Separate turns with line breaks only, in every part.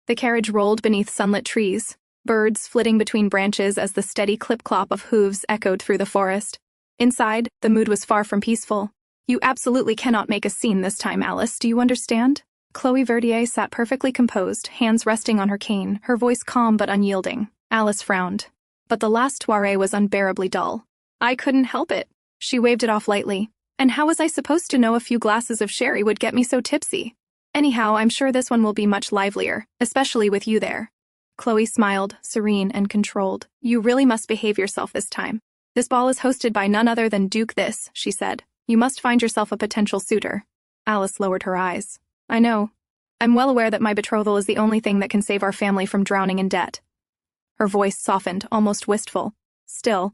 The carriage rolled beneath sunlit trees, birds flitting between branches as the steady clip-clop of hooves echoed through the forest. Inside, the mood was far from peaceful. "You absolutely cannot make a scene this time, Alice, do you understand?" Chloe Verdier sat perfectly composed, hands resting on her cane, her voice calm but unyielding. Alice frowned. But the last soirée was unbearably dull. "I couldn't help it." She waved it off lightly. "And how was I supposed to know a few glasses of sherry would get me so tipsy? Anyhow, I'm sure this one will be much livelier, especially with you there." Chloe smiled, serene and controlled. "You really must behave yourself this time. This ball is hosted by none other than Duke Thisse," she said. "You must find yourself a potential suitor." Alice lowered her eyes. "I know. I'm well aware that my betrothal is the only thing that can save our family from drowning in debt." Her voice softened, almost wistful. "Still,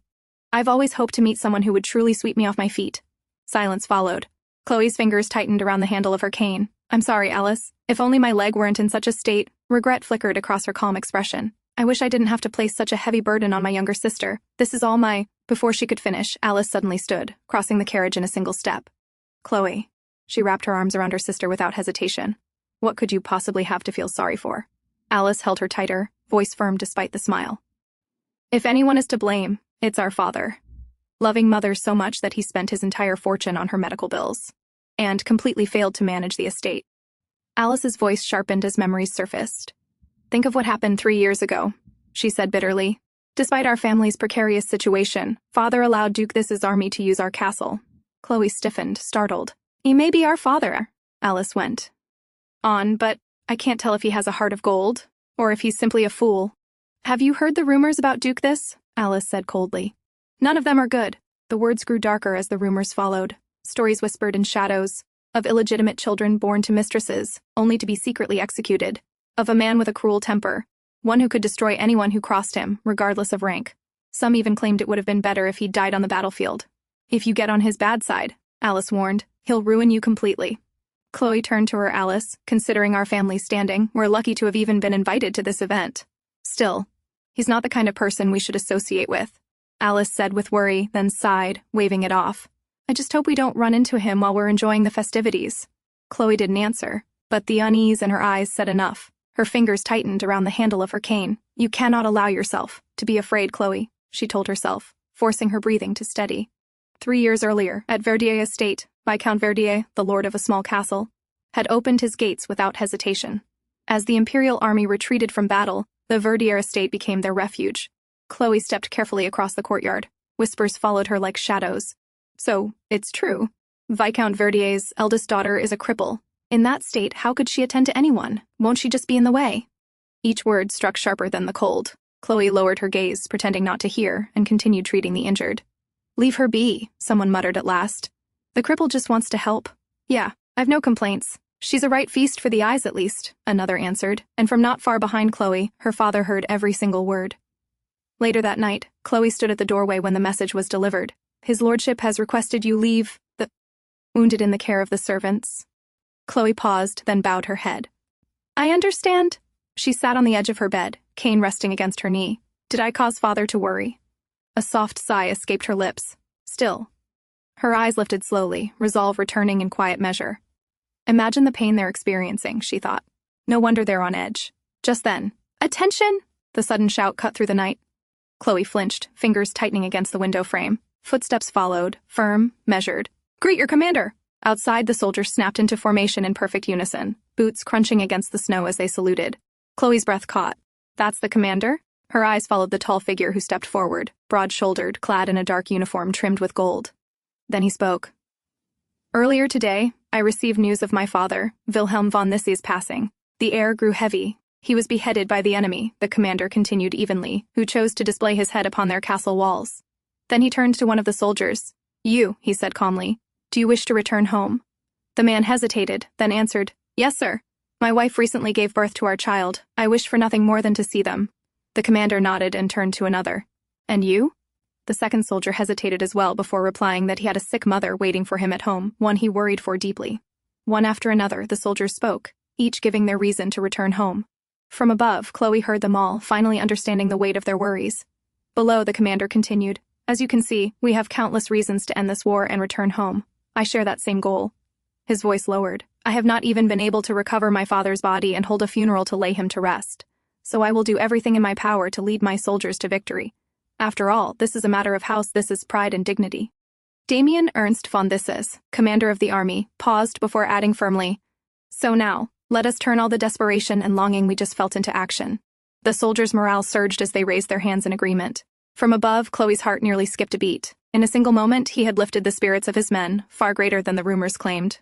I've always hoped to meet someone who would truly sweep me off my feet." Silence followed. Chloe's fingers tightened around the handle of her cane. "I'm sorry, Alice. If only my leg weren't in such a state." Regret flickered across her calm expression. "I wish I didn't have to place such a heavy burden on my younger sister. This is all my—" Before she could finish, Alice suddenly stood, crossing the carriage in a single step. "Chloe." She wrapped her arms around her sister without hesitation. "What could you possibly have to feel sorry for?" Alice held her tighter, voice firm despite the smile. "If anyone is to blame, it's our father. Loving mother so much that he spent his entire fortune on her medical bills. And completely failed to manage the estate." Alice's voice sharpened as memories surfaced. "Think of what happened 3 years ago," she said bitterly. "Despite our family's precarious situation, father allowed Duke Thisse's army to use our castle." Chloe stiffened, startled. "He may be our father," Alice went on, "but I can't tell if he has a heart of gold, or if he's simply a fool." "Have you heard the rumors about Duke Thisse?" Alice said coldly. "None of them are good." The words grew darker as the rumors followed. Stories whispered in shadows, of illegitimate children born to mistresses, only to be secretly executed, of a man with a cruel temper, one who could destroy anyone who crossed him, regardless of rank. Some even claimed it would have been better if he'd died on the battlefield. "If you get on his bad side," Alice warned, "he'll ruin you completely." Chloe turned to her. "Alice, considering our family's standing, we're lucky to have even been invited to this event. Still, he's not the kind of person we should associate with," Alice said with worry, then sighed, waving it off. "I just hope we don't run into him while we're enjoying the festivities." Chloe didn't answer, but the unease in her eyes said enough. Her fingers tightened around the handle of her cane. "You cannot allow yourself to be afraid, Chloe," she told herself, forcing her breathing to steady. 3 years earlier, at Verdier estate, Viscount Verdier, the lord of a small castle, had opened his gates without hesitation. As the imperial army retreated from battle, the Verdier estate became their refuge. Chloe stepped carefully across the courtyard. Whispers followed her like shadows. "So, it's true. Viscount Verdier's eldest daughter is a cripple. In that state, how could she attend to anyone? Won't she just be in the way?" Each word struck sharper than the cold. Chloe lowered her gaze, pretending not to hear, and continued treating the injured. "Leave her be," someone muttered at last. "The cripple just wants to help." "Yeah, I've no complaints. She's a right feast for the eyes at least," another answered, and from not far behind Chloe, her father heard every single word. Later that night, Chloe stood at the doorway when the message was delivered. "His lordship has requested you leave the wounded in the care of the servants." Chloe paused, then bowed her head. "I understand." She sat on the edge of her bed, cane resting against her knee. "Did I cause father to worry?" A soft sigh escaped her lips. Still, her eyes lifted slowly, resolve returning in quiet measure. "Imagine the pain they're experiencing," she thought. "No wonder they're on edge." Just then, "Attention!" The sudden shout cut through the night. Chloe flinched, fingers tightening against the window frame. Footsteps followed, firm, measured. "Greet your commander!" Outside, the soldiers snapped into formation in perfect unison, boots crunching against the snow as they saluted. Chloe's breath caught. "That's the commander?" Her eyes followed the tall figure who stepped forward, broad-shouldered, clad in a dark uniform trimmed with gold. Then he spoke. "Earlier today, I received news of my father, Wilhelm von Thisse's passing. The air grew heavy. He was beheaded by the enemy," the commander continued evenly, "who chose to display his head upon their castle walls." Then he turned to one of the soldiers. "You," he said calmly, "do you wish to return home?" The man hesitated, then answered, "Yes, sir. My wife recently gave birth to our child. I wish for nothing more than to see them." The commander nodded and turned to another. "And you?" The second soldier hesitated as well before replying that he had a sick mother waiting for him at home, one he worried for deeply. One after another, the soldiers spoke, each giving their reason to return home. From above, Chloe heard them all, finally understanding the weight of their worries. Below, the commander continued, "As you can see, we have countless reasons to end this war and return home. I share that same goal." His voice lowered. I have not even been able to recover my father's body and hold a funeral to lay him to rest. So I will do everything in my power to lead my soldiers to victory. After all, this is a matter of house, this is pride and dignity. Damien Ernst von Thisse, commander of the army, paused before adding firmly, So now, let us turn all the desperation and longing we just felt into action. The soldiers' morale surged as they raised their hands in agreement. From above, Chloe's heart nearly skipped a beat. In a single moment, he had lifted the spirits of his men, far greater than the rumors claimed.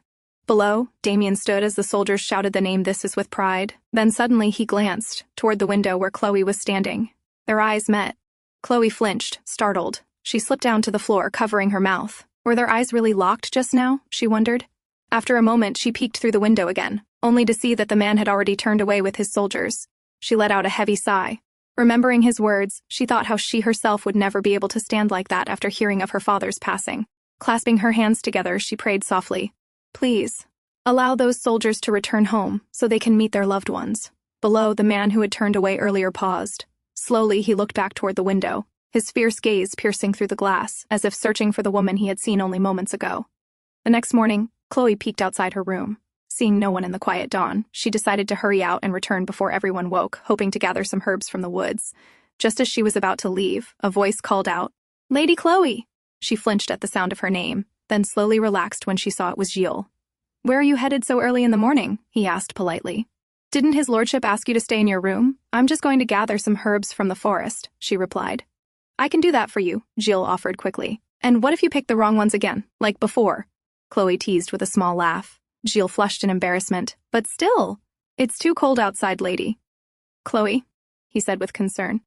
Below, Damien stood as the soldiers shouted the name Thisse with pride. Then suddenly he glanced toward the window where Chloe was standing. Their eyes met. Chloe flinched, startled. She slipped down to the floor, covering her mouth. Were their eyes really locked just now? She wondered. After a moment, she peeked through the window again, only to see that the man had already turned away with his soldiers. She let out a heavy sigh. Remembering his words, she thought how she herself would never be able to stand like that after hearing of her father's passing. Clasping her hands together, she prayed softly, Please, allow those soldiers to return home so they can meet their loved ones. Below, the man who had turned away earlier paused. Slowly, he looked back toward the window, his fierce gaze piercing through the glass, as if searching for the woman he had seen only moments ago. The next morning, Chloe peeked outside her room. Seeing no one in the quiet dawn, she decided to hurry out and return before everyone woke, hoping to gather some herbs from the woods. Just as she was about to leave, a voice called out, Lady Chloe! She flinched at the sound of her name, then slowly relaxed when she saw it was Gilles. Where are you headed so early in the morning? He asked politely. Didn't his lordship ask you to stay in your room? I'm just going to gather some herbs from the forest, she replied. I can do that for you, Gilles offered quickly. And what if you pick the wrong ones again, like before? Chloe teased with a small laugh. Gilles flushed in embarrassment. But still, it's too cold outside, lady. Chloe, he said with concern.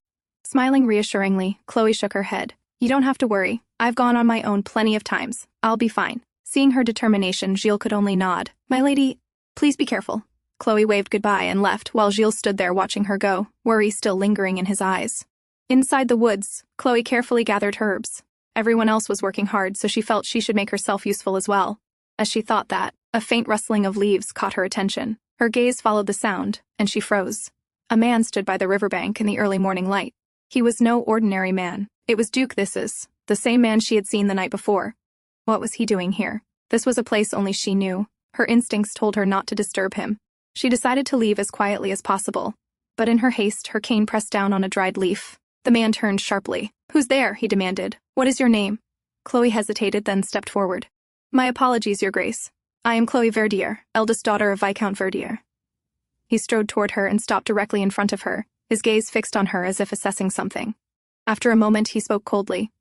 Smiling reassuringly, Chloe shook her head. You don't have to worry. I've gone on my own plenty of times. I'll be fine. Seeing her determination, Gilles could only nod. My lady, please be careful. Chloe waved goodbye and left while Gilles stood there watching her go, worry still lingering in his eyes. Inside the woods, Chloe carefully gathered herbs. Everyone else was working hard, so she felt she should make herself useful as well. As she thought that, a faint rustling of leaves caught her attention. Her gaze followed the sound, and she froze. A man stood by the riverbank in the early morning light. He was no ordinary man. It was Duke Thisse, the same man she had seen the night before. What was he doing here? This was a place only she knew. Her instincts told her not to disturb him. She decided to leave as quietly as possible. But in her haste, her cane pressed down on a dried leaf. The man turned sharply. Who's there? He demanded. What is your name? Chloe hesitated, then stepped forward. My apologies, Your Grace. I am Chloe Verdier, eldest daughter of Viscount Verdier. He strode toward her and stopped directly in front of her, his gaze fixed on her as if assessing something. After a moment, he spoke coldly.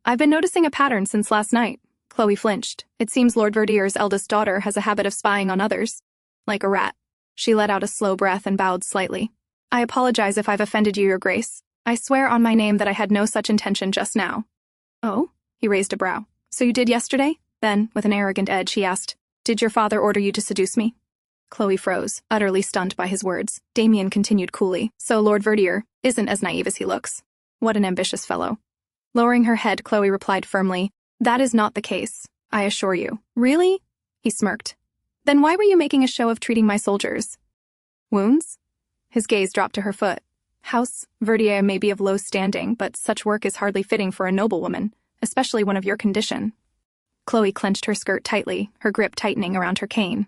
I've been noticing a pattern since last night. Chloe flinched. It seems Lord Verdier's eldest daughter has a habit of spying on others. Like a rat. She let out a slow breath and bowed slightly. I apologize if I've offended you, Your Grace. I swear on my name that I had no such intention just now. Oh? He raised a brow. So you did yesterday? Then, with an arrogant edge, he asked, Did your father order you to seduce me? Chloe froze, utterly stunned by his words. Damien continued coolly. So Lord Verdier isn't as naive as he looks. What an ambitious fellow. Lowering her head, Chloe replied firmly, That is not the case, I assure you. Really? He smirked. Then why were you making a show of treating my soldiers? Wounds? His gaze dropped to her foot. House Verdier may be of low standing, but such work is hardly fitting for a noblewoman, especially one of your condition. Chloe clenched her skirt tightly, her grip tightening around her cane.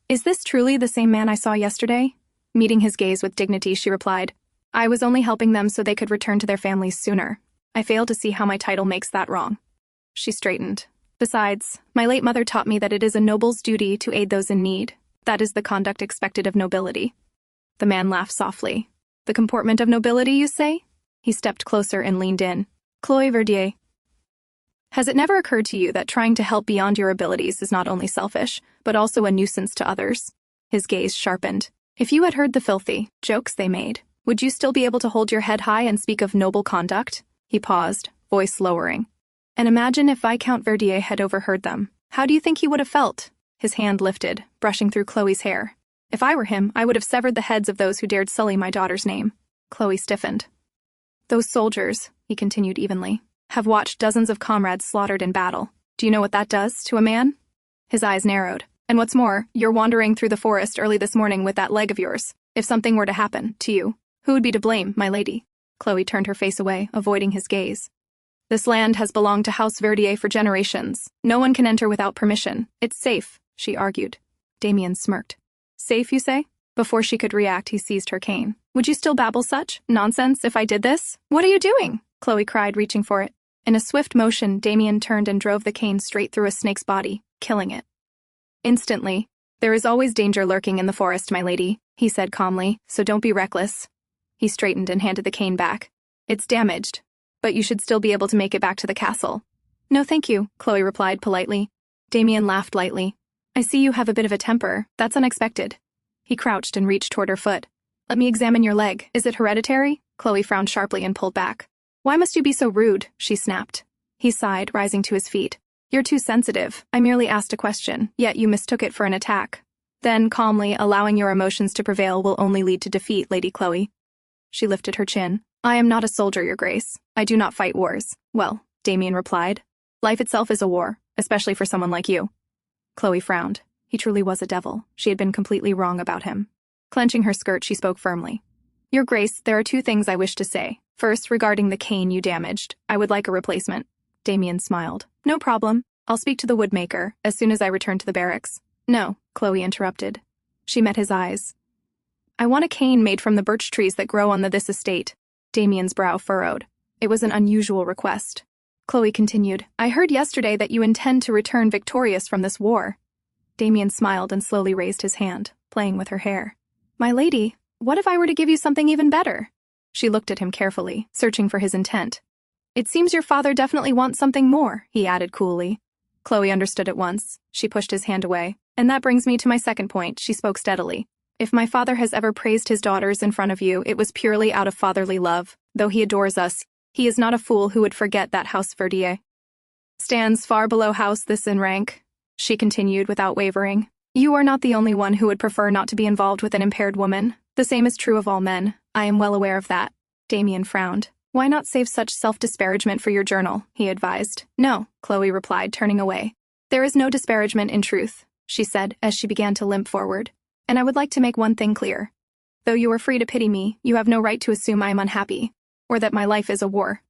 Is this truly the same man I saw yesterday? Meeting his gaze with dignity, she replied, I was only helping them so they could return to their families sooner. I fail to see how my title makes that wrong. She straightened. Besides, my late mother taught me that it is a noble's duty to aid those in need. That is the conduct expected of nobility. The man laughed softly. The comportment of nobility, you say? He stepped closer and leaned in. Chloe Verdier. Has it never occurred to you that trying to help beyond your abilities is not only selfish, but also a nuisance to others? His gaze sharpened. If you had heard the filthy jokes they made, would you still be able to hold your head high and speak of noble conduct? He paused, voice lowering. And imagine if Viscount Verdier had overheard them. How do you think he would have felt? His hand lifted, brushing through Chloe's hair. If I were him, I would have severed the heads of those who dared sully my daughter's name. Chloe stiffened. Those soldiers, he continued evenly, have watched dozens of comrades slaughtered in battle. Do you know what that does to a man? His eyes narrowed. And what's more, you're wandering through the forest early this morning with that leg of yours. If something were to happen to you, who would be to blame, my lady? Chloe turned her face away, avoiding his gaze. This land has belonged to House Verdier for generations. No one can enter without permission. It's safe. she argued. Damien smirked. Safe, you say? Before she could react, he seized her cane. Would you still babble such nonsense if I did this? What are you doing? Chloe cried, reaching for it. In a swift motion, Damien turned and drove the cane straight through a snake's body, killing it. Instantly, there is always danger lurking in the forest, my lady, he said calmly, so don't be reckless. He straightened and handed the cane back. It's damaged, but you should still be able to make it back to the castle. No thank you, Chloe replied politely. Damien laughed lightly. I see you have a bit of a temper. That's unexpected. He crouched and reached toward her foot. Let me examine your leg. Is it hereditary? Chloe frowned sharply and pulled back. Why must you be so rude? She snapped. He sighed, rising to his feet. You're too sensitive. I merely asked a question, yet you mistook it for an attack. Then, calmly, allowing your emotions to prevail will only lead to defeat, Lady Chloe. She lifted her chin. I am not a soldier, Your Grace. I do not fight wars. Well, Damien replied. Life itself is a war, especially for someone like you. Chloe frowned. He truly was a devil. She had been completely wrong about him. Clenching her skirt, she spoke firmly. Your Grace, there are two things I wish to say. First, regarding the cane you damaged, I would like a replacement. Damien smiled. No problem. I'll speak to the woodmaker as soon as I return to the barracks. No, Chloe interrupted. She met his eyes. I want a cane made from the birch trees that grow on this estate. Damien's brow furrowed. It was an unusual request. Chloe continued, I heard yesterday that you intend to return victorious from this war. Damien smiled and slowly raised his hand, playing with her hair. My lady, what if I were to give you something even better? She looked at him carefully, searching for his intent. It seems your father definitely wants something more, he added coolly. Chloe understood at once. She pushed his hand away. And that brings me to my second point, she spoke steadily. If my father has ever praised his daughters in front of you, it was purely out of fatherly love. Though he adores us, he is not a fool who would forget that House Verdier stands far below House this in rank, she continued without wavering. You are not the only one who would prefer not to be involved with an impaired woman. The same is true of all men. I am well aware of that. Damien frowned. Why not save such self-disparagement for your journal, he advised. No, Chloe replied, turning away. There is no disparagement in truth, she said as she began to limp forward. And I would like to make one thing clear. Though you are free to pity me, you have no right to assume I am unhappy, or that my life is a war.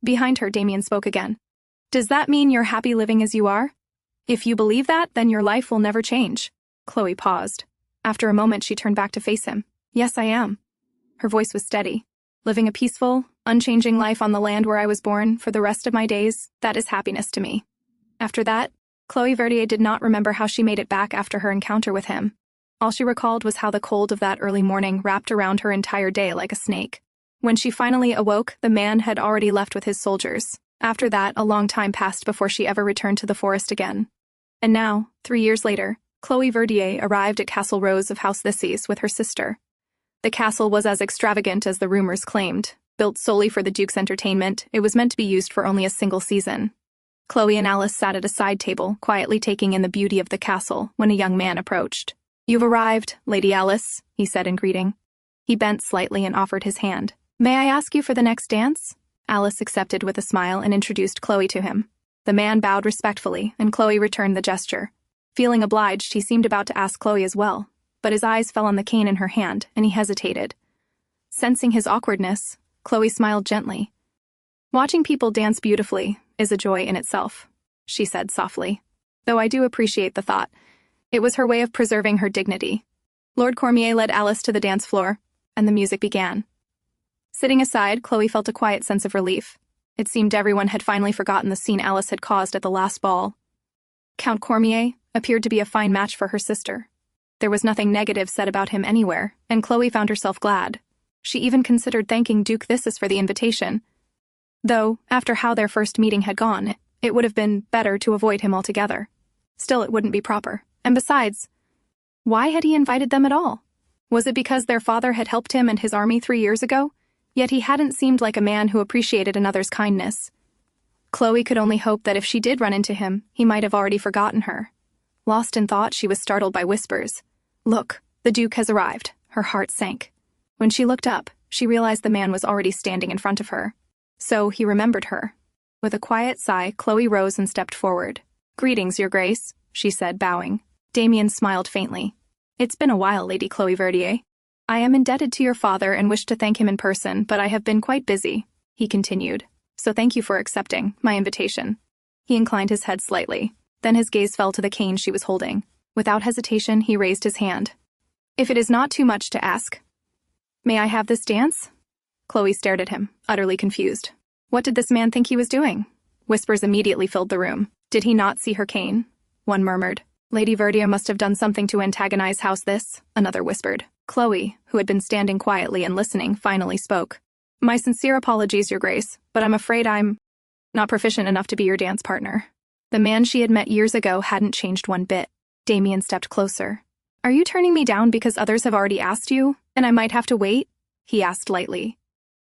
Behind her, Damien spoke again. Does that mean you're happy living as you are? If you believe that, then your life will never change. Chloe paused. After a moment, she turned back to face him. Yes, I am. Her voice was steady. Living a peaceful, unchanging life on the land where I was born for the rest of my days, that is happiness to me. After that, Chloe Verdier did not remember how she made it back after her encounter with him. All she recalled was how the cold of that early morning wrapped around her entire day like a snake. When she finally awoke, the man had already left with his soldiers. After that, a long time passed before she ever returned to the forest again. And now, 3 years later, Chloe Verdier arrived at Castle Rose of House Thisse with her sister. The castle was as extravagant as the rumors claimed. Built solely for the Duke's entertainment, it was meant to be used for only a single season. Chloe and Alice sat at a side table, quietly taking in the beauty of the castle, when a young man approached. You've arrived, Lady Alice, he said in greeting. He bent slightly and offered his hand. May I ask you for the next dance? Alice accepted with a smile and introduced Chloe to him. The man bowed respectfully, and Chloe returned the gesture. Feeling obliged, he seemed about to ask Chloe as well, but his eyes fell on the cane in her hand, and he hesitated. Sensing his awkwardness, Chloe smiled gently. Watching people dance beautifully is a joy in itself, she said softly. Though I do appreciate the thought. It was her way of preserving her dignity. Lord Cormier led Alice to the dance floor, and the music began. Sitting aside, Chloe felt a quiet sense of relief. It seemed everyone had finally forgotten the scene Alice had caused at the last ball. Count Cormier appeared to be a fine match for her sister. There was nothing negative said about him anywhere, and Chloe found herself glad. She even considered thanking Duke Thisse for the invitation. Though, after how their first meeting had gone, it would have been better to avoid him altogether. Still, it wouldn't be proper. And besides, why had he invited them at all? Was it because their father had helped him and his army 3 years ago? Yet he hadn't seemed like a man who appreciated another's kindness. Chloe could only hope that if she did run into him, he might have already forgotten her. Lost in thought, she was startled by whispers. Look, the Duke has arrived. Her heart sank. When she looked up, she realized the man was already standing in front of her. So he remembered her. With a quiet sigh, Chloe rose and stepped forward. Greetings, Your Grace, she said, bowing. Damien smiled faintly. It's been a while, Lady Chloe Verdier. I am indebted to your father and wish to thank him in person, but I have been quite busy, he continued. So thank you for accepting my invitation. He inclined his head slightly. Then his gaze fell to the cane she was holding. Without hesitation, he raised his hand. "If it is not too much to ask, may I have this dance?" Chloe stared at him, utterly confused. What did this man think he was doing? Whispers immediately filled the room. Did he not see her cane? One murmured. Lady Verdier must have done something to antagonize House This, another whispered. Chloe, who had been standing quietly and listening, finally spoke. "My sincere apologies, Your Grace, but I'm afraid I'm not proficient enough to be your dance partner." The man she had met years ago hadn't changed one bit. Damien stepped closer. "Are you turning me down because others have already asked you, and I might have to wait?" he asked lightly.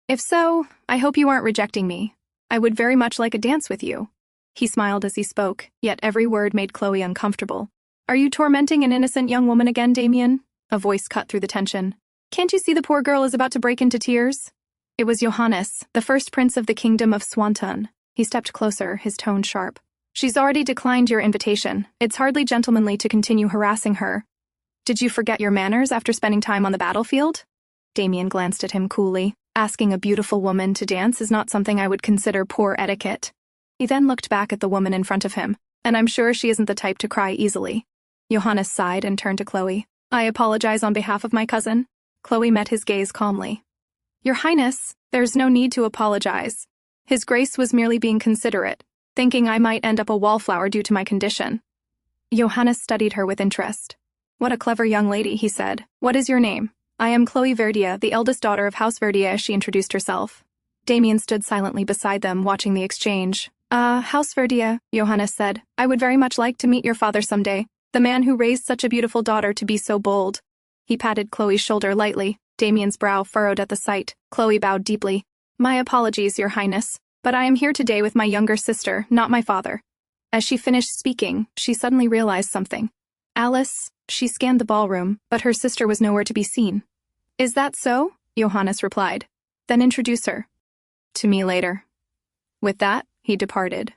"If so, I hope you aren't rejecting me. I would very much like a dance with you." He smiled as he spoke, yet every word made Chloe uncomfortable. "Are you tormenting an innocent young woman again, Damien?" A voice cut through the tension. "Can't you see the poor girl is about to break into tears?" It was Johannes, the first prince of the kingdom of Swanton. He stepped closer, his tone sharp. "She's already declined your invitation. It's hardly gentlemanly to continue harassing her. Did you forget your manners after spending time on the battlefield?" Damien glanced at him coolly. "Asking a beautiful woman to dance is not something I would consider poor etiquette." He then looked back at the woman in front of him, "And I'm sure she isn't the type to cry easily." Johannes sighed and turned to Chloe. "I apologize on behalf of my cousin." Chloe met his gaze calmly. "Your Highness, there's no need to apologize. His Grace was merely being considerate, thinking I might end up a wallflower due to my condition." Johannes studied her with interest. "What a clever young lady," he said. "What is your name?" "I am Chloe Verdier, the eldest daughter of House Verdier," she introduced herself. Damien stood silently beside them, watching the exchange. House Verdier," Johannes said. "I would very much like to meet your father someday, the man who raised such a beautiful daughter to be so bold." He patted Chloe's shoulder lightly. Damien's brow furrowed at the sight. Chloe bowed deeply. "My apologies, Your Highness, but I am here today with my younger sister, not my father." As she finished speaking, she suddenly realized something. Alice, she scanned the ballroom, but her sister was nowhere to be seen. "Is that so?" Johannes replied. "Then introduce her to me later." With that, he departed.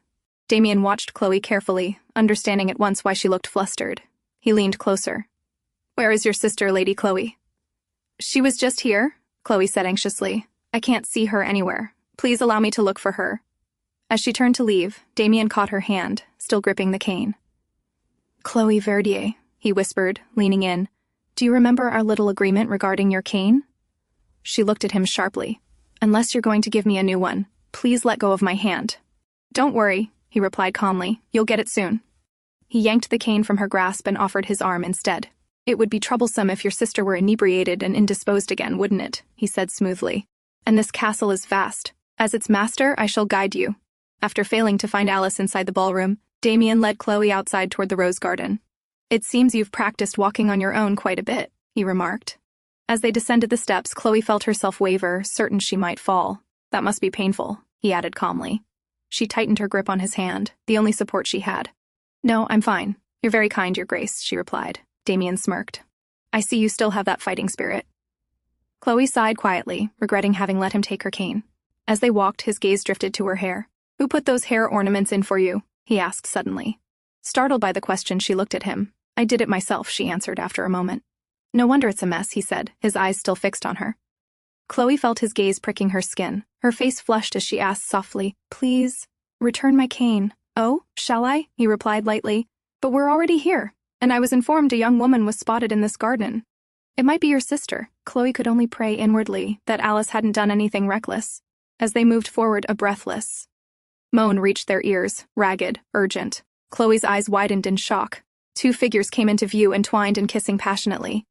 Damien watched Chloe carefully, understanding at once why she looked flustered. He leaned closer. "Where is your sister, Lady Chloe?" "She was just here," Chloe said anxiously. "I can't see her anywhere. Please allow me to look for her." As she turned to leave, Damien caught her hand, still gripping the cane. "Chloe Verdier," he whispered, leaning in. "Do you remember our little agreement regarding your cane?" She looked at him sharply. "Unless you're going to give me a new one, please let go of my hand." "Don't worry," he replied calmly. "You'll get it soon." He yanked the cane from her grasp and offered his arm instead. "It would be troublesome if your sister were inebriated and indisposed again, wouldn't it?" he said smoothly. "And this castle is vast. As its master, I shall guide you." After failing to find Alice inside the ballroom, Damien led Chloe outside toward the rose garden. "It seems you've practiced walking on your own quite a bit," he remarked. As they descended the steps, Chloe felt herself waver, certain she might fall. "That must be painful," he added calmly. She tightened her grip on his hand, the only support she had. "No, I'm fine. You're very kind, Your Grace," she replied. Damien smirked. "I see you still have that fighting spirit." Chloe sighed quietly, regretting having let him take her cane. As they walked, his gaze drifted to her hair. "Who put those hair ornaments in for you?" he asked suddenly. Startled by the question, she looked at him. "I did it myself," she answered after a moment. "No wonder it's a mess," he said, his eyes still fixed on her. Chloe felt his gaze pricking her skin. Her face flushed as she asked softly, "Please, return my cane." "Oh, shall I?" he replied lightly. "But we're already here, and I was informed a young woman was spotted in this garden. It might be your sister." Chloe could only pray inwardly that Alice hadn't done anything reckless. As they moved forward, a breathless moan reached their ears, ragged, urgent. Chloe's eyes widened in shock. Two figures came into view, entwined and kissing passionately.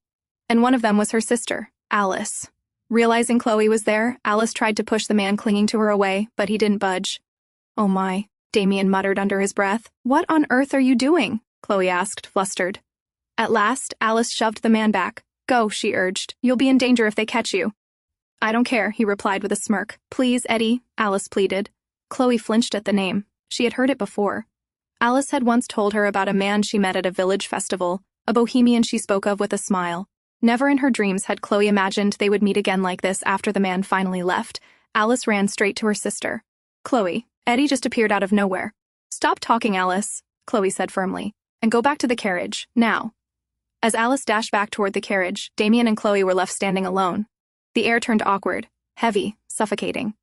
And one of them was her sister, Alice. Realizing Chloe was there, Alice tried to push the man clinging to her away, but he didn't budge. "Oh my," Damien muttered under his breath. "What on earth are you doing?" Chloe asked, flustered. At last, Alice shoved the man back. "Go," she urged. "You'll be in danger if they catch you." "I don't care," he replied with a smirk. "Please, Eddie," Alice pleaded. Chloe flinched at the name. She had heard it before. Alice had once told her about a man she met at a village festival, a bohemian she spoke of with a smile. Never in her dreams had Chloe imagined they would meet again like this after the man finally left. Alice ran straight to her sister. "Chloe, Eddie just appeared out of nowhere." "Stop talking, Alice," Chloe said firmly, "and go back to the carriage, now." As Alice dashed back toward the carriage, Damien and Chloe were left standing alone. The air turned awkward, heavy, suffocating.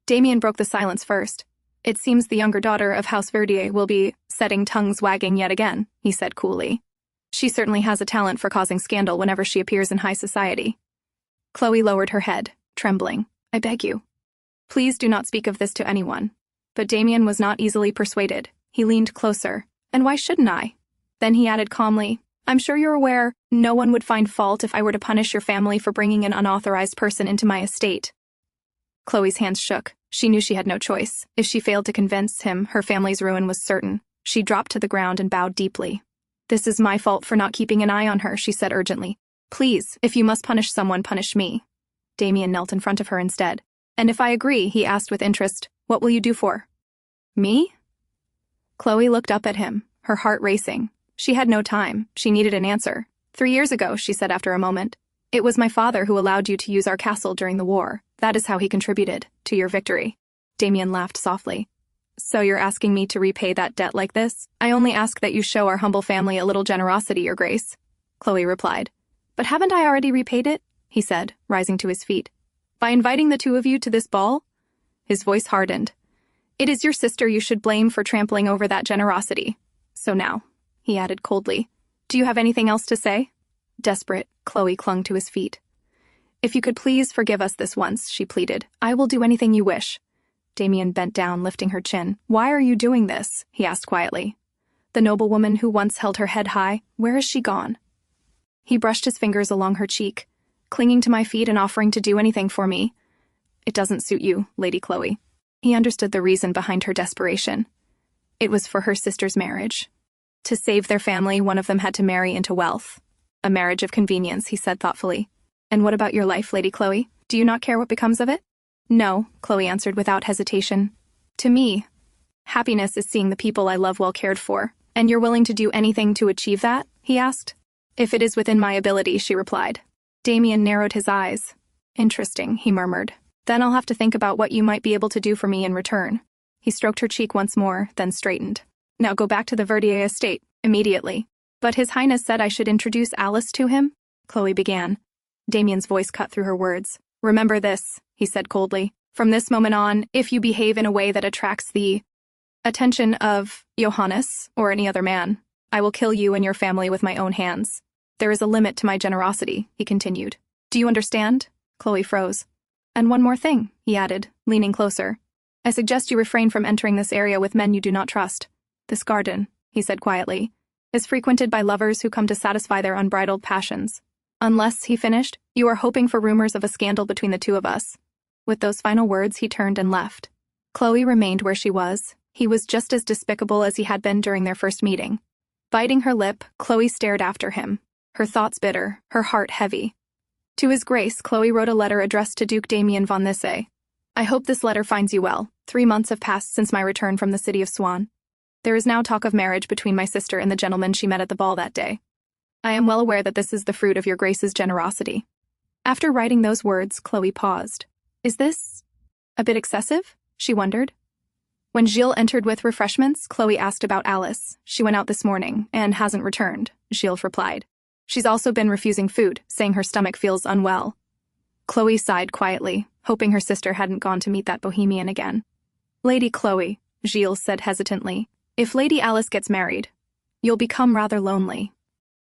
Damien broke the silence first. It seems the younger daughter of House Verdier will be setting tongues wagging yet again, he said coolly. She certainly has a talent for causing scandal whenever she appears in high society. Chloe lowered her head, trembling. I beg you. Please do not speak of this to anyone. But Damien was not easily persuaded. He leaned closer. And why shouldn't I? Then he added calmly, I'm sure you're aware no one would find fault if I were to punish your family for bringing an unauthorized person into my estate. Chloe's hands shook. She knew she had no choice. If she failed to convince him, her family's ruin was certain. She dropped to the ground and bowed deeply. This is my fault for not keeping an eye on her, she said urgently. Please, if you must punish someone, punish me. Damien knelt in front of her instead. And if I agree, he asked with interest, what will you do for me? Chloe looked up at him, her heart racing. She had no time. She needed an answer. 3 years ago, she said after a moment. It was my father who allowed you to use our castle during the war. That is how he contributed to your victory. Damien laughed softly. So you're asking me to repay that debt like this? I only ask that you show our humble family a little generosity, Your Grace, Chloe replied. But haven't I already repaid it? He said, rising to his feet. By inviting the two of you to this ball? His voice hardened. It is your sister you should blame for trampling over that generosity. So now, he added coldly, do you have anything else to say? Desperate, Chloe clung to his feet. If you could please forgive us this once, she pleaded. I will do anything you wish. Damien bent down, lifting her chin. Why are you doing this? He asked quietly. The noblewoman who once held her head high, where is she gone? He brushed his fingers along her cheek, clinging to my feet and offering to do anything for me. It doesn't suit you, Lady Chloe. He understood the reason behind her desperation. It was for her sister's marriage. To save their family, one of them had to marry into wealth. A marriage of convenience, he said thoughtfully. And what about your life, Lady Chloe? Do you not care what becomes of it? No, Chloe answered without hesitation. To me, happiness is seeing the people I love well cared for. And you're willing to do anything to achieve that? He asked. If it is within my ability, she replied. Damien narrowed his eyes. Interesting, he murmured. Then I'll have to think about what you might be able to do for me in return. He stroked her cheek once more, then straightened. Now go back to the Verdier estate, immediately. But His Highness said I should introduce Alice to him? Chloe began. Damien's voice cut through her words. Remember this, he said coldly. From this moment on, if you behave in a way that attracts the attention of Johannes or any other man, I will kill you and your family with my own hands. There is a limit to my generosity, he continued. Do you understand? Chloe froze. And one more thing, he added, leaning closer. I suggest you refrain from entering this area with men you do not trust. This garden, he said quietly, is frequented by lovers who come to satisfy their unbridled passions. Unless, he finished, you are hoping for rumors of a scandal between the two of us. With those final words, he turned and left. Chloe remained where she was. He was just as despicable as he had been during their first meeting. Biting her lip, Chloe stared after him, her thoughts bitter, her heart heavy. To His Grace, Chloe wrote a letter addressed to Duke Damien von Thisse. I hope this letter finds you well. 3 months have passed since my return from the city of Swan. There is now talk of marriage between my sister and the gentleman she met at the ball that day. I am well aware that this is the fruit of your Grace's generosity. After writing those words, Chloe paused. Is this a bit excessive? She wondered. When Gilles entered with refreshments, Chloe asked about Alice. She went out this morning and hasn't returned, Gilles replied. She's also been refusing food, saying her stomach feels unwell. Chloe sighed quietly, hoping her sister hadn't gone to meet that bohemian again. Lady Chloe, Gilles said hesitantly, if Lady Alice gets married, you'll become rather lonely.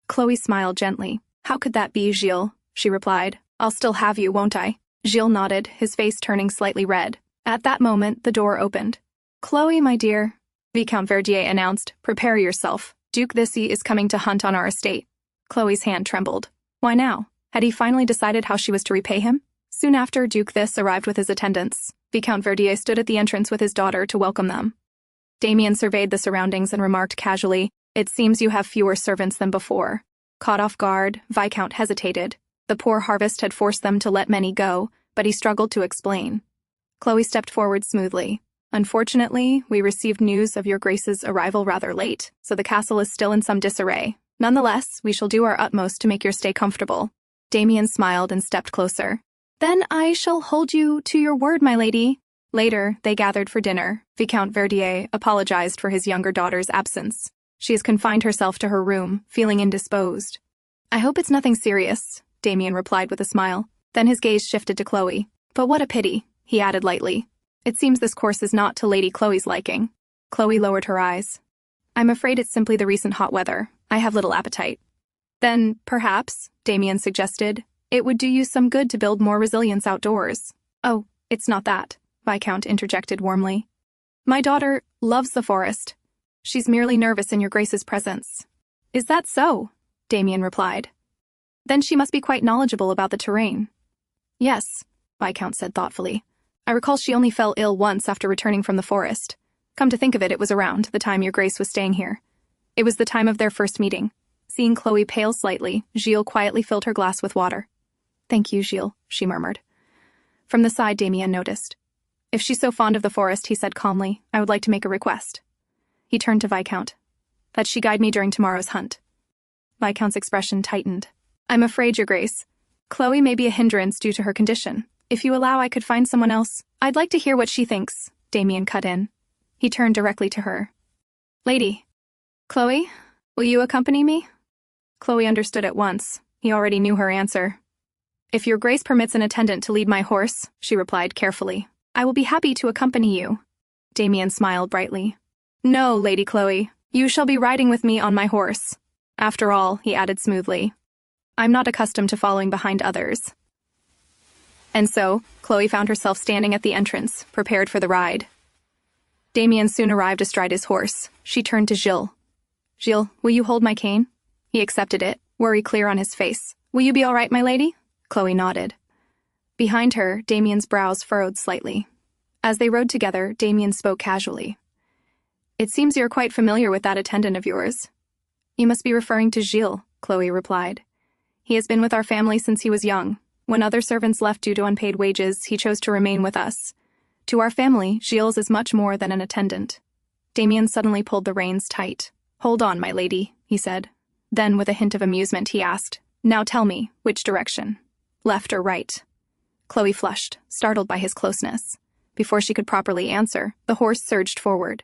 Chloe smiled gently. How could that be, Gilles? She replied. I'll still have you, won't I? Gilles nodded, his face turning slightly red. At that moment, the door opened. Chloe, my dear, Viscount Verdier announced, prepare yourself. Duke Thisse is coming to hunt on our estate. Chloe's hand trembled. Why now? Had he finally decided how she was to repay him? Soon after, Duke Thisse arrived with his attendants. Viscount Verdier stood at the entrance with his daughter to welcome them. Damien surveyed the surroundings and remarked casually, It seems you have fewer servants than before. Caught off guard, Viscount hesitated. The poor harvest had forced them to let many go, but he struggled to explain. Chloe stepped forward smoothly. Unfortunately, we received news of your Grace's arrival rather late, so the castle is still in some disarray. Nonetheless, we shall do our utmost to make your stay comfortable. Damien smiled and stepped closer. Then I shall hold you to your word, my lady. Later, they gathered for dinner. Viscount Verdier apologized for his younger daughter's absence. She has confined herself to her room, feeling indisposed. I hope it's nothing serious, Damien replied with a smile. Then his gaze shifted to Chloe. But what a pity, he added lightly. It seems this course is not to Lady Chloe's liking. Chloe lowered her eyes. I'm afraid it's simply the recent hot weather. I have little appetite. Then, perhaps, Damien suggested, it would do you some good to build more resilience outdoors. Oh, it's not that, Viscount interjected warmly. My daughter loves the forest. She's merely nervous in your Grace's presence. Is that so? Damien replied. Then she must be quite knowledgeable about the terrain. Yes, Viscount said thoughtfully. I recall she only fell ill once after returning from the forest. Come to think of it, it was around the time your Grace was staying here. It was the time of their first meeting. Seeing Chloe pale slightly, Gilles quietly filled her glass with water. Thank you, Gilles, she murmured. From the side, Damien noticed. If she's so fond of the forest, he said calmly, I would like to make a request. He turned to Viscount. That she guide me during tomorrow's hunt. Viscount's expression tightened. I'm afraid, your Grace. Chloe may be a hindrance due to her condition. If you allow, I could find someone else. I'd like to hear what she thinks, Damien cut in. He turned directly to her. Lady. Chloe, will you accompany me? Chloe understood at once. He already knew her answer. If your Grace permits an attendant to lead my horse, she replied carefully, I will be happy to accompany you. Damien smiled brightly. No, Lady Chloe, you shall be riding with me on my horse. After all, he added smoothly, I'm not accustomed to following behind others. And so, Chloe found herself standing at the entrance, prepared for the ride. Damien soon arrived astride his horse. She turned to Gilles. Gilles, will you hold my cane? He accepted it, worry clear on his face. Will you be all right, my lady? Chloe nodded. Behind her, Damien's brows furrowed slightly. As they rode together, Damien spoke casually. It seems you're quite familiar with that attendant of yours. You must be referring to Gilles, Chloe replied. He has been with our family since he was young. When other servants left due to unpaid wages, he chose to remain with us. To our family, Gilles is much more than an attendant. Damien suddenly pulled the reins tight. Hold on, my lady, he said. Then, with a hint of amusement, he asked, Now tell me, which direction? Left or right? Chloe flushed, startled by his closeness. Before she could properly answer, the horse surged forward.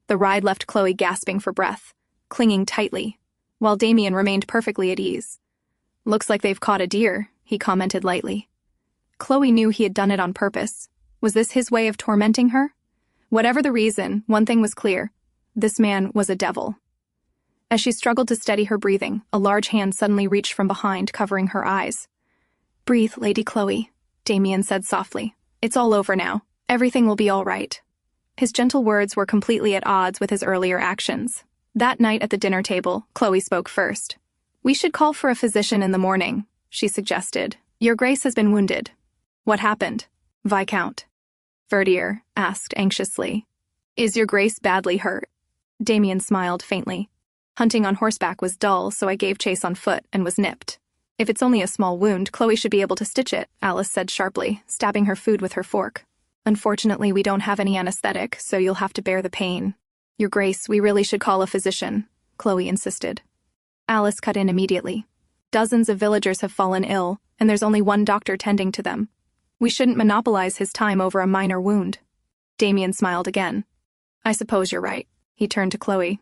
The ride left Chloe gasping for breath, clinging tightly, while Damien remained perfectly at ease. Looks like they've caught a deer, he commented lightly. Chloe knew he had done it on purpose. Was this his way of tormenting her? Whatever the reason, one thing was clear. This man was a devil. As she struggled to steady her breathing, a large hand suddenly reached from behind, covering her eyes. Breathe, Lady Chloe, Damien said softly. It's all over now. Everything will be all right. His gentle words were completely at odds with his earlier actions. That night at the dinner table, Chloe spoke first. We should call for a physician in the morning, she suggested. Your Grace has been wounded. What happened? Viscount. Verdier asked anxiously. Is your Grace badly hurt? Damien smiled faintly. Hunting on horseback was dull, so I gave chase on foot and was nipped. If it's only a small wound, Chloe should be able to stitch it, Alice said sharply, stabbing her food with her fork. Unfortunately, we don't have any anesthetic, so you'll have to bear the pain. Your Grace, we really should call a physician, Chloe insisted. Alice cut in immediately. Dozens of villagers have fallen ill, and there's only one doctor tending to them. We shouldn't monopolize his time over a minor wound. Damien smiled again. I suppose you're right. He turned to Chloe.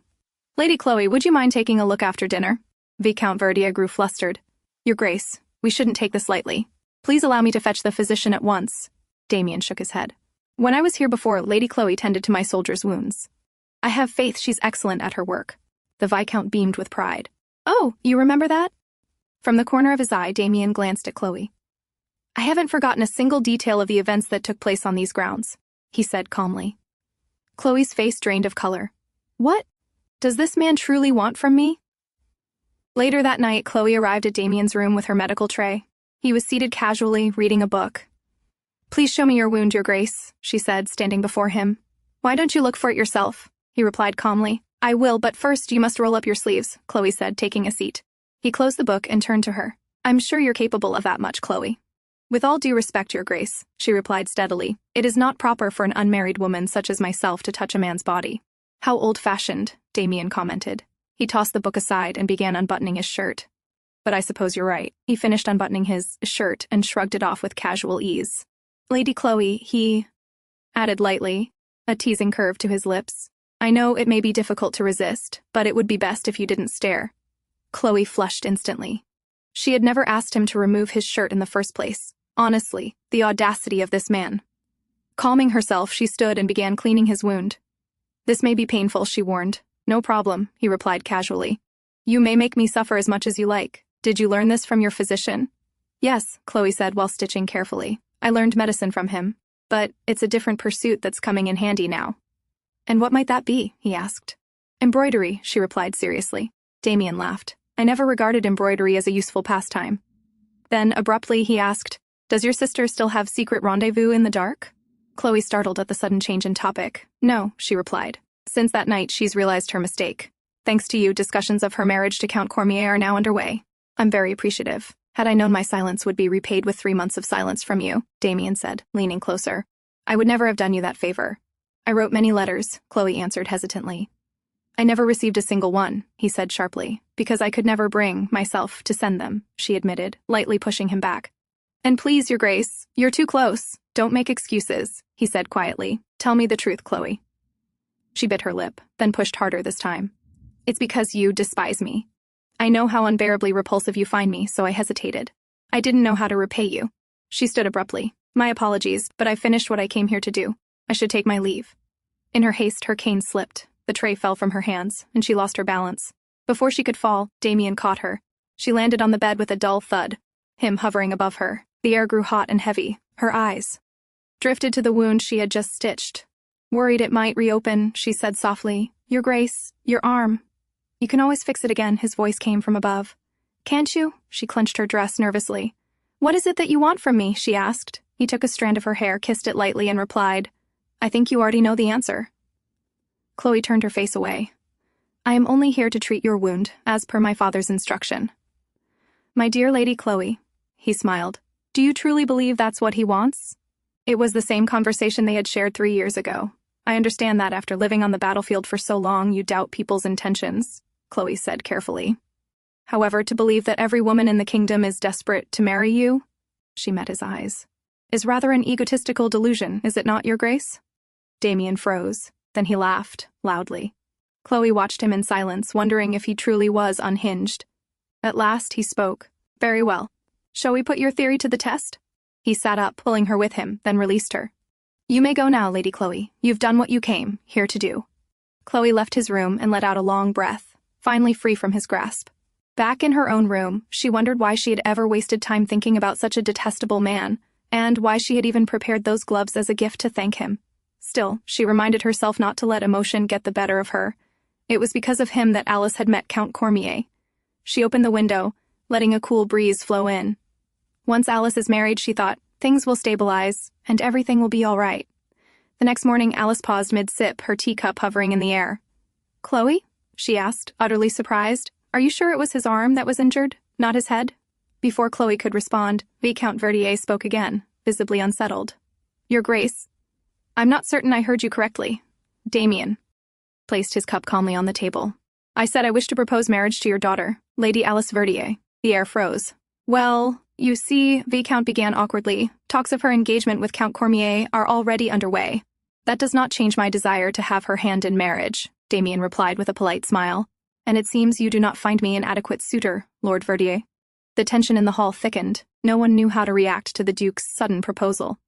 Lady Chloe, would you mind taking a look after dinner? Viscount Verdier grew flustered. Your Grace, we shouldn't take this lightly. Please allow me to fetch the physician at once. Damien shook his head. When I was here before, Lady Chloe tended to my soldiers' wounds. I have faith she's excellent at her work. The Viscount beamed with pride. Oh, you remember that? From the corner of his eye, Damien glanced at Chloe. I haven't forgotten a single detail of the events that took place on these grounds, he said calmly. Chloe's face drained of color. What? Does this man truly want from me? Later that night, Chloe arrived at Damien's room with her medical tray. He was seated casually, reading a book. Please show me your wound, Your Grace, she said, standing before him. Why don't you look for it yourself? He replied calmly. I will, but first you must roll up your sleeves, Chloe said, taking a seat. He closed the book and turned to her. I'm sure you're capable of that much, Chloe. With all due respect, Your Grace, she replied steadily, it is not proper for an unmarried woman such as myself to touch a man's body. How old-fashioned, Damien commented. He tossed the book aside and began unbuttoning his shirt. But I suppose you're right. He finished unbuttoning his shirt and shrugged it off with casual ease. Lady Chloe, he added lightly, a teasing curve to his lips. I know it may be difficult to resist, but it would be best if you didn't stare. Chloe flushed instantly. She had never asked him to remove his shirt in the first place. Honestly, the audacity of this man. Calming herself, she stood and began cleaning his wound. "This may be painful," she warned. "No problem," he replied casually. "You may make me suffer as much as you like. Did you learn this from your physician?" "Yes," Chloe said while stitching carefully. "I learned medicine from him. But it's a different pursuit that's coming in handy now." "And what might that be?" he asked. "Embroidery," she replied seriously. Damien laughed. "I never regarded embroidery as a useful pastime." Then, abruptly, he asked, "Does your sister still have secret rendezvous in the dark?" Chloe startled at the sudden change in topic. "No," she replied. "Since that night, she's realized her mistake. Thanks to you, discussions of her marriage to Count Cormier are now underway. I'm very appreciative. Had I known my silence would be repaid with 3 months of silence from you," Damien said, leaning closer. "I would never have done you that favor." "I wrote many letters," Chloe answered hesitantly. "I never received a single one," he said sharply, "because I could never bring myself to send them," she admitted, lightly pushing him back. "And please, Your Grace, you're too close. Don't make excuses," he said quietly. "Tell me the truth, Chloe." She bit her lip, then pushed harder this time. "It's because you despise me. I know how unbearably repulsive you find me, so I hesitated. I didn't know how to repay you." She stood abruptly. "My apologies, but I finished what I came here to do. I should take my leave." In her haste, her cane slipped. The tray fell from her hands, and she lost her balance. Before she could fall, Damien caught her. She landed on the bed with a dull thud, him hovering above her. The air grew hot and heavy. Her eyes drifted to the wound she had just stitched. "Worried it might reopen," she said softly. "Your Grace, your arm. You can always fix it again," his voice came from above. "Can't you?" She clenched her dress nervously. "What is it that you want from me?" she asked. He took a strand of her hair, kissed it lightly, and replied, "I think you already know the answer." Chloe turned her face away. "I am only here to treat your wound, as per my father's instruction." "My dear Lady Chloe," he smiled, "do you truly believe that's what he wants?" It was the same conversation they had shared 3 years ago. "I understand that after living on the battlefield for so long, you doubt people's intentions," Chloe said carefully. "However, to believe that every woman in the kingdom is desperate to marry you," she met his eyes, "is rather an egotistical delusion, is it not, Your Grace?" Damien froze. Then he laughed, loudly. Chloe watched him in silence, wondering if he truly was unhinged. At last he spoke. "Very well. Shall we put your theory to the test?" He sat up, pulling her with him, then released her. "You may go now, Lady Chloe. You've done what you came here to do." Chloe left his room and let out a long breath, finally free from his grasp. Back in her own room, she wondered why she had ever wasted time thinking about such a detestable man, and why she had even prepared those gloves as a gift to thank him. Still, she reminded herself not to let emotion get the better of her. It was because of him that Alice had met Count Cormier. She opened the window, letting a cool breeze flow in. Once Alice is married, she thought, things will stabilize, and everything will be all right. The next morning, Alice paused mid-sip, her teacup hovering in the air. "Chloe?" she asked, utterly surprised. "Are you sure it was his arm that was injured, not his head?" Before Chloe could respond, Viscount Verdier spoke again, visibly unsettled. "Your Grace, I'm not certain I heard you correctly." Damien placed his cup calmly on the table. "I said I wish to propose marriage to your daughter, Lady Alice Verdier." The air froze. "Well, you see," Viscount began awkwardly, "talks of her engagement with Count Cormier are already underway." "That does not change my desire to have her hand in marriage," Damien replied with a polite smile. "And it seems you do not find me an adequate suitor, Lord Verdier." The tension in the hall thickened. No one knew how to react to the Duke's sudden proposal.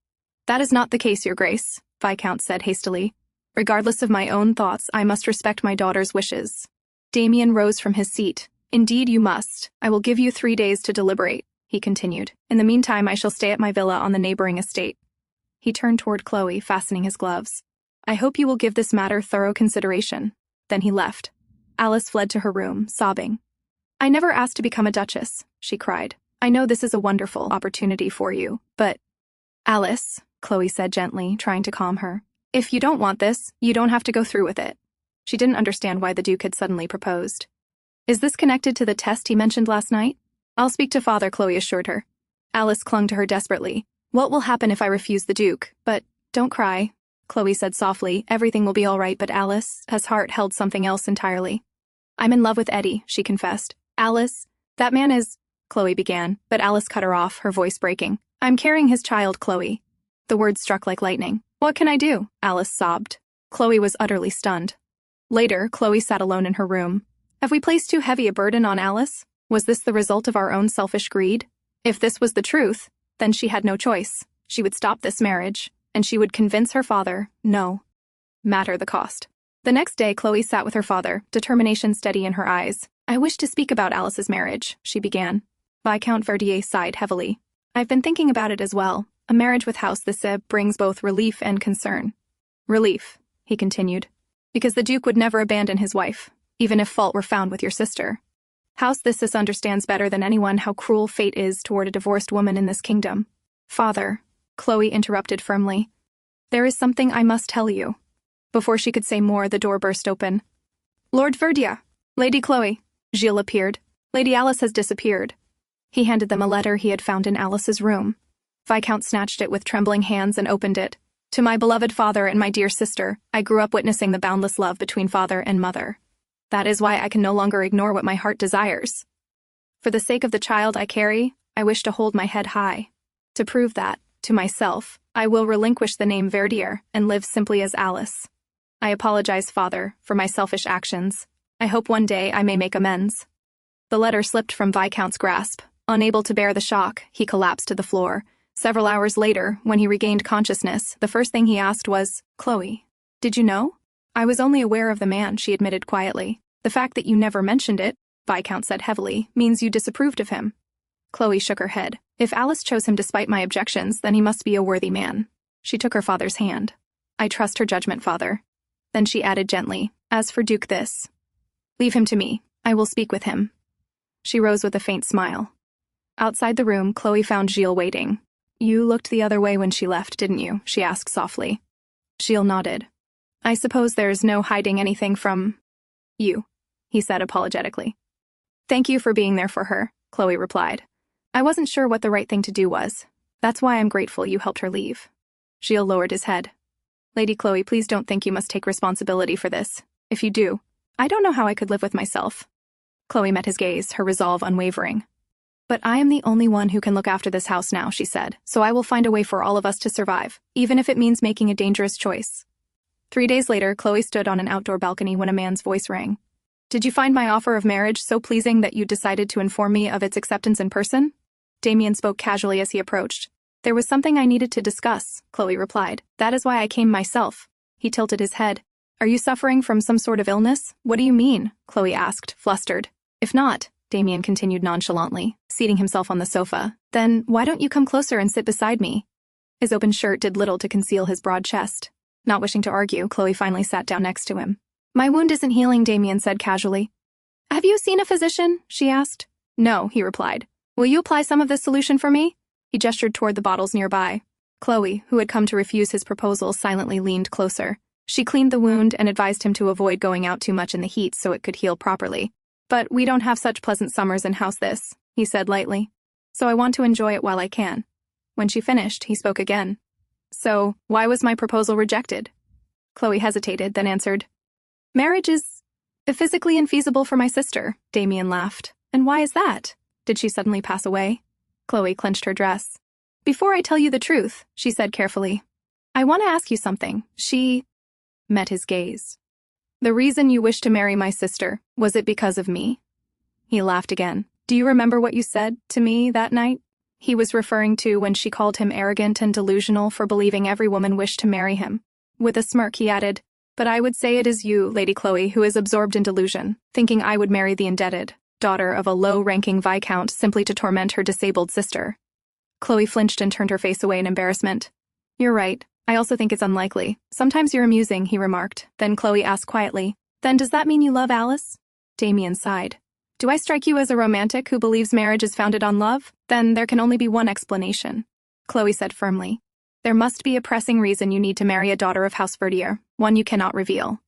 "That is not the case, Your Grace," Viscount said hastily. "Regardless of my own thoughts, I must respect my daughter's wishes." Damien rose from his seat. "Indeed you must. I will give you 3 days to deliberate," he continued. "In the meantime, I shall stay at my villa on the neighboring estate." He turned toward Chloe, fastening his gloves. "I hope you will give this matter thorough consideration." Then he left. Alice fled to her room, sobbing. "I never asked to become a duchess," she cried. "I know this is a wonderful opportunity for you, but—" "Alice," Chloe said gently, trying to calm her, "if you don't want this, you don't have to go through with it." She didn't understand why the Duke had suddenly proposed. "Is this connected to the test he mentioned last night?" "I'll speak to father," Chloe assured her. Alice clung to her desperately. "What will happen if I refuse the Duke? But don't cry," Chloe said softly. "Everything will be all right," but Alice's heart held something else entirely. "I'm in love with Eddie," she confessed. "Alice, that man is—" Chloe began, but Alice cut her off, her voice breaking. "I'm carrying his child, Chloe." The words struck like lightning. "What can I do?" Alice sobbed. Chloe was utterly stunned. Later, Chloe sat alone in her room. Have we placed too heavy a burden on Alice? Was this the result of our own selfish greed? If this was the truth, then she had no choice. She would stop this marriage, and she would convince her father, no matter the cost. The next day, Chloe sat with her father, determination steady in her eyes. I wish to speak about Alice's marriage, she began. Viscount Verdier sighed heavily. I've been thinking about it as well. A marriage with House Thisse brings both relief and concern. Relief, he continued, because the Duke would never abandon his wife, even if fault were found with your sister. House Thisse understands better than anyone how cruel fate is toward a divorced woman in this kingdom. Father, Chloe interrupted firmly. There is something I must tell you. Before she could say more, the door burst open. Lord Verdier, Lady Chloe. Gilles appeared. Lady Alice has disappeared. He handed them a letter he had found in Alice's room. Viscount snatched it with trembling hands and opened it. To my beloved father and my dear sister, I grew up witnessing the boundless love between father and mother. That is why I can no longer ignore what my heart desires. For the sake of the child I carry, I wish to hold my head high. To prove that, to myself, I will relinquish the name Verdier and live simply as Alice. I apologize, father, for my selfish actions. I hope one day I may make amends. The letter slipped from Viscount's grasp. Unable to bear the shock, he collapsed to the floor. Several hours later, when he regained consciousness, the first thing he asked was, Chloe, did you know? I was only aware of the man, she admitted quietly. The fact that you never mentioned it, Viscount said heavily, means you disapproved of him. Chloe shook her head. If Alice chose him despite my objections, then he must be a worthy man. She took her father's hand. I trust her judgment, father. Then she added gently, as for Duke Thisse, leave him to me. I will speak with him. She rose with a faint smile. Outside the room, Chloe found Gilles waiting. You looked the other way when she left, didn't you? She asked softly. Gilles nodded. I suppose there's no hiding anything from you, he said apologetically. Thank you for being there for her, Chloe replied. I wasn't sure what the right thing to do was. That's why I'm grateful you helped her leave. Gilles lowered his head. Lady Chloe, please don't think you must take responsibility for this. If you do, I don't know how I could live with myself. Chloe met his gaze, her resolve unwavering. But I am the only one who can look after this house now, she said, so I will find a way for all of us to survive, even if it means making a dangerous choice. 3 days later, Chloe stood on an outdoor balcony when a man's voice rang. Did you find my offer of marriage so pleasing that you decided to inform me of its acceptance in person? Damien spoke casually as he approached. There was something I needed to discuss, Chloe replied. That is why I came myself. He tilted his head. Are you suffering from some sort of illness? What do you mean? Chloe asked, flustered. If not, Damien continued nonchalantly, seating himself on the sofa, then why don't you come closer and sit beside me? His open shirt did little to conceal his broad chest. Not wishing to argue, Chloe finally sat down next to him. My wound isn't healing, Damien said casually. Have you seen a physician? She asked. No, he replied. Will you apply some of this solution for me? He gestured toward the bottles nearby. Chloe, who had come to refuse his proposal, silently leaned closer. She cleaned the wound and advised him to avoid going out too much in the heat so it could heal properly. But we don't have such pleasant summers in House Thisse, he said lightly. So I want to enjoy it while I can. When she finished, he spoke again. So, why was my proposal rejected? Chloe hesitated, then answered, Marriage is physically infeasible for my sister, Damien laughed. And why is that? Did she suddenly pass away? Chloe clenched her dress. Before I tell you the truth, she said carefully, I want to ask you something. She met his gaze. The reason you wished to marry my sister, was it because of me? He laughed again. Do you remember what you said to me that night? He was referring to when she called him arrogant and delusional for believing every woman wished to marry him. With a smirk, he added, But I would say it is you, Lady Chloe, who is absorbed in delusion, thinking I would marry the indebted daughter of a low-ranking viscount simply to torment her disabled sister. Chloe flinched and turned her face away in embarrassment. You're right. I also think it's unlikely. Sometimes you're amusing, he remarked. Then Chloe asked quietly, Then does that mean you love Alice? Damien sighed. Do I strike you as a romantic who believes marriage is founded on love? Then there can only be one explanation. Chloe said firmly. There must be a pressing reason you need to marry a daughter of House Verdier, one you cannot reveal.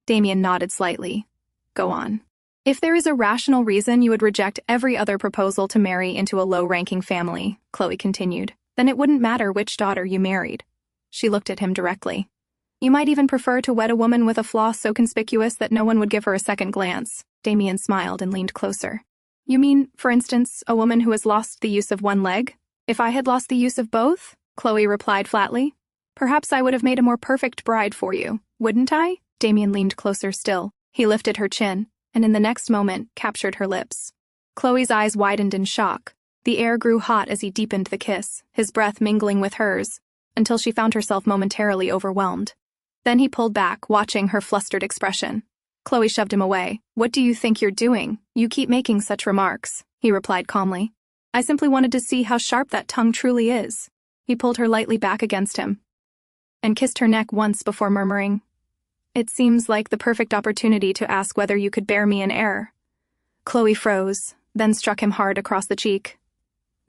Damien nodded slightly. Go on. If there is a rational reason you would reject every other proposal to marry into a low-ranking family, Chloe continued, then it wouldn't matter which daughter you married. She looked at him directly. You might even prefer to wed a woman with a flaw so conspicuous that no one would give her a second glance. Damien smiled and leaned closer. You mean, for instance, a woman who has lost the use of one leg? If I had lost the use of both? Chloe replied flatly. Perhaps I would have made a more perfect bride for you, wouldn't I? Damien leaned closer still. He lifted her chin, and in the next moment, captured her lips. Chloe's eyes widened in shock. The air grew hot as he deepened the kiss, his breath mingling with hers. until she found herself momentarily overwhelmed. Then he pulled back, watching her flustered expression. Chloe shoved him away. "What do you think you're doing? You keep making such remarks," he replied calmly. "I simply wanted to see how sharp that tongue truly is." He pulled her lightly back against him and kissed her neck once before murmuring, "It seems like the perfect opportunity to ask whether you could bear me an heir." Chloe froze, then struck him hard across the cheek.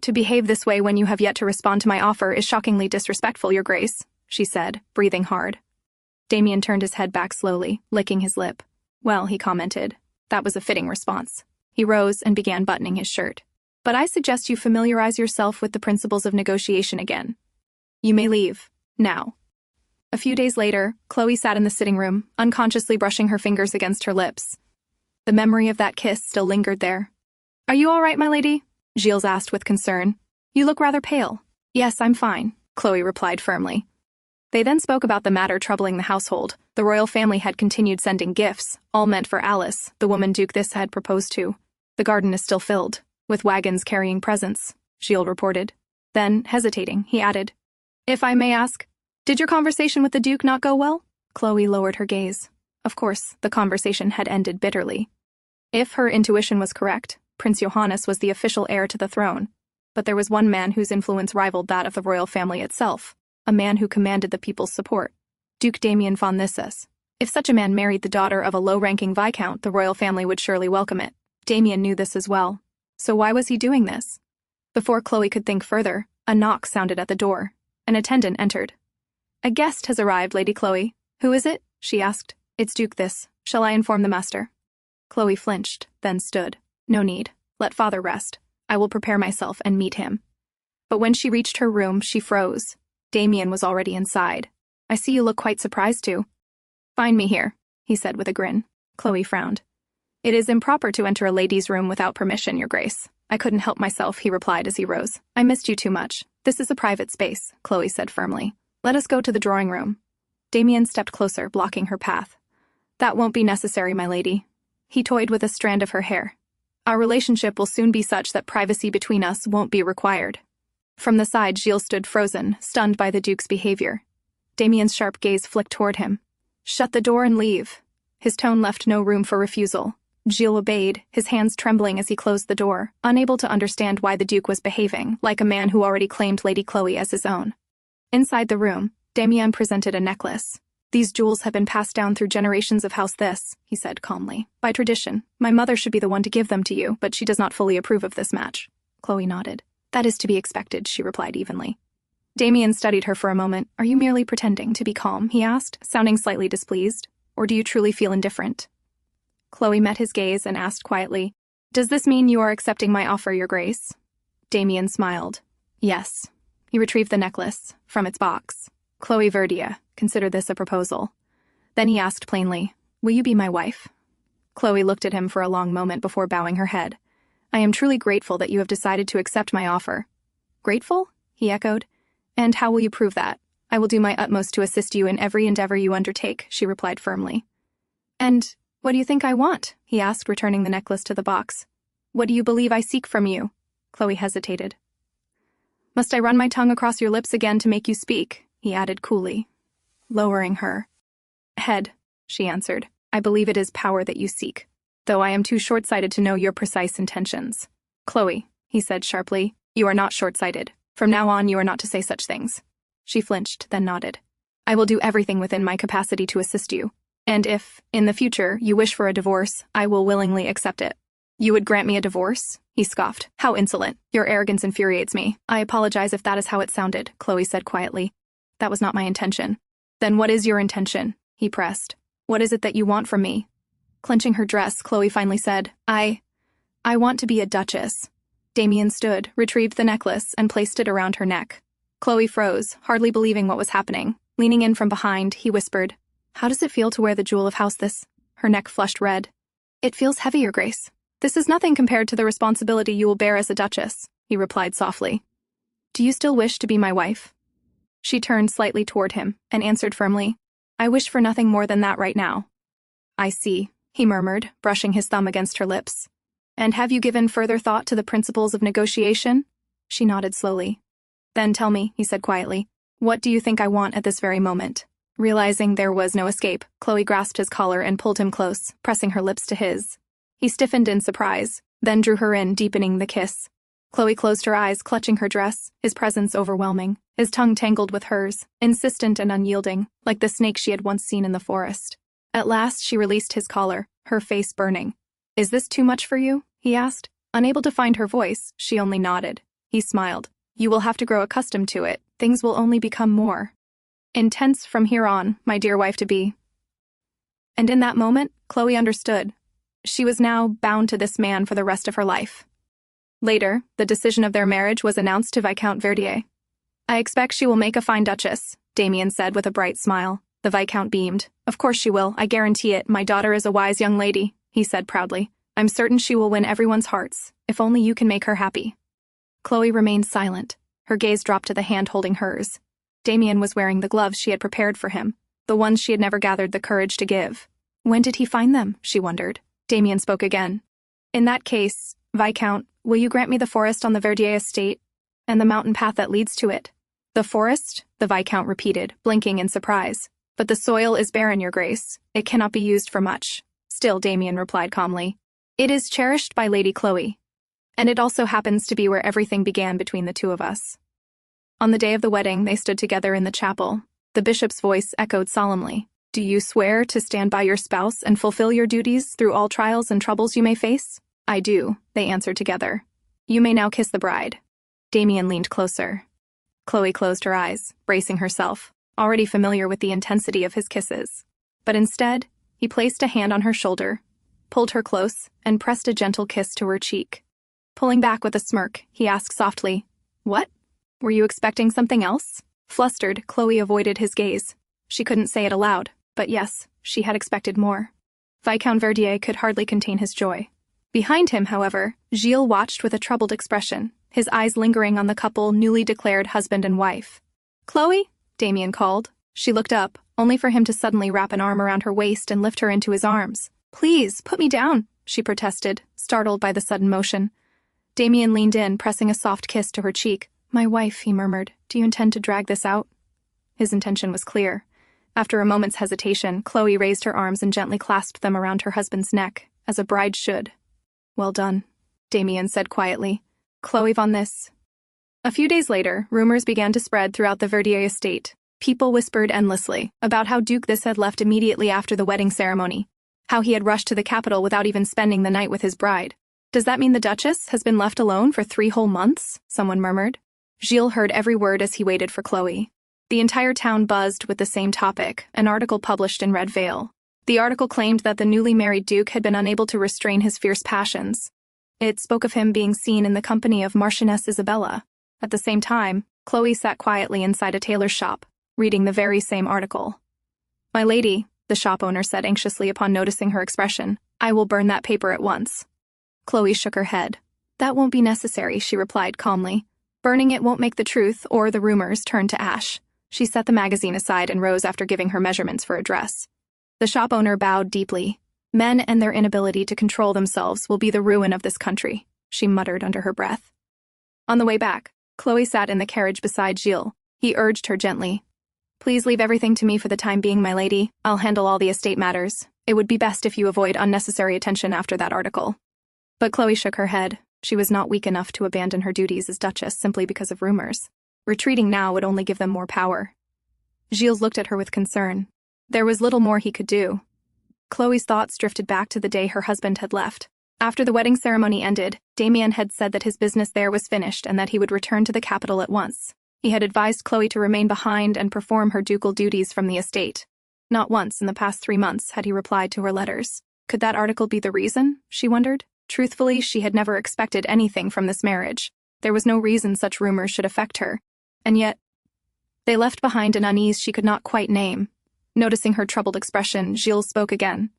"To behave this way when you have yet to respond to my offer is shockingly disrespectful, Your Grace," she said, breathing hard. Damien turned his head back slowly, licking his lip. "Well," he commented, "that was a fitting response." He rose and began buttoning his shirt. "But I suggest you familiarize yourself with the principles of negotiation again. You may leave, now." A few days later, Chloe sat in the sitting room, unconsciously brushing her fingers against her lips. The memory of that kiss still lingered there. "Are you all right, my lady?" Gilles asked with concern. "You look rather pale." "Yes, I'm fine," Chloe replied firmly. They then spoke about the matter troubling the household. The royal family had continued sending gifts, all meant for Alice, the woman Duke Thisse had proposed to. "The garden is still filled, with wagons carrying presents," Gilles reported. Then, hesitating, he added, "If I may ask, did your conversation with the Duke not go well?" Chloe lowered her gaze. Of course, the conversation had ended bitterly. If her intuition was correct, Prince Johannes was the official heir to the throne. But there was one man whose influence rivaled that of the royal family itself, a man who commanded the people's support, Duke Damien von Thisse. If such a man married the daughter of a low-ranking viscount, the royal family would surely welcome it. Damien knew this as well. So why was he doing this? Before Chloe could think further, a knock sounded at the door. An attendant entered. "A guest has arrived, Lady Chloe." "Who is it?" she asked. "It's Duke Thisse. Shall I inform the master?" Chloe flinched, then stood. "No need. Let father rest. I will prepare myself and meet him." But when she reached her room, she froze. Damien was already inside. "I see you look quite surprised too." "Find me here," he said with a grin. Chloe frowned. "It is improper to enter a lady's room without permission, Your Grace." "I couldn't help myself," he replied as he rose. "I missed you too much. This is a private space," Chloe said firmly. "Let us go to the drawing room." Damien stepped closer, blocking her path. "That won't be necessary, my lady." He toyed with a strand of her hair. "Our relationship will soon be such that privacy between us won't be required." From the side, Gilles stood frozen, stunned by the Duke's behavior. Damien's sharp gaze flicked toward him. "Shut the door and leave." His tone left no room for refusal. Gilles obeyed, his hands trembling as he closed the door, unable to understand why the Duke was behaving like a man who already claimed Lady Chloe as his own. Inside the room, Damien presented a necklace. "These jewels have been passed down through generations of House Thisse," he said calmly. "By tradition, my mother should be the one to give them to you, but she does not fully approve of this match." Chloe nodded. "That is to be expected," she replied evenly. Damien studied her for a moment. "Are you merely pretending to be calm?" he asked, sounding slightly displeased. "Or do you truly feel indifferent?" Chloe met his gaze and asked quietly, "Does this mean you are accepting my offer, Your Grace?" Damien smiled. "Yes." He retrieved the necklace from its box. "Chloe Verdier, consider this a proposal." Then he asked plainly, "Will you be my wife?" Chloe looked at him for a long moment before bowing her head. "I am truly grateful that you have decided to accept my offer." "Grateful?" he echoed. "And how will you prove that?" "I will do my utmost to assist you in every endeavor you undertake," she replied firmly. "And what do you think I want?" he asked, returning the necklace to the box. "What do you believe I seek from you?" Chloe hesitated. "Must I run my tongue across your lips again to make you speak?" he added coolly, lowering her head. She answered, "I believe it is power that you seek, though I am too short-sighted to know your precise intentions." "Chloe," he said sharply, "you are not short-sighted. From now on, you are not to say such things." She flinched, then nodded. "I will do everything within my capacity to assist you. And if, in the future, you wish for a divorce, I will willingly accept it." "You would grant me a divorce?" he scoffed. "How insolent. Your arrogance infuriates me." "I apologize if that is how it sounded," Chloe said quietly. "That was not my intention." "Then what is your intention?" he pressed. "What is it that you want from me?" Clenching her dress, Chloe finally said, I want to be a duchess." Damien stood, retrieved the necklace, and placed it around her neck. Chloe froze, hardly believing what was happening. Leaning in from behind, he whispered, "How does it feel to wear the jewel of House Thisse?" Her neck flushed red. "It feels heavy, Your Grace. This is nothing compared to the responsibility you will bear as a duchess," he replied softly. "Do you still wish to be my wife?" She turned slightly toward him and answered firmly, "I wish for nothing more than that right now." "I see," he murmured, brushing his thumb against her lips. "And have you given further thought to the principles of negotiation?" She nodded slowly. "Then tell me," he said quietly, What do you think I want at this very moment? Realizing there was no escape, Chloe grasped his collar and pulled him close, pressing her lips to his. He stiffened in surprise, then drew her in, deepening the kiss. Chloe closed her eyes, clutching her dress, his presence overwhelming, his tongue tangled with hers, insistent and unyielding, like the snake she had once seen in the forest. At last she released his collar, her face burning. "Is this too much for you?" he asked. Unable to find her voice, she only nodded. He smiled. "You will have to grow accustomed to it. Things will only become more intense from here on, my dear wife-to-be." And in that moment, Chloe understood. She was now bound to this man for the rest of her life. Later, the decision of their marriage was announced to Viscount Verdier. "I expect she will make a fine duchess," Damien said with a bright smile. The Viscount beamed. "Of course she will, I guarantee it. My daughter is a wise young lady," he said proudly. "I'm certain she will win everyone's hearts, if only you can make her happy." Chloe remained silent. Her gaze dropped to the hand holding hers. Damien was wearing the gloves she had prepared for him, the ones she had never gathered the courage to give. When did he find them, she wondered. Damien spoke again. "In that case, Viscount, will you grant me the forest on the Verdier estate, and the mountain path that leads to it?" "The forest?" the Viscount repeated, blinking in surprise. "But the soil is barren, your grace. It cannot be used for much." Still, Damien replied calmly. "It is cherished by Lady Chloe, and it also happens to be where everything began between the two of us." On the day of the wedding, they stood together in the chapel. The bishop's voice echoed solemnly. "Do you swear to stand by your spouse and fulfill your duties through all trials and troubles you may face?" "I do," they answered together. "You may now kiss the bride." Damien leaned closer. Chloe closed her eyes, bracing herself, already familiar with the intensity of his kisses. But instead, he placed a hand on her shoulder, pulled her close, and pressed a gentle kiss to her cheek. Pulling back with a smirk, he asked softly, "What? Were you expecting something else?" Flustered, Chloe avoided his gaze. She couldn't say it aloud, but yes, she had expected more. Viscount Verdier could hardly contain his joy. Behind him, however, Gilles watched with a troubled expression, his eyes lingering on the couple newly declared husband and wife. "Chloe?" Damien called. She looked up, only for him to suddenly wrap an arm around her waist and lift her into his arms. "Please, put me down," she protested, startled by the sudden motion. Damien leaned in, pressing a soft kiss to her cheek. "My wife," he murmured, "do you intend to drag this out?" His intention was clear. After a moment's hesitation, Chloe raised her arms and gently clasped them around her husband's neck, as a bride should. "Well done," Damien said quietly. "Chloe von Thisse." A few days later, rumors began to spread throughout the Verdier estate. People whispered endlessly about how Duke Thisse had left immediately after the wedding ceremony, how he had rushed to the capital without even spending the night with his bride. "Does that mean the Duchess has been left alone for 3 whole months?" someone murmured. Gilles heard every word as he waited for Chloe. The entire town buzzed with the same topic, an article published in Red Veil. The article claimed that the newly married Duke had been unable to restrain his fierce passions. It spoke of him being seen in the company of Marchioness Isabella. At the same time, Chloe sat quietly inside a tailor's shop, reading the very same article. "My lady," the shop owner said anxiously upon noticing her expression, "I will burn that paper at once." Chloe shook her head. "That won't be necessary," she replied calmly. "Burning it won't make the truth or the rumors turn to ash." She set the magazine aside and rose after giving her measurements for a dress. The shop owner bowed deeply. "Men and their inability to control themselves will be the ruin of this country," she muttered under her breath. On the way back, Chloe sat in the carriage beside Gilles. He urged her gently. "Please leave everything to me for the time being, my lady. I'll handle all the estate matters. It would be best if you avoid unnecessary attention after that article." But Chloe shook her head. She was not weak enough to abandon her duties as Duchess simply because of rumors. Retreating now would only give them more power. Gilles looked at her with concern. There was little more he could do. Chloe's thoughts drifted back to the day her husband had left. After the wedding ceremony ended, Damien had said that his business there was finished and that he would return to the capital at once. He had advised Chloe to remain behind and perform her ducal duties from the estate. Not once in the past 3 months had he replied to her letters. Could that article be the reason, she wondered? Truthfully, she had never expected anything from this marriage. There was no reason such rumors should affect her. And yet, they left behind an unease she could not quite name. Noticing her troubled expression, Gilles spoke again.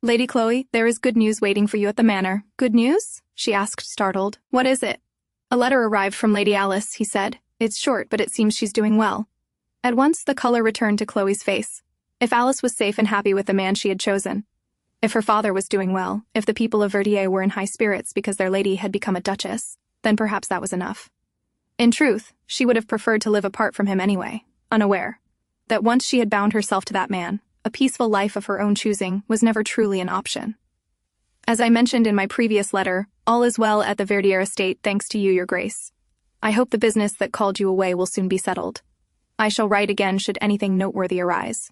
"Lady Chloe, there is good news waiting for you at the manor." "Good news?" she asked, startled. "What is it?" "A letter arrived from Lady Alice," he said. "It's short, but it seems she's doing well." At once, the color returned to Chloe's face. If Alice was safe and happy with the man she had chosen, if her father was doing well, if the people of Verdier were in high spirits because their lady had become a duchess, then perhaps that was enough. In truth, she would have preferred to live apart from him anyway, unaware that once she had bound herself to that man, a peaceful life of her own choosing was never truly an option. As I mentioned in my previous letter, all is well at the Verdier estate thanks to you, Your Grace. I hope the business that called you away will soon be settled. I shall write again should anything noteworthy arise.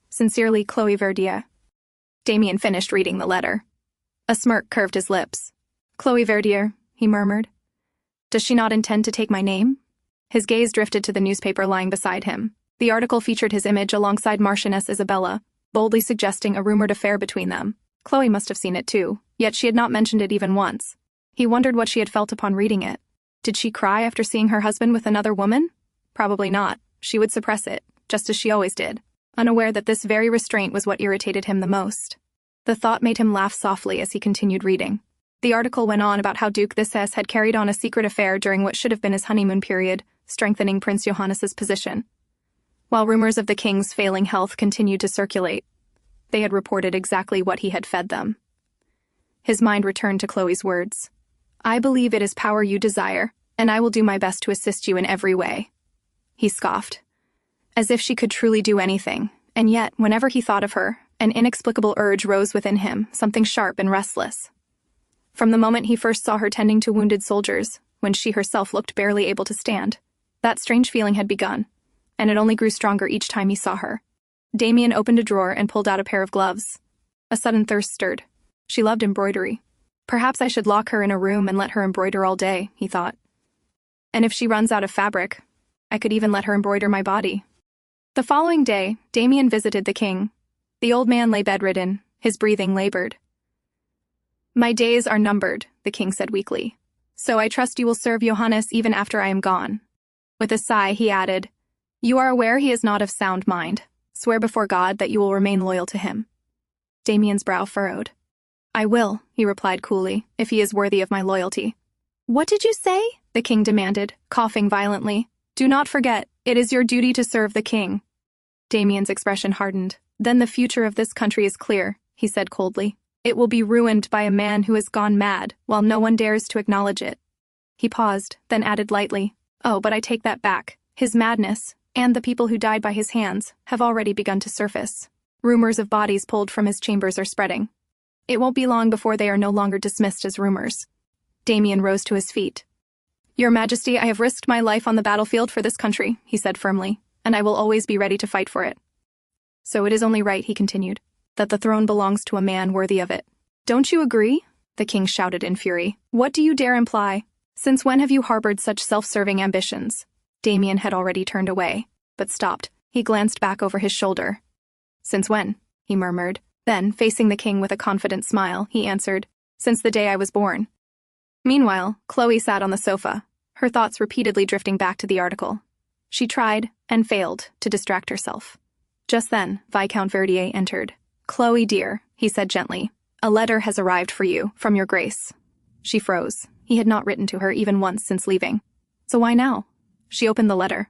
Sincerely, Chloe Verdier. Damien finished reading the letter. A smirk curved his lips. Chloe Verdier, he murmured. Does she not intend to take my name? His gaze drifted to the newspaper lying beside him. The article featured his image alongside Marchioness Isabella, boldly suggesting a rumored affair between them. Chloe must have seen it too, yet she had not mentioned it even once. He wondered what she had felt upon reading it. Did she cry after seeing her husband with another woman? Probably not. She would suppress it, just as she always did, unaware that this very restraint was what irritated him the most. The thought made him laugh softly as he continued reading. The article went on about how Duke Thisse had carried on a secret affair during what should have been his honeymoon period, strengthening Prince Johannes's position. While rumors of the king's failing health continued to circulate, they had reported exactly what he had fed them. His mind returned to Chloe's words. I believe it is power you desire, and I will do my best to assist you in every way. He scoffed. As if she could truly do anything, and yet, whenever he thought of her, an inexplicable urge rose within him, something sharp and restless. From the moment he first saw her tending to wounded soldiers, when she herself looked barely able to stand, that strange feeling had begun, and it only grew stronger each time he saw her. Damien opened a drawer and pulled out a pair of gloves. A sudden thirst stirred. She loved embroidery. Perhaps I should lock her in a room and let her embroider all day, he thought. And if she runs out of fabric, I could even let her embroider my body. The following day, Damien visited the king. The old man lay bedridden, his breathing labored. My days are numbered, the king said weakly. So I trust you will serve Johannes even after I am gone. With a sigh, he added, You are aware he is not of sound mind. Swear before God that you will remain loyal to him. Damien's brow furrowed. I will, he replied coolly, if he is worthy of my loyalty. What did you say? The king demanded, coughing violently. Do not forget, it is your duty to serve the king. Damien's expression hardened. Then the future of this country is clear, he said coldly. It will be ruined by a man who has gone mad, while no one dares to acknowledge it. He paused, then added lightly, Oh, but I take that back. His madness, and the people who died by his hands, have already begun to surface. Rumors of bodies pulled from his chambers are spreading. It won't be long before they are no longer dismissed as rumors. Damien rose to his feet. Your Majesty, I have risked my life on the battlefield for this country, he said firmly, and I will always be ready to fight for it. So it is only right, he continued, that the throne belongs to a man worthy of it. Don't you agree? The king shouted in fury. What do you dare imply? Since when have you harbored such self-serving ambitions? Damien had already turned away, but stopped. He glanced back over his shoulder. Since when? He murmured. Then, facing the king with a confident smile, he answered, Since the day I was born. Meanwhile, Chloe sat on the sofa, her thoughts repeatedly drifting back to the article. She tried, and failed, to distract herself. Just then, Viscount Verdier entered. Chloe, dear, he said gently, a letter has arrived for you, from your grace. She froze. He had not written to her even once since leaving. So why now? She opened the letter.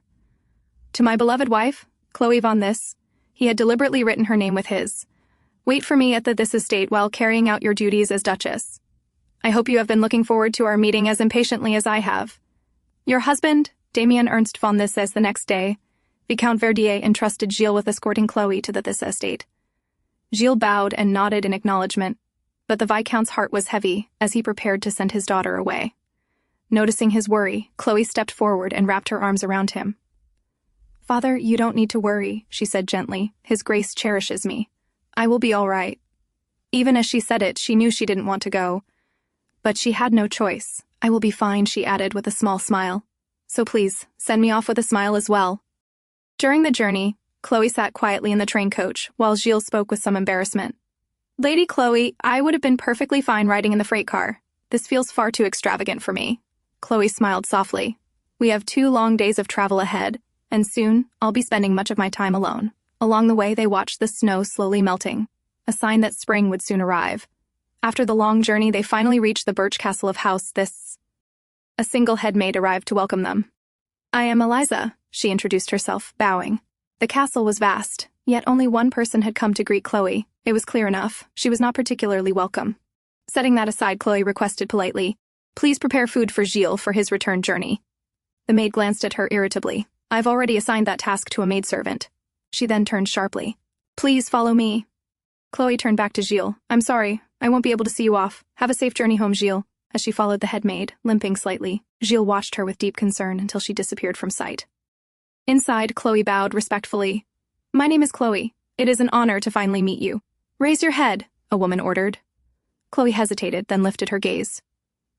To my beloved wife, Chloe von Thisse. He had deliberately written her name with his. Wait for me at the Thisse estate while carrying out your duties as Duchess. I hope you have been looking forward to our meeting as impatiently as I have. Your husband, Damien Ernst von Thisse, the next day, Viscount Verdier entrusted Gilles with escorting Chloe to the Thisse estate. Gilles bowed and nodded in acknowledgement, but the Viscount's heart was heavy as he prepared to send his daughter away. Noticing his worry, Chloe stepped forward and wrapped her arms around him. Father, you don't need to worry, she said gently. His Grace cherishes me. I will be all right. Even as she said it, she knew she didn't want to go. But she had no choice. I will be fine, she added with a small smile. So please, send me off with a smile as well. During the journey, Chloe sat quietly in the train coach, while Gilles spoke with some embarrassment. Lady Chloe, I would have been perfectly fine riding in the freight car. This feels far too extravagant for me. Chloe smiled softly. We have 2 long days of travel ahead, and soon I'll be spending much of my time alone. Along the way, they watched the snow slowly melting, a sign that spring would soon arrive. After the long journey, they finally reached the birch castle of House Thisse. A single head maid arrived to welcome them. I am Eliza, she introduced herself, bowing. The castle was vast, yet only one person had come to greet Chloe. It was clear enough, she was not particularly welcome. Setting that aside, Chloe requested politely, Please prepare food for Gilles for his return journey. The maid glanced at her irritably. I've already assigned that task to a maidservant. She then turned sharply. Please follow me. Chloe turned back to Gilles. I'm sorry, I won't be able to see you off. Have a safe journey home, Gilles. As she followed the head maid, limping slightly, Gilles watched her with deep concern until she disappeared from sight. Inside, Chloe bowed respectfully. My name is Chloe. It is an honor to finally meet you. Raise your head, a woman ordered. Chloe hesitated, then lifted her gaze.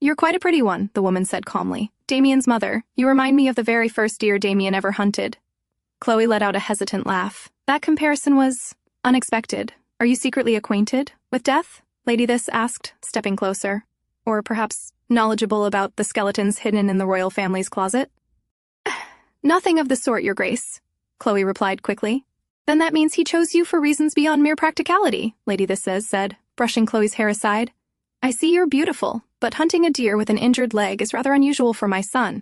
You're quite a pretty one, the woman said calmly. Damien's mother, you remind me of the very first deer Damien ever hunted. Chloe let out a hesitant laugh. That comparison was unexpected. Are you secretly acquainted with death? Lady Thisse asked, stepping closer. Or perhaps knowledgeable about the skeletons hidden in the royal family's closet? Nothing of the sort, Your Grace, Chloe replied quickly. Then that means he chose you for reasons beyond mere practicality, Lady Thisse said, brushing Chloe's hair aside. I see you're beautiful, but hunting a deer with an injured leg is rather unusual for my son.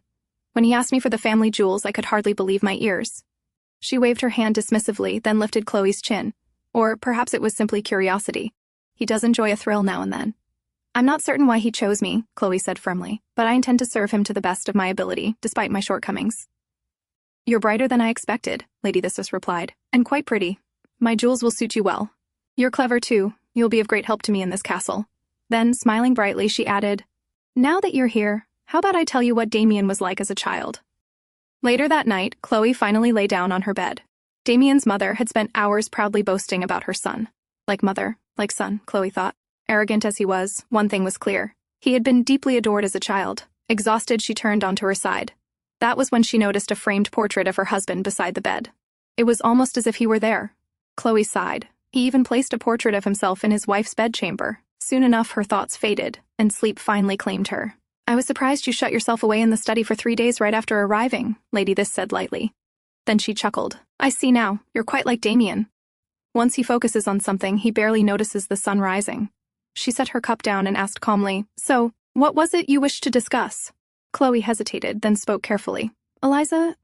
When he asked me for the family jewels, I could hardly believe my ears. She waved her hand dismissively, then lifted Chloe's chin. Or perhaps it was simply curiosity. He does enjoy a thrill now and then. I'm not certain why he chose me, Chloe said firmly, but I intend to serve him to the best of my ability, despite my shortcomings. You're brighter than I expected, Lady Thisse replied, and quite pretty. My jewels will suit you well. You're clever too. You'll be of great help to me in this castle. Then, smiling brightly, she added, Now that you're here, how about I tell you what Damien was like as a child? Later that night, Chloe finally lay down on her bed. Damien's mother had spent hours proudly boasting about her son. Like mother, like son, Chloe thought. Arrogant as he was, one thing was clear. He had been deeply adored as a child. Exhausted, she turned onto her side. That was when she noticed a framed portrait of her husband beside the bed. It was almost as if he were there. Chloe sighed. He even placed a portrait of himself in his wife's bedchamber. Soon enough, her thoughts faded, and sleep finally claimed her. I was surprised you shut yourself away in the study for 3 days right after arriving, Lady Thisse said lightly. Then she chuckled. I see now, you're quite like Damien. Once he focuses on something, he barely notices the sun rising. She set her cup down and asked calmly, So, what was it you wished to discuss? Chloe hesitated, then spoke carefully. Eliza,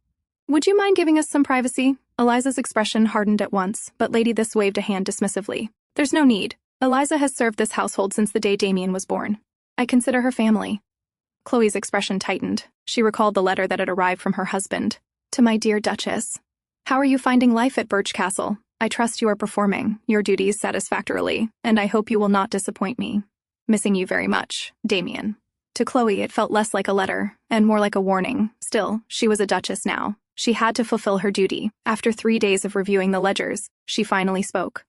would you mind giving us some privacy? Eliza's expression hardened at once, but Lady Thisse waved a hand dismissively. There's no need. Eliza has served this household since the day Damien was born. I consider her family. Chloe's expression tightened. She recalled the letter that had arrived from her husband. To my dear Duchess. How are you finding life at Birch Castle? I trust you are performing your duties satisfactorily, and I hope you will not disappoint me. Missing you very much, Damien. To Chloe, it felt less like a letter, and more like a warning. Still, she was a duchess now. She had to fulfill her duty. After 3 days of reviewing the ledgers, she finally spoke.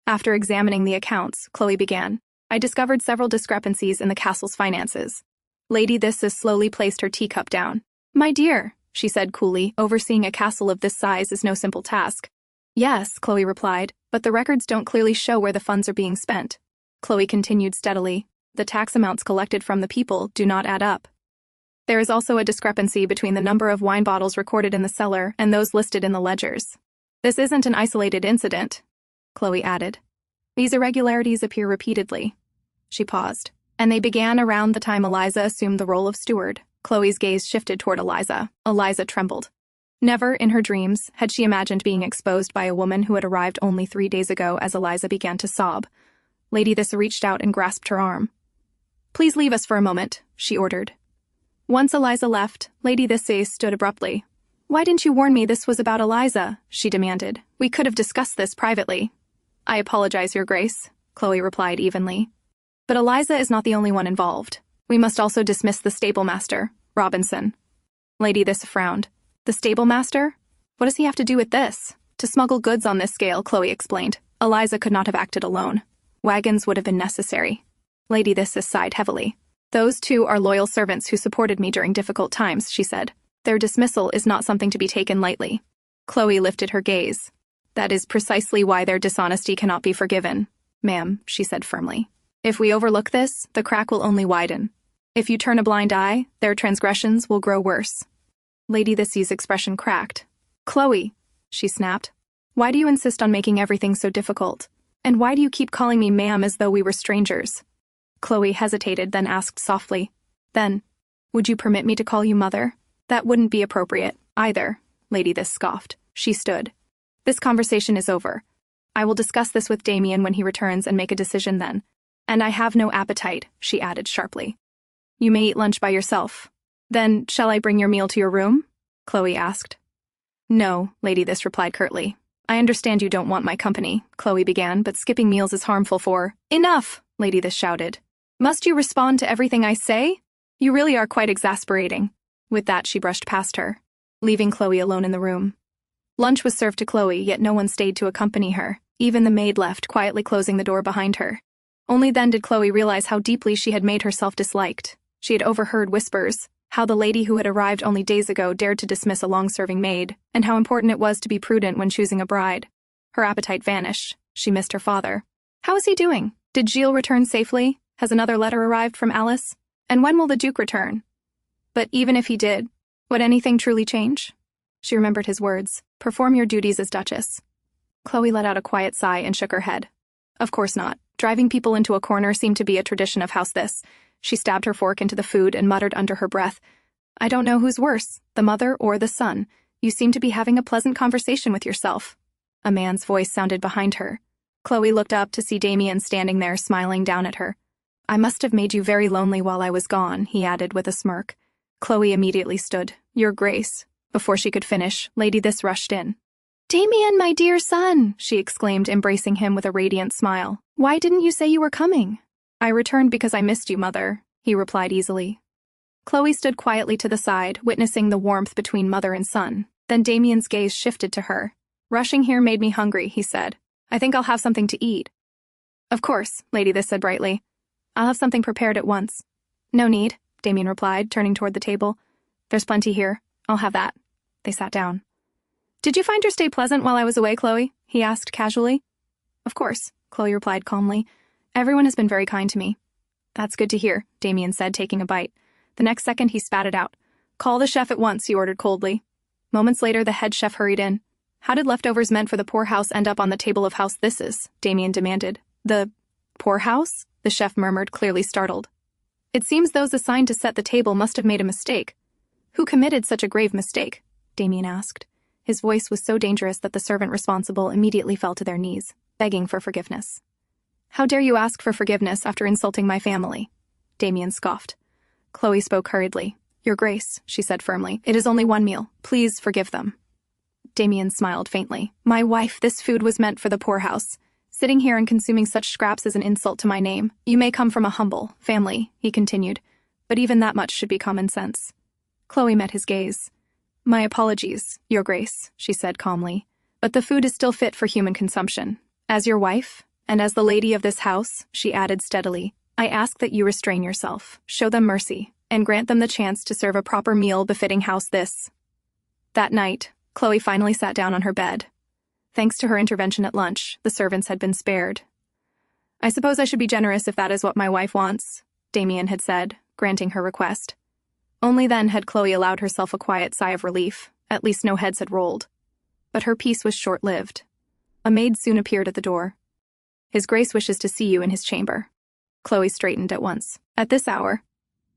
After examining the accounts, Chloe began. I discovered several discrepancies in the castle's finances. Lady Thisse slowly placed her teacup down. My dear, she said coolly, overseeing a castle of this size is no simple task. Yes, Chloe replied, but the records don't clearly show where the funds are being spent. Chloe continued steadily. The tax amounts collected from the people do not add up. There is also a discrepancy between the number of wine bottles recorded in the cellar and those listed in the ledgers. This isn't an isolated incident, Chloe added. These irregularities appear repeatedly. She paused, and they began around the time Eliza assumed the role of steward. Chloe's gaze shifted toward Eliza. Eliza trembled. Never, in her dreams, had she imagined being exposed by a woman who had arrived only 3 days ago as Eliza began to sob. Lady Thisse reached out and grasped her arm. Please leave us for a moment, she ordered. Once Eliza left, Lady Thisse stood abruptly. Why didn't you warn me this was about Eliza? She demanded. We could have discussed this privately. I apologize, Your Grace, Chloe replied evenly. But Eliza is not the only one involved. We must also dismiss the stablemaster, Robinson. Lady Thisse frowned. The stablemaster? What does he have to do with this? To smuggle goods on this scale, Chloe explained. Eliza could not have acted alone. Wagons would have been necessary. Lady Thisse sighed heavily. Those two are loyal servants who supported me during difficult times, she said. Their dismissal is not something to be taken lightly. Chloe lifted her gaze. That is precisely why their dishonesty cannot be forgiven, ma'am, she said firmly. If we overlook this, the crack will only widen. If you turn a blind eye, their transgressions will grow worse. Lady Thisse's expression cracked. Chloe, she snapped. Why do you insist on making everything so difficult? And why do you keep calling me ma'am as though we were strangers? Chloe hesitated, then asked softly. Then, would you permit me to call you mother? That wouldn't be appropriate, either, Lady Thisse scoffed. She stood. This conversation is over. I will discuss this with Damien when he returns and make a decision then. And I have no appetite, she added sharply. You may eat lunch by yourself. Then, shall I bring your meal to your room? Chloe asked. No, Lady Thisse replied curtly. I understand you don't want my company, Chloe began, but skipping meals is harmful for— Enough, Lady Thisse shouted. Must you respond to everything I say? You really are quite exasperating. With that, she brushed past her, leaving Chloe alone in the room. Lunch was served to Chloe, yet no one stayed to accompany her. Even the maid left, quietly closing the door behind her. Only then did Chloe realize how deeply she had made herself disliked. She had overheard whispers, how the lady who had arrived only days ago dared to dismiss a long-serving maid, and how important it was to be prudent when choosing a bride. Her appetite vanished. She missed her father. How is he doing? Did Gilles return safely? Has another letter arrived from Alice? And when will the Duke return? But even if he did, would anything truly change? She remembered his words, perform your duties as Duchess. Chloe let out a quiet sigh and shook her head. Of course not. Driving people into a corner seemed to be a tradition of House Thisse. She stabbed her fork into the food and muttered under her breath, I don't know who's worse, the mother or the son. You seem to be having a pleasant conversation with yourself. A man's voice sounded behind her. Chloe looked up to see Damien standing there smiling down at her. I must have made you very lonely while I was gone, he added with a smirk. Chloe immediately stood. Your Grace. Before she could finish, Lady Thisse rushed in. Damien, my dear son, she exclaimed, embracing him with a radiant smile. Why didn't you say you were coming? I returned because I missed you, Mother, he replied easily. Chloe stood quietly to the side, witnessing the warmth between mother and son. Then Damien's gaze shifted to her. Rushing here made me hungry, he said. I think I'll have something to eat. Of course, Lady Thisse said brightly. I'll have something prepared at once. No need, Damien replied, turning toward the table. There's plenty here. I'll have that. They sat down. Did you find your stay pleasant while I was away, Chloe? He asked casually. Of course, Chloe replied calmly. Everyone has been very kind to me. That's good to hear, Damien said, taking a bite. The next second, he spat it out. Call the chef at once, he ordered coldly. Moments later, the head chef hurried in. How did leftovers meant for the poorhouse end up on the table of House Thisse's? Damien demanded. The poorhouse? The chef murmured, clearly startled. It seems those assigned to set the table must have made a mistake. Who committed such a grave mistake? Damien asked. His voice was so dangerous that the servant responsible immediately fell to their knees, begging for forgiveness. How dare you ask for forgiveness after insulting my family? Damien scoffed. Chloe spoke hurriedly. Your Grace, she said firmly, it is only one meal. Please forgive them. Damien smiled faintly. My wife, this food was meant for the poorhouse. Sitting here and consuming such scraps is an insult to my name. You may come from a humble family, he continued, but even that much should be common sense. Chloe met his gaze. My apologies, Your Grace, she said calmly, but the food is still fit for human consumption. As your wife, and as the lady of this house, she added steadily, I ask that you restrain yourself, show them mercy, and grant them the chance to serve a proper meal befitting House Thisse. That night, Chloe finally sat down on her bed. Thanks to her intervention at lunch, the servants had been spared. I suppose I should be generous if that is what my wife wants, Damien had said, granting her request. Only then had Chloe allowed herself a quiet sigh of relief. At least no heads had rolled. But her peace was short-lived. A maid soon appeared at the door. His Grace wishes to see you in his chamber. Chloe straightened at once. At this hour?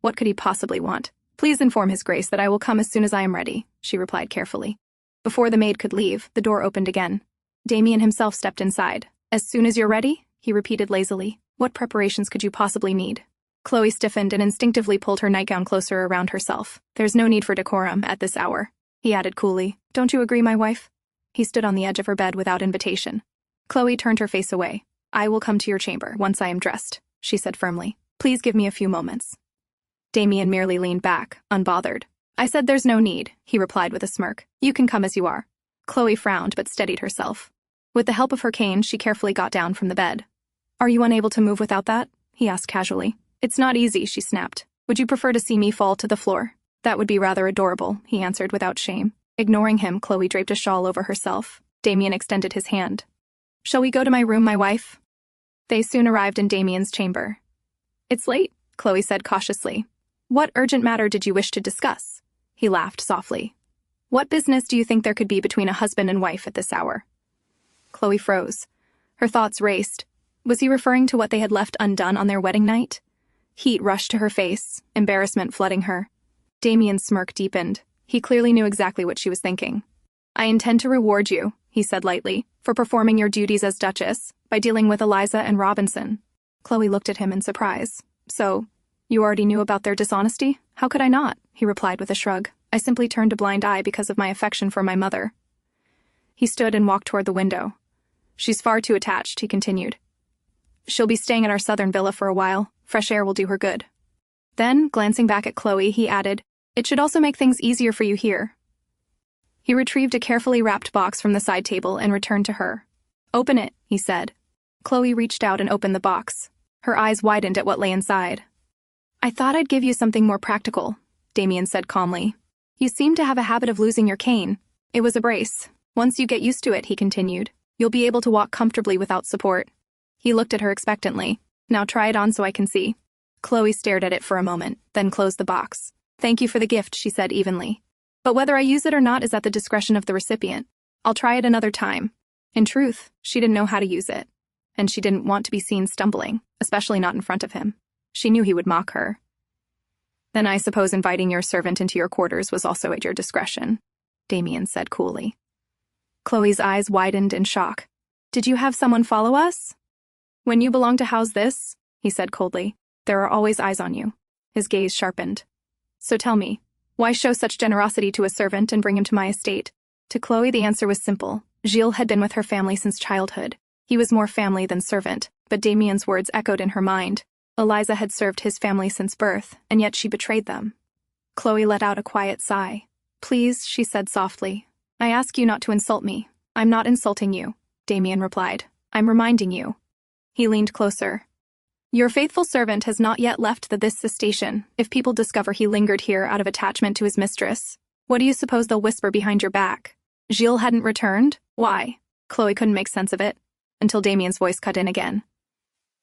What could he possibly want? Please inform His Grace that I will come as soon as I am ready, she replied carefully. Before the maid could leave, the door opened again. Damien himself stepped inside. As soon as you're ready? He repeated lazily. What preparations could you possibly need? Chloe stiffened and instinctively pulled her nightgown closer around herself. There's no need for decorum at this hour, he added coolly. Don't you agree, my wife? He stood on the edge of her bed without invitation. Chloe turned her face away. I will come to your chamber once I am dressed, she said firmly. Please give me a few moments. Damien merely leaned back, unbothered. I said there's no need, he replied with a smirk. You can come as you are. Chloe frowned but steadied herself. With the help of her cane, she carefully got down from the bed. Are you unable to move without that? He asked casually. It's not easy, she snapped. Would you prefer to see me fall to the floor? That would be rather adorable, he answered without shame. Ignoring him, Chloe draped a shawl over herself. Damien extended his hand. Shall we go to my room, my wife? They soon arrived in Damien's chamber. It's late, Chloe said cautiously. What urgent matter did you wish to discuss? He laughed softly. What business do you think there could be between a husband and wife at this hour? Chloe froze. Her thoughts raced. Was he referring to what they had left undone on their wedding night? Heat rushed to her face, embarrassment flooding her. Damien's smirk deepened. He clearly knew exactly what she was thinking. I intend to reward you, he said lightly, for performing your duties as Duchess, by dealing with Eliza and Robinson. Chloe looked at him in surprise. So, you already knew about their dishonesty? How could I not? he replied with a shrug. I simply turned a blind eye because of my affection for my mother. He stood and walked toward the window. She's far too attached, he continued. She'll be staying at our southern villa for a while. Fresh air will do her good. Then, glancing back at Chloe, he added, It should also make things easier for you here. He retrieved a carefully wrapped box from the side table and returned to her. Open it, he said. Chloe reached out and opened the box. Her eyes widened at what lay inside. I thought I'd give you something more practical, Damien said calmly. You seem to have a habit of losing your cane. It was a brace. Once you get used to it, he continued, you'll be able to walk comfortably without support. He looked at her expectantly. Now try it on so I can see. Chloe stared at it for a moment, then closed the box. Thank you for the gift, she said evenly. But whether I use it or not is at the discretion of the recipient. I'll try it another time. In truth, she didn't know how to use it. And she didn't want to be seen stumbling, especially not in front of him. She knew he would mock her. Then I suppose inviting your servant into your quarters was also at your discretion, Damien said coolly. Chloe's eyes widened in shock. Did you have someone follow us? When you belong to house this, he said coldly, there are always eyes on you. His gaze sharpened. So tell me, why show such generosity to a servant and bring him to my estate? To Chloe the answer was simple. Gilles had been with her family since childhood. He was more family than servant, but Damien's words echoed in her mind. Eliza had served his family since birth, and yet she betrayed them. Chloe let out a quiet sigh. Please, she said softly. I ask you not to insult me. I'm not insulting you, Damien replied. I'm reminding you. He leaned closer. Your faithful servant has not yet left the Thisse station. If people discover he lingered here out of attachment to his mistress, what do you suppose they'll whisper behind your back? Gilles hadn't returned? Why? Chloe couldn't make sense of it, until Damien's voice cut in again.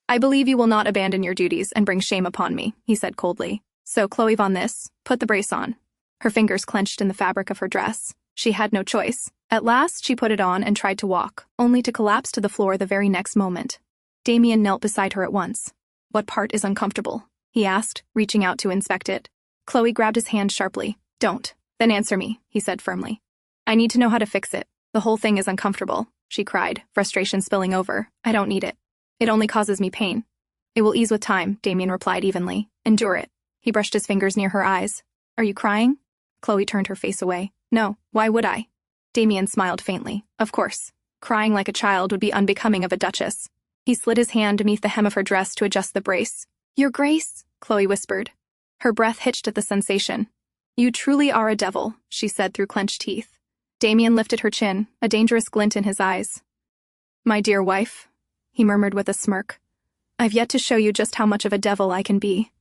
I believe you will not abandon your duties and bring shame upon me, he said coldly. So, Chloe von Thisse, put the brace on. Her fingers clenched in the fabric of her dress. She had no choice. At last, she put it on and tried to walk, only to collapse to the floor the very next moment. Damien knelt beside her at once. What part is uncomfortable? He asked, reaching out to inspect it. Chloe grabbed his hand sharply. Don't. Then answer me, he said firmly. I need to know how to fix it. The whole thing is uncomfortable, she cried, frustration spilling over. I don't need it. It only causes me pain. It will ease with time, Damien replied evenly. Endure it. He brushed his fingers near her eyes. Are you crying? Chloe turned her face away. No, why would I? Damien smiled faintly. Of course. Crying like a child would be unbecoming of a duchess. He slid his hand beneath the hem of her dress to adjust the brace. Your Grace, Chloe whispered. Her breath hitched at the sensation. You truly are a devil, she said through clenched teeth. Damien lifted her chin, a dangerous glint in his eyes. My dear wife, he murmured with a smirk. I've yet to show you just how much of a devil I can be.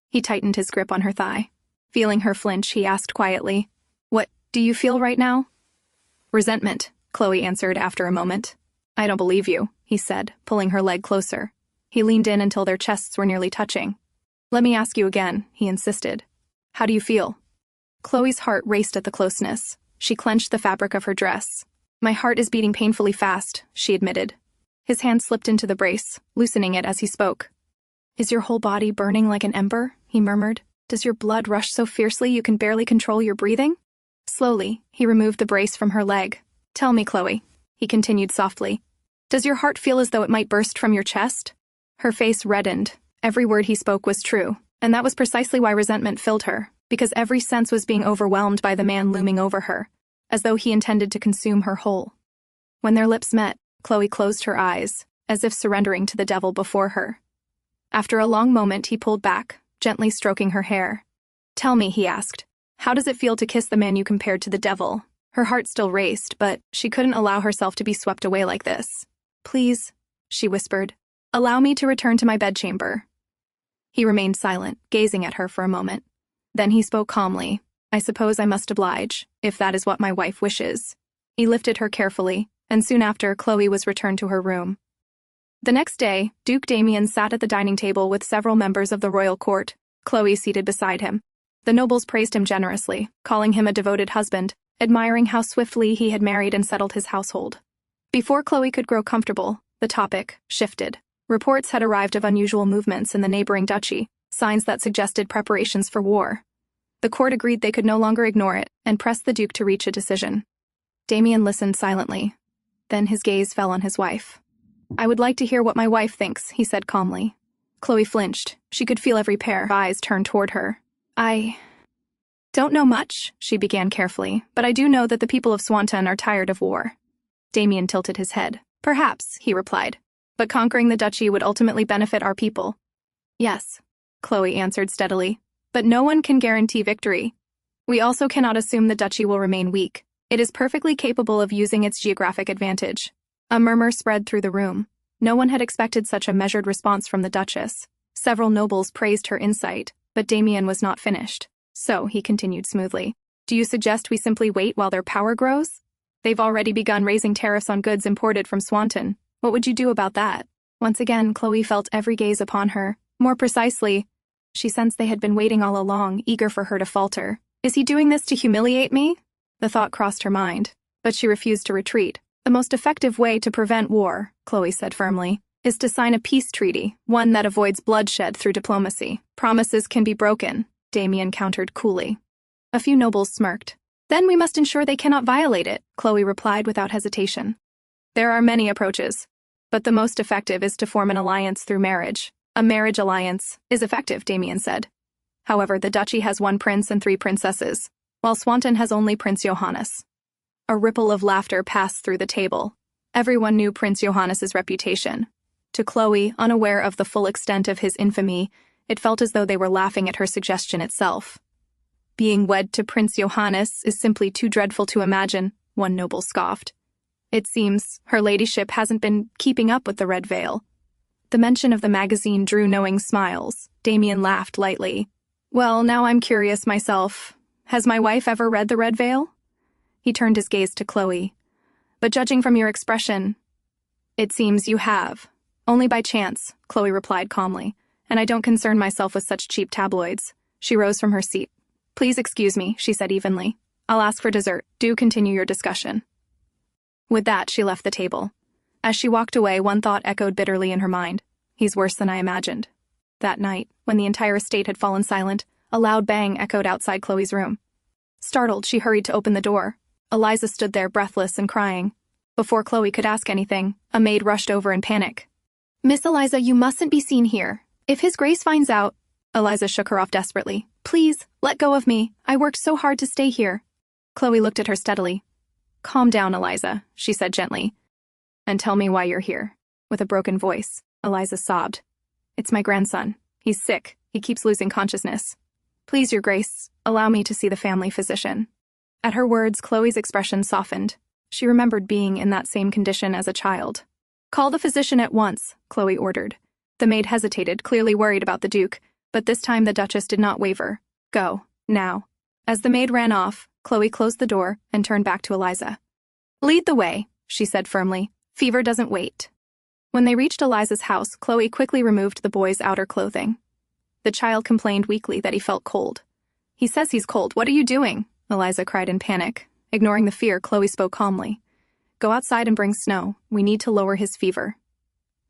He tightened his grip on her thigh. Feeling her flinch, he asked quietly, What do you feel right now? Resentment, Chloe answered after a moment. I don't believe you, he said, pulling her leg closer. He leaned in until their chests were nearly touching. Let me ask you again, he insisted. How do you feel? Chloe's heart raced at the closeness. She clenched the fabric of her dress. My heart is beating painfully fast, she admitted. His hand slipped into the brace, loosening it as he spoke. Is your whole body burning like an ember? He murmured. Does your blood rush so fiercely you can barely control your breathing? Slowly, he removed the brace from her leg. Tell me, Chloe, he continued softly. Does your heart feel as though it might burst from your chest? Her face reddened. Every word he spoke was true, and that was precisely why resentment filled her, because every sense was being overwhelmed by the man looming over her, as though he intended to consume her whole. When their lips met, Chloe closed her eyes, as if surrendering to the devil before her. After a long moment, he pulled back, gently stroking her hair. Tell me, he asked, how does it feel to kiss the man you compared to the devil? Her heart still raced, but she couldn't allow herself to be swept away like this. Please, she whispered, allow me to return to my bedchamber. He remained silent, gazing at her for a moment. Then he spoke calmly. I suppose I must oblige, if that is what my wife wishes. He lifted her carefully, and soon after, Chloe was returned to her room. The next day, Duke Damien sat at the dining table with several members of the royal court, Chloe seated beside him. The nobles praised him generously, calling him a devoted husband, admiring how swiftly he had married and settled his household. Before Chloe could grow comfortable, the topic shifted. Reports had arrived of unusual movements in the neighboring duchy, signs that suggested preparations for war. The court agreed they could no longer ignore it and pressed the Duke to reach a decision. Damien listened silently. Then his gaze fell on his wife. I would like to hear what my wife thinks, he said calmly. Chloe flinched. She could feel every pair of eyes turned toward her. Don't know much, she began carefully, but I do know that the people of Swanton are tired of war. Damien tilted his head. Perhaps, he replied, but conquering the duchy would ultimately benefit our people. Yes, Chloe answered steadily, but no one can guarantee victory. We also cannot assume the duchy will remain weak. It is perfectly capable of using its geographic advantage. A murmur spread through the room. No one had expected such a measured response from the Duchess. Several nobles praised her insight, but Damien was not finished. So, he continued smoothly, do you suggest we simply wait while their power grows? They've already begun raising tariffs on goods imported from Swanton. What would you do about that? Once again, Chloe felt every gaze upon her. More precisely, she sensed they had been waiting all along, eager for her to falter. Is he doing this to humiliate me? The thought crossed her mind, but she refused to retreat. The most effective way to prevent war, Chloe said firmly, is to sign a peace treaty, one that avoids bloodshed through diplomacy. Promises can be broken, Damien countered coolly. A few nobles smirked. Then we must ensure they cannot violate it, Chloe replied without hesitation. There are many approaches, but the most effective is to form an alliance through marriage. A marriage alliance is effective, Damien said. However, the duchy has 1 prince and 3 princesses, while Swanton has only Prince Johannes. A ripple of laughter passed through the table. Everyone knew Prince Johannes's reputation. To Chloe, unaware of the full extent of his infamy, it felt as though they were laughing at her suggestion itself. Being wed to Prince Johannes is simply too dreadful to imagine, one noble scoffed. It seems her ladyship hasn't been keeping up with the Red Veil. The mention of the magazine drew knowing smiles. Damien laughed lightly. Well, now I'm curious myself. Has my wife ever read the Red Veil? He turned his gaze to Chloe. But judging from your expression, it seems you have. Only by chance, Chloe replied calmly, and I don't concern myself with such cheap tabloids. She rose from her seat. Please excuse me, she said evenly. I'll ask for dessert. Do continue your discussion. With that, she left the table. As she walked away, one thought echoed bitterly in her mind. He's worse than I imagined. That night, when the entire estate had fallen silent, a loud bang echoed outside Chloe's room. Startled, she hurried to open the door. Eliza stood there breathless and crying. Before Chloe could ask anything, a maid rushed over in panic. Miss Eliza, you mustn't be seen here. If His Grace finds out... Eliza shook her off desperately. Please, let go of me. I worked so hard to stay here. Chloe looked at her steadily. Calm down, Eliza, she said gently. And tell me why you're here. With a broken voice, Eliza sobbed. It's my grandson. He's sick. He keeps losing consciousness. Please, Your Grace, allow me to see the family physician. At her words, Chloe's expression softened. She remembered being in that same condition as a child. Call the physician at once, Chloe ordered. The maid hesitated, clearly worried about the Duke, but this time the Duchess did not waver. Go, now. As the maid ran off, Chloe closed the door and turned back to Eliza. Lead the way, she said firmly. Fever doesn't wait. When they reached Eliza's house, Chloe quickly removed the boy's outer clothing. The child complained weakly that he felt cold. He says he's cold. What are you doing? Eliza cried in panic. Ignoring the fear, Chloe spoke calmly. Go outside and bring snow. We need to lower his fever.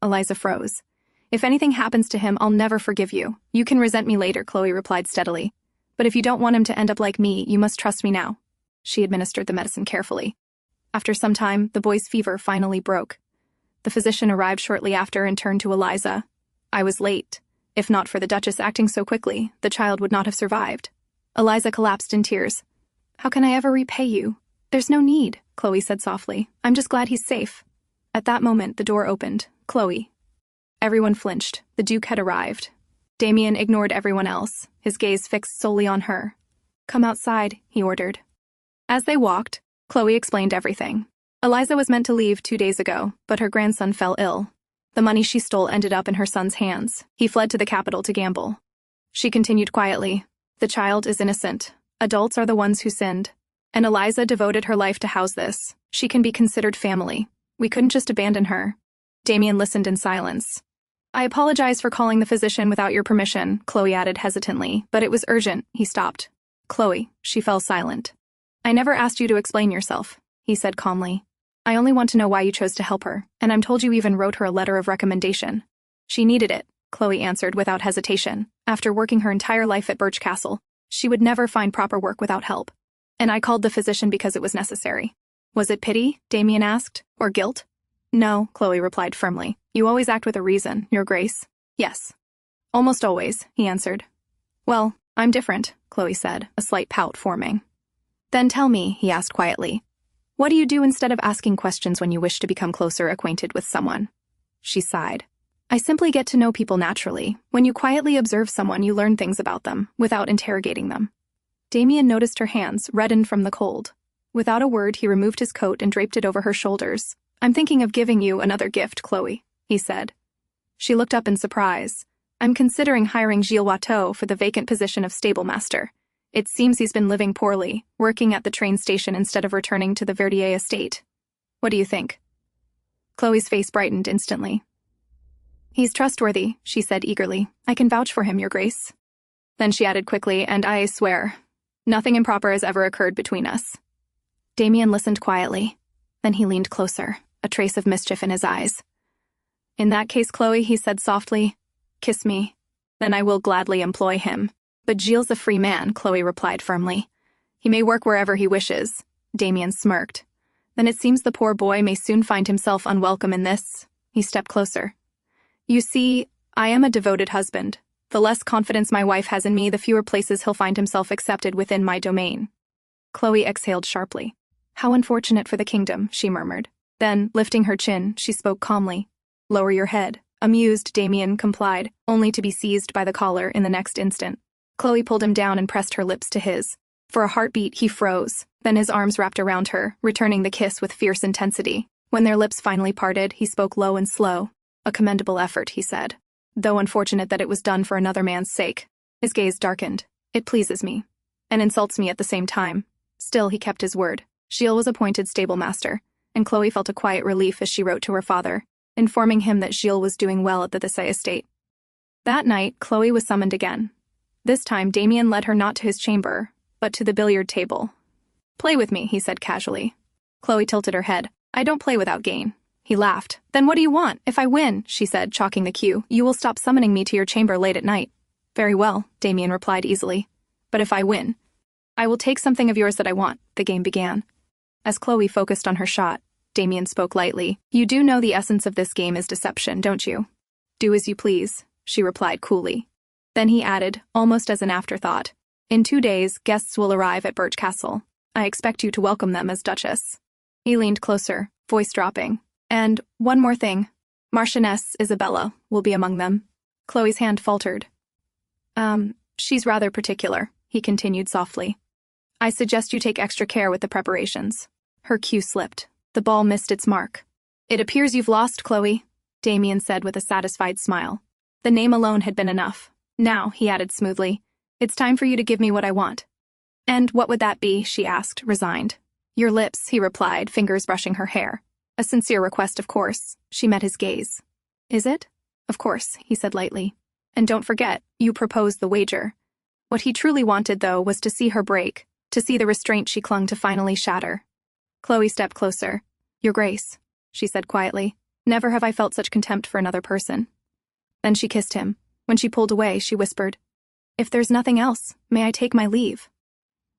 Eliza froze. If anything happens to him, I'll never forgive you. You can resent me later, Chloe replied steadily. But if you don't want him to end up like me, you must trust me now. She administered the medicine carefully. After some time, the boy's fever finally broke. The physician arrived shortly after and turned to Eliza. I was late. If not for the Duchess acting so quickly, the child would not have survived. Eliza collapsed in tears. How can I ever repay you? There's no need, Chloe said softly. I'm just glad he's safe. At that moment, the door opened. Chloe. Everyone flinched. The Duke had arrived. Damien ignored everyone else, his gaze fixed solely on her. Come outside, he ordered. As they walked, Chloe explained everything. Eliza was meant to leave 2 days ago, but her grandson fell ill. The money she stole ended up in her son's hands. He fled to the capital to gamble. She continued quietly. The child is innocent. Adults are the ones who sinned. And Eliza devoted her life to house this. She can be considered family. We couldn't just abandon her. Damien listened in silence. I apologize for calling the physician without your permission, Chloe added hesitantly, but it was urgent. He stopped. Chloe, she fell silent. I never asked you to explain yourself, he said calmly. I only want to know why you chose to help her, and I'm told you even wrote her a letter of recommendation. She needed it, Chloe answered without hesitation. After working her entire life at Birch Castle, she would never find proper work without help. And I called the physician because it was necessary. Was it pity? Damien asked. Or guilt? No, Chloe replied firmly. You always act with a reason, Your Grace. Yes. Almost always, he answered. Well, I'm different, Chloe said, a slight pout forming. Then tell me, he asked quietly. What do you do instead of asking questions when you wish to become closer acquainted with someone? She sighed. I simply get to know people naturally. When you quietly observe someone, you learn things about them, without interrogating them. Damien noticed her hands, reddened from the cold. Without a word, he removed his coat and draped it over her shoulders. I'm thinking of giving you another gift, Chloe, he said. She looked up in surprise. I'm considering hiring Gilles Watteau for the vacant position of stablemaster. It seems he's been living poorly, working at the train station instead of returning to the Verdier estate. What do you think? Chloe's face brightened instantly. He's trustworthy, she said eagerly. I can vouch for him, Your Grace. Then she added quickly, and I swear, nothing improper has ever occurred between us. Damien listened quietly. Then he leaned closer, a trace of mischief in his eyes. In that case, Chloe, he said softly, kiss me. Then I will gladly employ him. But Gilles' a free man, Chloe replied firmly. He may work wherever he wishes. Damien smirked. Then it seems the poor boy may soon find himself unwelcome in this. He stepped closer. You see, I am a devoted husband. The less confidence my wife has in me, the fewer places he'll find himself accepted within my domain. Chloe exhaled sharply. How unfortunate for the kingdom, she murmured. Then, lifting her chin, she spoke calmly. Lower your head. Amused, Damien complied, only to be seized by the collar in the next instant. Chloe pulled him down and pressed her lips to his. For a heartbeat, he froze. Then his arms wrapped around her, returning the kiss with fierce intensity. When their lips finally parted, he spoke low and slow. A commendable effort, he said. Though unfortunate that it was done for another man's sake. His gaze darkened. It pleases me. And insults me at the same time. Still, he kept his word. Gilles was appointed stablemaster, and Chloe felt a quiet relief as she wrote to her father, informing him that Gilles was doing well at the Thisse estate. That night, Chloe was summoned again. This time, Damien led her not to his chamber, but to the billiard table. Play with me, he said casually. Chloe tilted her head. I don't play without gain. He laughed. Then what do you want? If I win, she said, chalking the cue, you will stop summoning me to your chamber late at night. Very well, Damien replied easily. But if I win, I will take something of yours that I want. The game began. As Chloe focused on her shot, Damien spoke lightly. You do know the essence of this game is deception, don't you? Do as you please, she replied coolly. Then he added, almost as an afterthought, in 2 days, guests will arrive at Birch Castle. I expect you to welcome them as Duchess. He leaned closer, voice dropping. And one more thing. Marchioness Isabella will be among them. Chloe's hand faltered. She's rather particular, he continued softly. I suggest you take extra care with the preparations. Her cue slipped. The ball missed its mark. It appears you've lost, Chloe, Damien said with a satisfied smile. The name alone had been enough. Now, he added smoothly, it's time for you to give me what I want. And what would that be, she asked, resigned. Your lips, he replied, fingers brushing her hair. A sincere request, of course. She met his gaze. Is it? Of course, he said lightly. And don't forget, you proposed the wager. What he truly wanted, though, was to see her break, to see the restraint she clung to finally shatter. Chloe stepped closer. Your Grace, she said quietly. Never have I felt such contempt for another person. Then she kissed him. When she pulled away, she whispered, If there's nothing else, may I take my leave?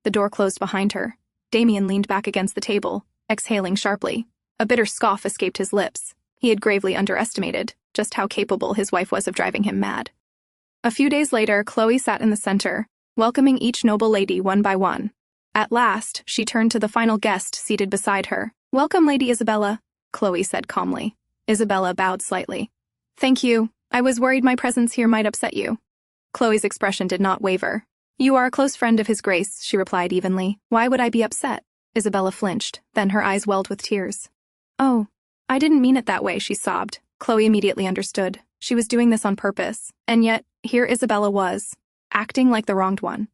The door closed behind her. Damien leaned back against the table, exhaling sharply. A bitter scoff escaped his lips. He had gravely underestimated just how capable his wife was of driving him mad. A few days later, Chloe sat in the center, welcoming each noble lady one by one. At last, she turned to the final guest seated beside her. Welcome, Lady Isabella, Chloe said calmly. Isabella bowed slightly. Thank you. I was worried my presence here might upset you. Chloe's expression did not waver. You are a close friend of His Grace, she replied evenly. Why would I be upset? Isabella flinched, then her eyes welled with tears. Oh, I didn't mean it that way, she sobbed. Chloe immediately understood. She was doing this on purpose, and yet, here Isabella was, acting like the wronged one.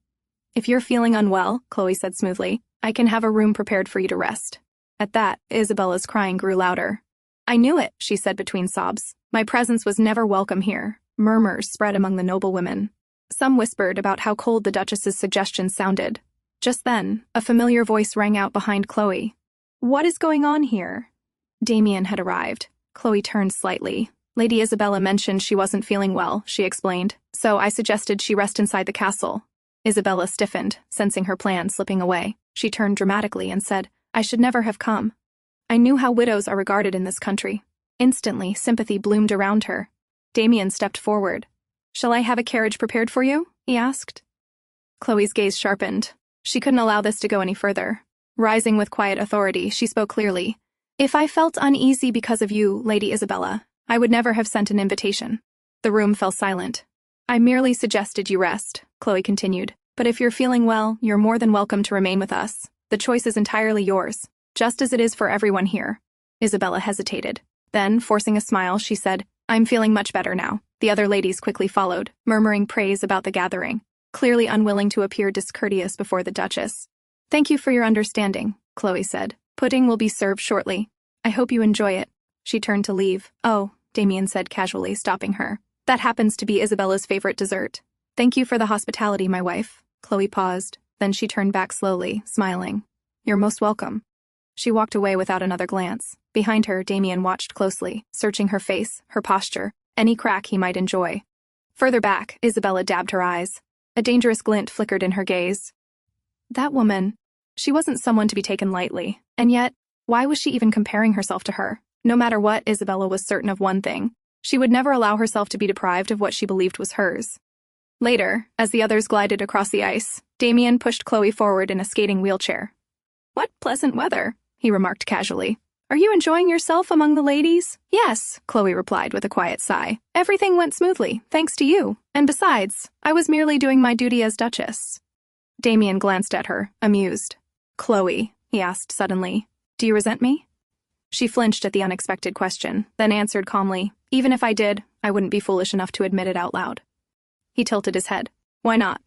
If you're feeling unwell, Chloe said smoothly, I can have a room prepared for you to rest. At that, Isabella's crying grew louder. I knew it, she said between sobs. My presence was never welcome here. Murmurs spread among the noble women. Some whispered about how cold the Duchess's suggestions sounded. Just then, a familiar voice rang out behind Chloe. What is going on here? Damien had arrived. Chloe turned slightly. Lady Isabella mentioned she wasn't feeling well, she explained, so I suggested she rest inside the castle. Isabella stiffened, sensing her plan slipping away. She turned dramatically and said, I should never have come. I knew how widows are regarded in this country. Instantly, sympathy bloomed around her. Damien stepped forward. Shall I have a carriage prepared for you? He asked. Chloe's gaze sharpened. She couldn't allow this to go any further. Rising with quiet authority, she spoke clearly. If I felt uneasy because of you, Lady Isabella, I would never have sent an invitation. The room fell silent. I merely suggested you rest, Chloe continued. But if you're feeling well, you're more than welcome to remain with us. The choice is entirely yours, just as it is for everyone here. Isabella hesitated. Then, forcing a smile, she said, I'm feeling much better now. The other ladies quickly followed, murmuring praise about the gathering, clearly unwilling to appear discourteous before the Duchess. Thank you for your understanding, Chloe said. Pudding will be served shortly. I hope you enjoy it. She turned to leave. Oh, Damien said casually, stopping her. That happens to be Isabella's favorite dessert. Thank you for the hospitality, my wife. Chloe paused. Then she turned back slowly, smiling. You're most welcome. She walked away without another glance. Behind her, Damien watched closely, searching her face, her posture, any crack he might enjoy. Further back, Isabella dabbed her eyes. A dangerous glint flickered in her gaze. That woman, she wasn't someone to be taken lightly, and yet, why was she even comparing herself to her? No matter what, Isabella was certain of one thing. She would never allow herself to be deprived of what she believed was hers. Later, as the others glided across the ice, Damien pushed Chloe forward in a skating wheelchair. What pleasant weather, he remarked casually. Are you enjoying yourself among the ladies? Yes, Chloe replied with a quiet sigh. Everything went smoothly, thanks to you. And besides, I was merely doing my duty as Duchess. Damien glanced at her, amused. Chloe, he asked suddenly, do you resent me? She flinched at the unexpected question, then answered calmly, even if I did, I wouldn't be foolish enough to admit it out loud. He tilted his head. Why not?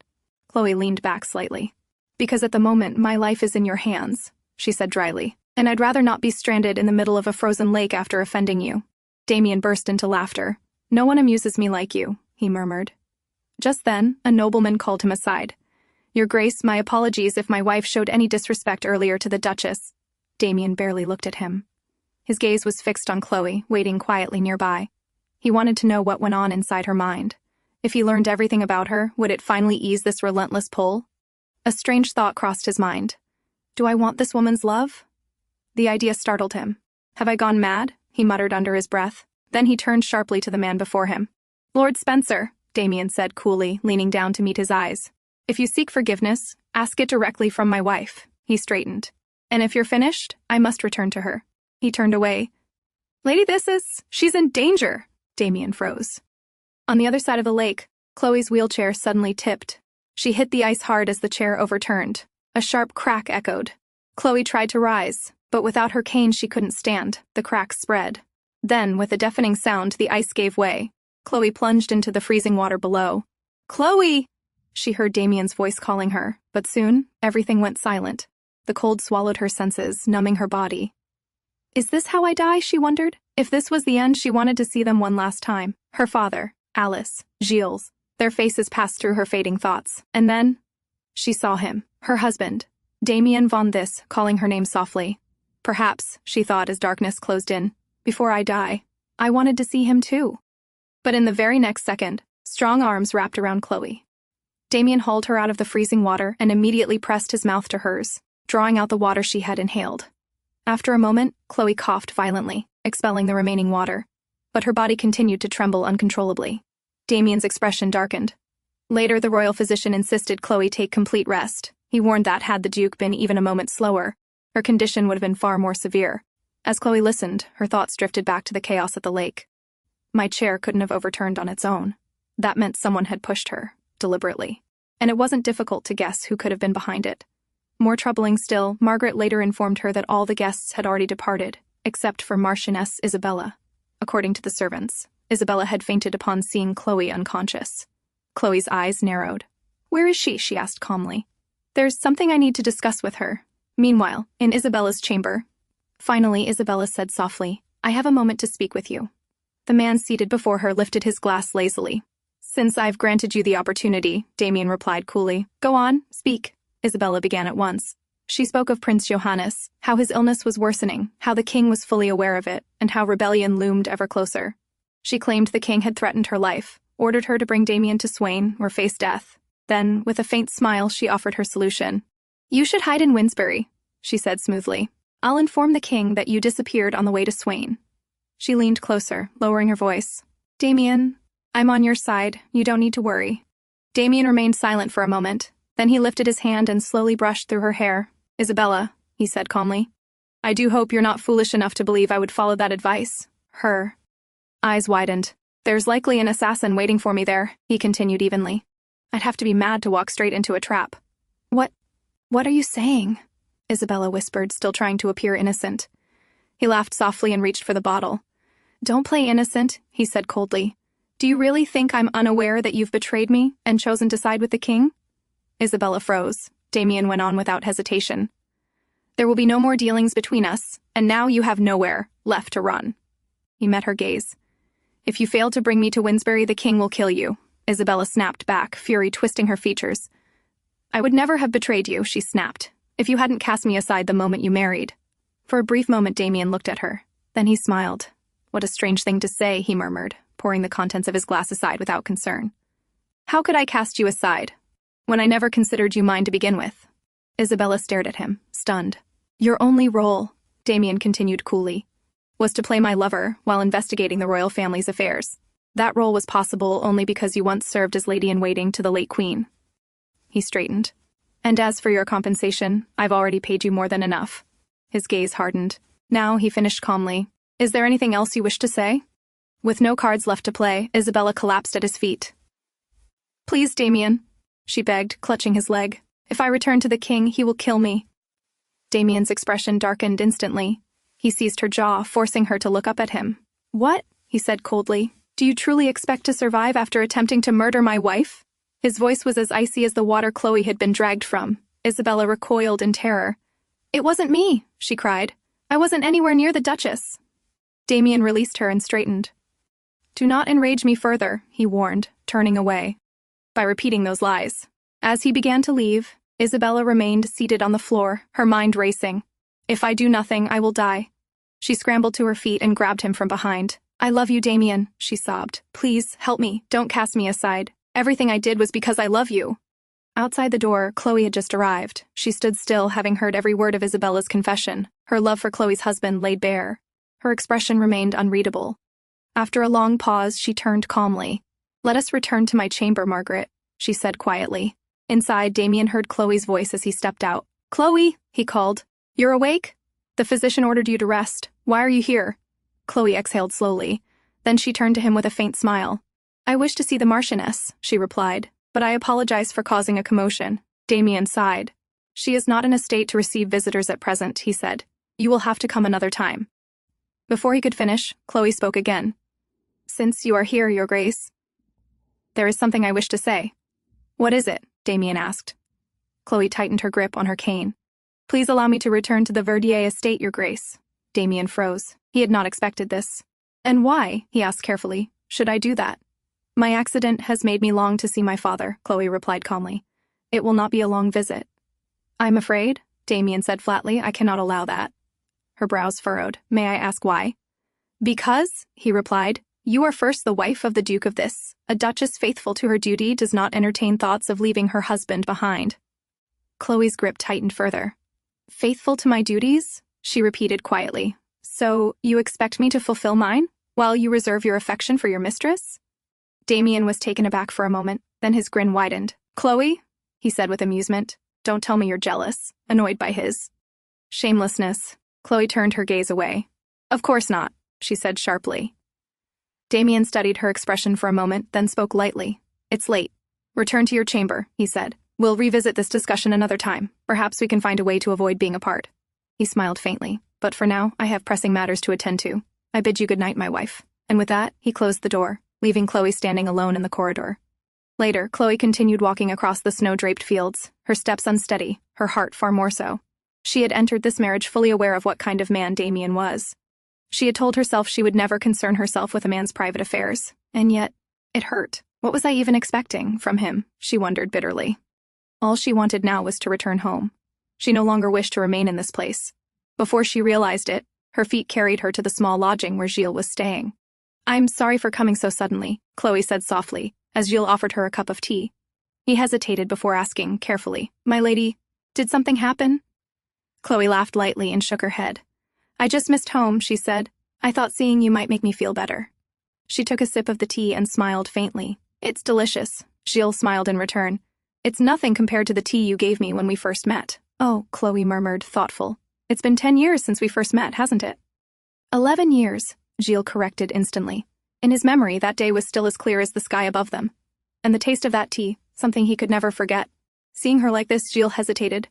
Chloe leaned back slightly. Because at the moment, my life is in your hands, she said dryly, and I'd rather not be stranded in the middle of a frozen lake after offending you. Damien burst into laughter. No one amuses me like you, he murmured. Just then, a nobleman called him aside. Your Grace, my apologies if my wife showed any disrespect earlier to the Duchess. Damien barely looked at him. His gaze was fixed on Chloe, waiting quietly nearby. He wanted to know what went on inside her mind. If he learned everything about her, would it finally ease this relentless pull? A strange thought crossed his mind. Do I want this woman's love? The idea startled him. Have I gone mad? He muttered under his breath. Then he turned sharply to the man before him. Lord Spencer, Damien said coolly, leaning down to meet his eyes. If you seek forgiveness, ask it directly from my wife. He straightened. And if you're finished, I must return to her. He turned away. Lady Thisse, she's in danger. Damien froze. On the other side of the lake, Chloe's wheelchair suddenly tipped. She hit the ice hard as the chair overturned. A sharp crack echoed. Chloe tried to rise, but without her cane she couldn't stand. The crack spread. Then, with a deafening sound, the ice gave way. Chloe plunged into the freezing water below. Chloe! She heard Damien's voice calling her, but soon, everything went silent. The cold swallowed her senses, numbing her body. Is this how I die, she wondered? If this was the end, she wanted to see them one last time. Her father, Alice, Gilles. Their faces passed through her fading thoughts. And then, she saw him, her husband, Damien von Thisse, calling her name softly. Perhaps, she thought as darkness closed in, before I die, I wanted to see him too. But in the very next second, strong arms wrapped around Chloe. Damien hauled her out of the freezing water and immediately pressed his mouth to hers, drawing out the water she had inhaled. After a moment, Chloe coughed violently, expelling the remaining water. But her body continued to tremble uncontrollably. Damien's expression darkened. Later, the royal physician insisted Chloe take complete rest. He warned that had the Duke been even a moment slower, her condition would have been far more severe. As Chloe listened, her thoughts drifted back to the chaos at the lake. My chair couldn't have overturned on its own. That meant someone had pushed her, deliberately. And it wasn't difficult to guess who could have been behind it. More troubling still, Margaret later informed her that all the guests had already departed, except for Marchioness Isabella. According to the servants, Isabella had fainted upon seeing Chloe unconscious. Chloe's eyes narrowed. Where is she? She asked calmly. There's something I need to discuss with her. Meanwhile, in Isabella's chamber. Finally, Isabella said softly, I have a moment to speak with you. The man seated before her lifted his glass lazily. Since I've granted you the opportunity, Damien replied coolly. Go on, speak. Isabella began at once. She spoke of Prince Johannes, how his illness was worsening, how the king was fully aware of it, and how rebellion loomed ever closer. She claimed the king had threatened her life, ordered her to bring Damien to Swain or face death. Then, with a faint smile, she offered her solution. You should hide in Winsbury, she said smoothly. I'll inform the king that you disappeared on the way to Swain. She leaned closer, lowering her voice. Damien, I'm on your side. You don't need to worry. Damien remained silent for a moment. Then he lifted his hand and slowly brushed through her hair. "Isabella," he said calmly, "I do hope you're not foolish enough to believe I would follow that advice." Her eyes widened. "There's likely an assassin waiting for me there," he continued evenly. "I'd have to be mad to walk straight into a trap." What are you saying?" Isabella whispered, still trying to appear innocent. He laughed softly and reached for the bottle. "Don't play innocent," he said coldly. "Do you really think I'm unaware that you've betrayed me and chosen to side with the king?" Isabella froze. Damien went on without hesitation. "There will be no more dealings between us, and now you have nowhere left to run." He met her gaze. "If you fail to bring me to Winsbury, the king will kill you," Isabella snapped back, fury twisting her features. "I would never have betrayed you," she snapped, "if you hadn't cast me aside the moment you married." For a brief moment Damien looked at her. Then he smiled. "What a strange thing to say," he murmured, pouring the contents of his glass aside without concern. "How could I cast you aside, when I never considered you mine to begin with?" Isabella stared at him, stunned. "Your only role," Damien continued coolly, "was to play my lover while investigating the royal family's affairs. That role was possible only because you once served as lady-in-waiting to the late queen." He straightened. "And as for your compensation, I've already paid you more than enough." His gaze hardened. "Now," he finished calmly, "is there anything else you wish to say?" With no cards left to play, Isabella collapsed at his feet. "Please, Damien," she begged, clutching his leg. "If I return to the king, he will kill me." Damien's expression darkened instantly. He seized her jaw, forcing her to look up at him. "What?" he said coldly. "Do you truly expect to survive after attempting to murder my wife?" His voice was as icy as the water Chloe had been dragged from. Isabella recoiled in terror. "It wasn't me," she cried. "I wasn't anywhere near the Duchess." Damien released her and straightened. "Do not enrage me further," he warned, turning away. By repeating those lies. As he began to leave, Isabella remained seated on the floor, her mind racing. "If I do nothing, I will die." She scrambled to her feet and grabbed him from behind. "I love you, Damien," she sobbed. "Please, help me. Don't cast me aside. Everything I did was because I love you." Outside the door, Chloe had just arrived. She stood still, having heard every word of Isabella's confession. Her love for Chloe's husband laid bare. Her expression remained unreadable. After a long pause, she turned calmly. "Let us return to my chamber, Margaret," she said quietly. Inside, Damien heard Chloe's voice as he stepped out. "Chloe," he called. "You're awake? The physician ordered you to rest. Why are you here?" Chloe exhaled slowly. Then she turned to him with a faint smile. "I wish to see the Marchioness," she replied, "but I apologize for causing a commotion." Damien sighed. "She is not in a state to receive visitors at present," he said. "You will have to come another time." Before he could finish, Chloe spoke again. "Since you are here, Your Grace, there is something I wish to say." "What is it?" Damien asked. Chloe tightened her grip on her cane. "Please allow me to return to the Verdier estate, Your Grace." Damien froze. He had not expected this. "And why," he asked carefully, "should I do that?" "My accident has made me long to see my father," Chloe replied calmly. "It will not be a long visit." "I'm afraid," Damien said flatly, "I cannot allow that." Her brows furrowed. "May I ask why?" "Because," he replied, "you are first the wife of the Duke of Thisse. A duchess faithful to her duty does not entertain thoughts of leaving her husband behind." Chloe's grip tightened further. "Faithful to my duties?" she repeated quietly. "So, you expect me to fulfill mine, while you reserve your affection for your mistress?" Damien was taken aback for a moment, then his grin widened. "Chloe," he said with amusement, "don't tell me you're jealous," annoyed by his shamelessness. Chloe turned her gaze away. "Of course not," she said sharply. Damien studied her expression for a moment, then spoke lightly. "It's late. Return to your chamber," he said. "We'll revisit this discussion another time. Perhaps we can find a way to avoid being apart." He smiled faintly. "But for now, I have pressing matters to attend to. I bid you good night, my wife." And with that, he closed the door, leaving Chloe standing alone in the corridor. Later, Chloe continued walking across the snow-draped fields, her steps unsteady, her heart far more so. She had entered this marriage fully aware of what kind of man Damien was. She had told herself she would never concern herself with a man's private affairs, and yet, it hurt. What was I even expecting from him, she wondered bitterly. All she wanted now was to return home. She no longer wished to remain in this place. Before she realized it, her feet carried her to the small lodging where Gilles was staying. "I'm sorry for coming so suddenly," Chloe said softly, as Gilles offered her a cup of tea. He hesitated before asking, carefully, "My lady, did something happen?" Chloe laughed lightly and shook her head. "I just missed home," she said. "I thought seeing you might make me feel better." She took a sip of the tea and smiled faintly. "It's delicious." Gilles smiled in return. It's nothing compared to the tea you gave me when we first met. Oh, Chloe murmured, thoughtful. It's been 10 years since we first met, hasn't it? 11 years, Gilles corrected instantly. In his memory, that day was still as clear as the sky above them. And the taste of that tea, something he could never forget. Seeing her like this, Gilles hesitated.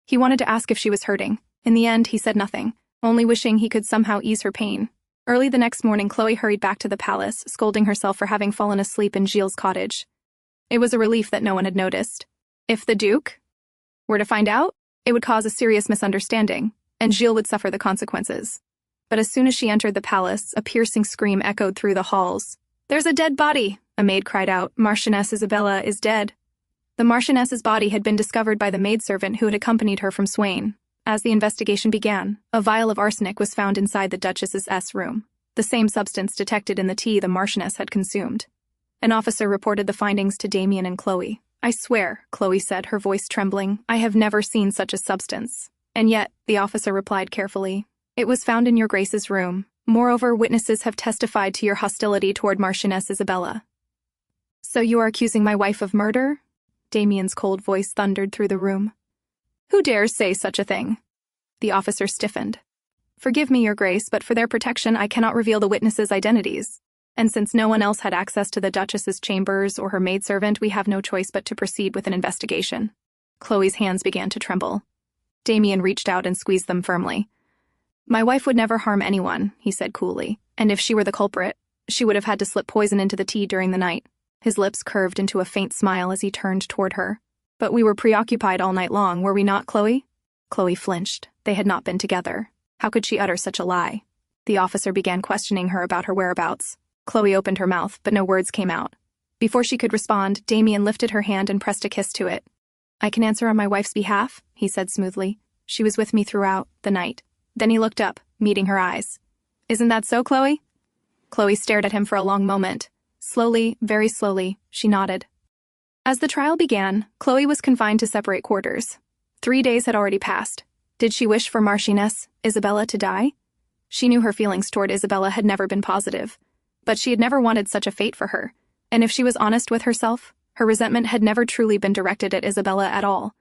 He wanted to ask if she was hurting. In the end, he said nothing, only wishing he could somehow ease her pain. Early the next morning, Chloe hurried back to the palace, scolding herself for having fallen asleep in Gilles' cottage. It was a relief that no one had noticed. If the Duke were to find out, it would cause a serious misunderstanding, and Gilles would suffer the consequences. But as soon as she entered the palace, a piercing scream echoed through the halls. "There's a dead body!" a maid cried out. "Marchioness Isabella is dead." The Marchioness's body had been discovered by the maidservant who had accompanied her from Swain. As the investigation began, a vial of arsenic was found inside the Duchess's room, the same substance detected in the tea the Marchioness had consumed. An officer reported the findings to Damien and Chloe. "I swear," Chloe said, her voice trembling, "I have never seen such a substance." "And yet," the officer replied carefully, "it was found in your Grace's room. Moreover, witnesses have testified to your hostility toward Marchioness Isabella." "So you are accusing my wife of murder?" Damien's cold voice thundered through the room. "Who dares say such a thing?" The officer stiffened. "Forgive me, Your Grace, but for their protection I cannot reveal the witnesses' identities. And since no one else had access to the Duchess's chambers or her maidservant, we have no choice but to proceed with an investigation." Chloe's hands began to tremble. Damien reached out and squeezed them firmly. "My wife would never harm anyone," he said coolly, "and if she were the culprit, she would have had to slip poison into the tea during the night." His lips curved into a faint smile as he turned toward her. "But we were preoccupied all night long, were we not, Chloe?" Chloe flinched. They had not been together. How could she utter such a lie? The officer began questioning her about her whereabouts. Chloe opened her mouth, but no words came out. Before she could respond, Damien lifted her hand and pressed a kiss to it. "I can answer on my wife's behalf," he said smoothly. "She was with me throughout the night." Then he looked up, meeting her eyes. "Isn't that so, Chloe?" Chloe stared at him for a long moment. Slowly, very slowly, she nodded. As the trial began, Chloe was confined to separate quarters. 3 days had already passed. Did she wish for Marchioness Isabella to die? She knew her feelings toward Isabella had never been positive, but she had never wanted such a fate for her. And if she was honest with herself, her resentment had never truly been directed at Isabella at all.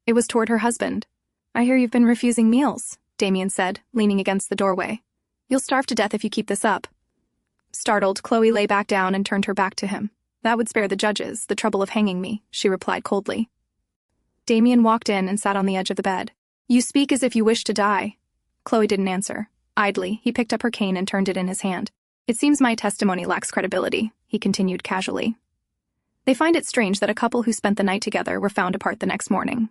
It was toward her husband. "I hear you've been refusing meals," Damien said, leaning against the doorway. "You'll starve to death if you keep this up." Startled, Chloe lay back down and turned her back to him. "That would spare the judges the trouble of hanging me," she replied coldly. Damien walked in and sat on the edge of the bed. "You speak as if you wish to die." Chloe didn't answer. Idly, he picked up her cane and turned it in his hand. "It seems my testimony lacks credibility," he continued casually. "They find it strange that a couple who spent the night together were found apart the next morning."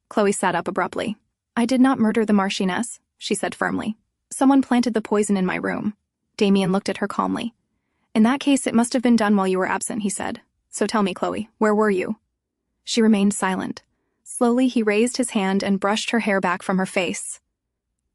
Chloe sat up abruptly. "I did not murder the Marchioness," she said firmly. "Someone planted the poison in my room." Damien looked at her calmly. "In that case, it must have been done while you were absent," he said. "So tell me, Chloe, where were you?" She remained silent. Slowly, he raised his hand and brushed her hair back from her face.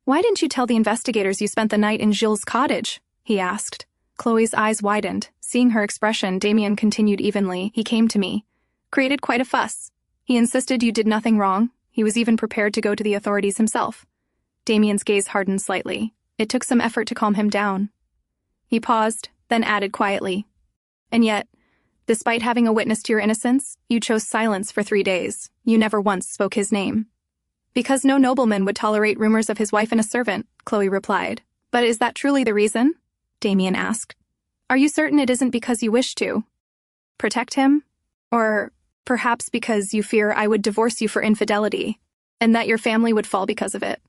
"Why didn't you tell the investigators you spent the night in Gilles' cottage?" he asked. Chloe's eyes widened. Seeing her expression, Damien continued evenly. "He came to me. Created quite a fuss. He insisted you did nothing wrong. He was even prepared to go to the authorities himself." Damien's gaze hardened slightly. It took some effort to calm him down. He paused, then added quietly, "And yet, despite having a witness to your innocence, you chose silence for 3 days. You never once spoke his name." "Because no nobleman would tolerate rumors of his wife and a servant," Chloe replied. "But is that truly the reason?" Damien asked. "Are you certain it isn't because you wish to protect him? Or perhaps because you fear I would divorce you for infidelity, and that your family would fall because of it?"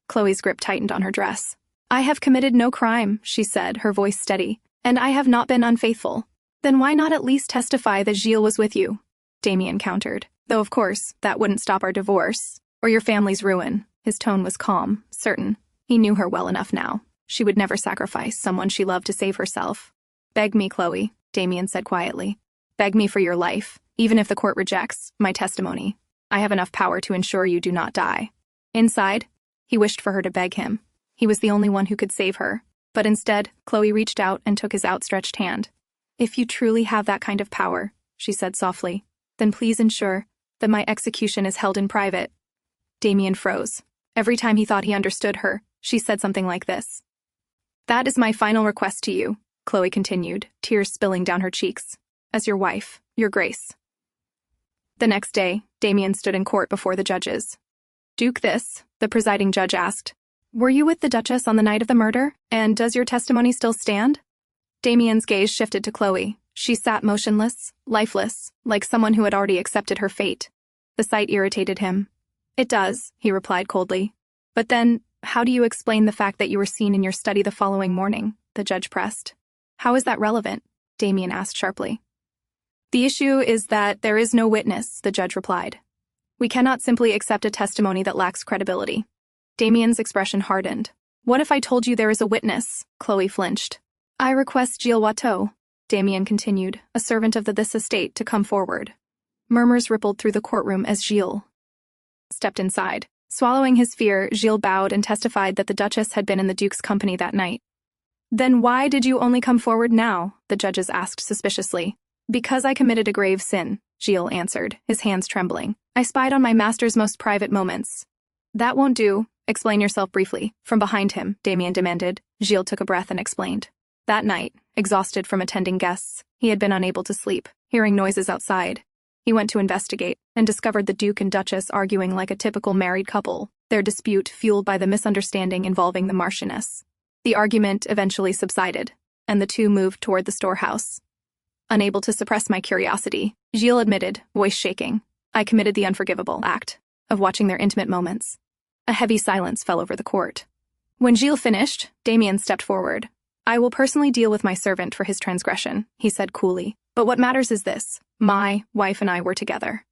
Chloe's grip tightened on her dress. "I have committed no crime," she said, her voice steady, "and I have not been unfaithful." "Then why not at least testify that Gilles was with you?" Damien countered. "Though, of course, that wouldn't stop our divorce, or your family's ruin." His tone was calm, certain. He knew her well enough now. She would never sacrifice someone she loved to save herself. "Beg me, Chloe," Damien said quietly. "Beg me for your life, even if the court rejects my testimony. I have enough power to ensure you do not die." Inside, he wished for her to beg him. He was the only one who could save her. But instead, Chloe reached out and took his outstretched hand. "If you truly have that kind of power," she said softly, "then please ensure that my execution is held in private." Damien froze. Every time he thought he understood her, she said something like this. "That is my final request to you," Chloe continued, tears spilling down her cheeks. "As your wife, Your Grace." The next day, Damien stood in court before the judges. Duke Thisse, the presiding judge asked, "Were you with the Duchess on the night of the murder, and does your testimony still stand?" Damien's gaze shifted to Chloe. She sat motionless, lifeless, like someone who had already accepted her fate. The sight irritated him. "It does," he replied coldly. "But then, how do you explain the fact that you were seen in your study the following morning?" the judge pressed. "How is that relevant?" Damien asked sharply. "The issue is that there is no witness," the judge replied. "We cannot simply accept a testimony that lacks credibility." Damien's expression hardened. "What if I told you there is a witness?" Chloe flinched. "I request Gilles Watteau," Damien continued, a servant of the Thisse estate, to come forward. Murmurs rippled through the courtroom as Gilles stepped inside. Swallowing his fear, Gilles bowed and testified that the Duchess had been in the Duke's company that night. "Then why did you only come forward now?" the judges asked suspiciously. "Because I committed a grave sin," Gilles answered, his hands trembling. "I spied on my master's most private moments." "That won't do. Explain yourself briefly." From behind him, Damien demanded. Gilles took a breath and explained. That night, exhausted from attending guests, he had been unable to sleep, hearing noises outside. He went to investigate and discovered the Duke and Duchess arguing like a typical married couple, their dispute fueled by the misunderstanding involving the Marchioness. The argument eventually subsided, and the two moved toward the storehouse. Unable to suppress my curiosity, Gilles admitted, voice shaking, "I committed the unforgivable act of watching their intimate moments." A heavy silence fell over the court. When Gilles finished, Damien stepped forward. "I will personally deal with my servant for his transgression," he said coolly. "But what matters is this. My wife and I were together."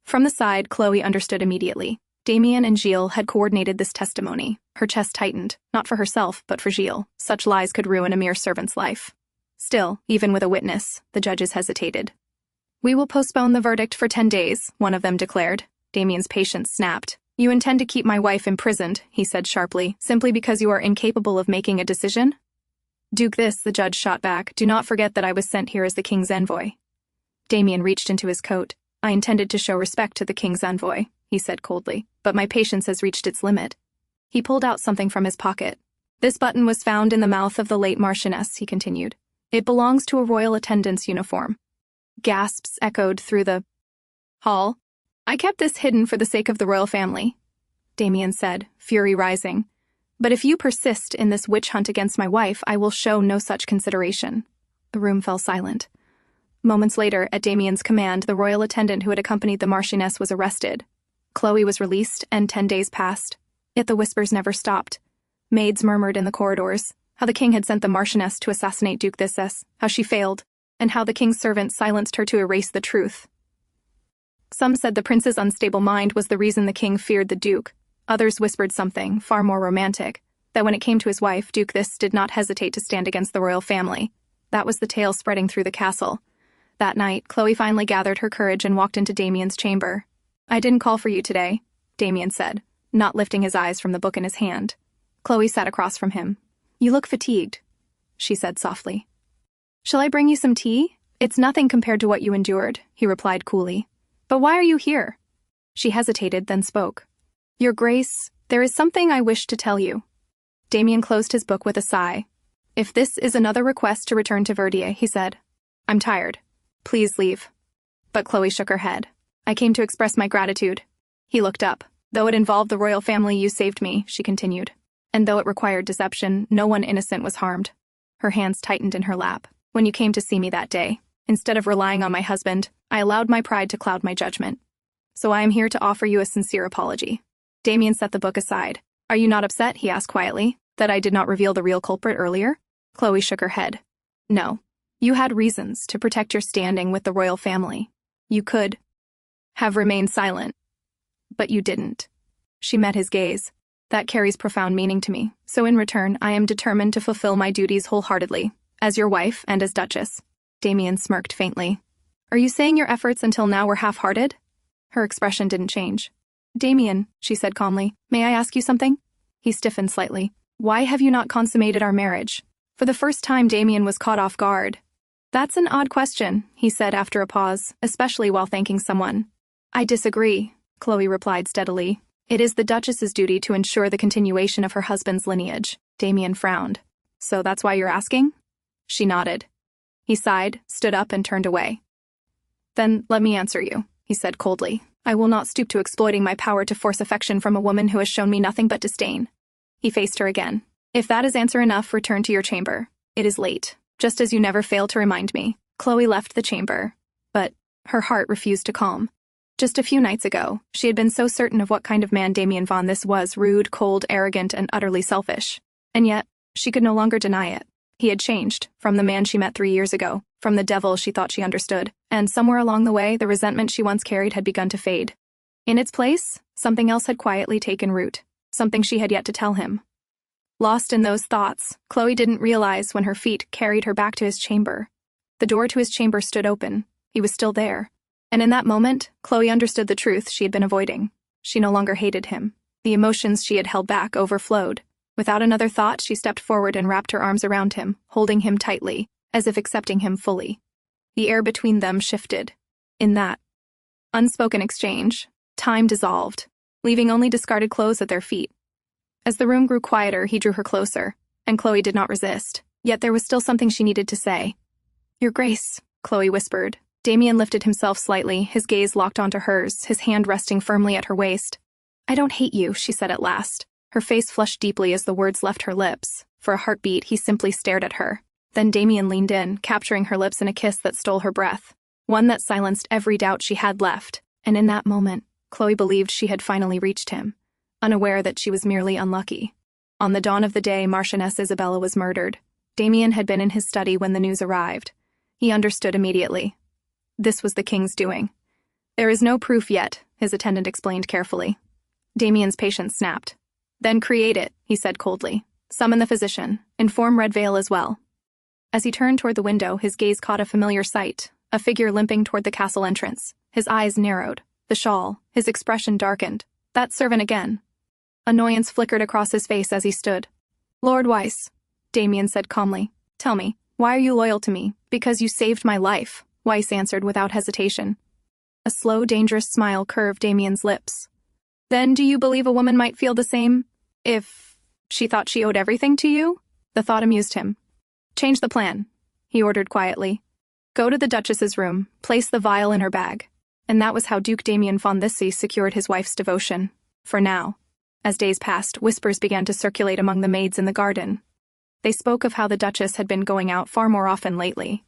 From the side, Chloe understood immediately. Damien and Gilles had coordinated this testimony. Her chest tightened, not for herself, but for Gilles. Such lies could ruin a mere servant's life. Still, even with a witness, the judges hesitated. "We will postpone the verdict for 10 days, one of them declared. Damien's patience snapped. "You intend to keep my wife imprisoned," he said sharply, "simply because you are incapable of making a decision?" "Duke Thisse," the judge shot back, "do not forget that I was sent here as the king's envoy." Damien reached into his coat. "I intended to show respect to the king's envoy," he said coldly, "but my patience has reached its limit." He pulled out something from his pocket. "This button was found in the mouth of the late Marchioness," he continued. "It belongs to a royal attendant's uniform." Gasps echoed through the hall. "I kept this hidden for the sake of the royal family," Damien said, fury rising. "But if you persist in this witch hunt against my wife, I will show no such consideration." The room fell silent. Moments later, at Damien's command, the royal attendant who had accompanied the Marchioness was arrested. Chloe was released, and 10 days passed. Yet the whispers never stopped. Maids murmured in the corridors, how the king had sent the Marchioness to assassinate Duke Thisse, how she failed, and how the king's servant silenced her to erase the truth. Some said the prince's unstable mind was the reason the king feared the duke. Others whispered something, far more romantic, that when it came to his wife, Duke Thisse did not hesitate to stand against the royal family. That was the tale spreading through the castle. That night, Chloe finally gathered her courage and walked into Damien's chamber. "I didn't call for you today," Damien said, not lifting his eyes from the book in his hand. Chloe sat across from him. "You look fatigued," she said softly. "Shall I bring you some tea? It's nothing compared to what you endured," he replied coolly. "But why are you here?" She hesitated, then spoke. "Your Grace, there is something I wish to tell you." Damien closed his book with a sigh. "If this is another request to return to Verdier," he said, "I'm tired. Please leave." But Chloe shook her head. "I came to express my gratitude." He looked up. "Though it involved the royal family, you saved me," she continued. "And though it required deception, no one innocent was harmed." Her hands tightened in her lap. "When you came to see me that day, instead of relying on my husband, I allowed my pride to cloud my judgment. So I am here to offer you a sincere apology." Damien set the book aside. "Are you not upset," he asked quietly, "that I did not reveal the real culprit earlier?" Chloe shook her head. "No. You had reasons to protect your standing with the royal family. You could have remained silent, but you didn't." She met his gaze. "That carries profound meaning to me, so in return I am determined to fulfill my duties wholeheartedly, as your wife and as Duchess." Damien smirked faintly. "Are you saying your efforts until now were half-hearted?" Her expression didn't change. "Damien," she said calmly, "may I ask you something?" He stiffened slightly. "Why have you not consummated our marriage?" For the first time, Damien was caught off guard. "That's an odd question," he said after a pause, especially while thanking someone. "I disagree," Chloe replied steadily. "It is the Duchess's duty to ensure the continuation of her husband's lineage." Damien frowned. "So that's why you're asking?" She nodded. He sighed, stood up, and turned away. "Then let me answer you," he he said coldly. "I will not stoop to exploiting my power to force affection from a woman who has shown me nothing but disdain." He faced her again. "If that is answer enough, return to your chamber. It is late, just as you never fail to remind me." Chloe left the chamber, but her heart refused to calm. Just a few nights ago, she had been so certain of what kind of man Damien von Thisse was: rude, cold, arrogant, and utterly selfish. And yet, she could no longer deny it. He had changed, from the man she met 3 years ago, from the devil she thought she understood, and somewhere along the way, the resentment she once carried had begun to fade. In its place, something else had quietly taken root, something she had yet to tell him. Lost in those thoughts, Chloe didn't realize when her feet carried her back to his chamber. The door to his chamber stood open. He was still there. And in that moment, Chloe understood the truth she had been avoiding. She no longer hated him. The emotions she had held back overflowed. Without another thought, she stepped forward and wrapped her arms around him, holding him tightly, as if accepting him fully. The air between them shifted. In that unspoken exchange, time dissolved, leaving only discarded clothes at their feet. As the room grew quieter, he drew her closer, and Chloe did not resist. Yet there was still something she needed to say. "Your Grace," Chloe whispered. Damien lifted himself slightly, his gaze locked onto hers, his hand resting firmly at her waist. "I don't hate you," she said at last. Her face flushed deeply as the words left her lips. For a heartbeat, he simply stared at her. Then Damien leaned in, capturing her lips in a kiss that stole her breath, one that silenced every doubt she had left. And in that moment, Chloe believed she had finally reached him, unaware that she was merely unlucky. On the dawn of the day Marchioness Isabella was murdered, Damien had been in his study when the news arrived. He understood immediately. This was the king's doing. "There is no proof yet," his attendant explained carefully. Damien's patience snapped. "Then create it," he said coldly. "Summon the physician. Inform Red Veil as well." As he turned toward the window, his gaze caught a familiar sight, a figure limping toward the castle entrance. His eyes narrowed, the shawl, his expression darkened. That servant again. Annoyance flickered across his face as he stood. "Lord Weiss," Damien said calmly. "Tell me, why are you loyal to me?" "Because you saved my life," Weiss answered without hesitation. A slow, dangerous smile curved Damien's lips. "Then do you believe a woman might feel the same if she thought she owed everything to you?" The thought amused him. "Change the plan," he ordered quietly. "Go to the Duchess's room, place the vial in her bag." And that was how Duke Damien von Thisse secured his wife's devotion. For now. As days passed, whispers began to circulate among the maids in the garden. They spoke of how the Duchess had been going out far more often lately.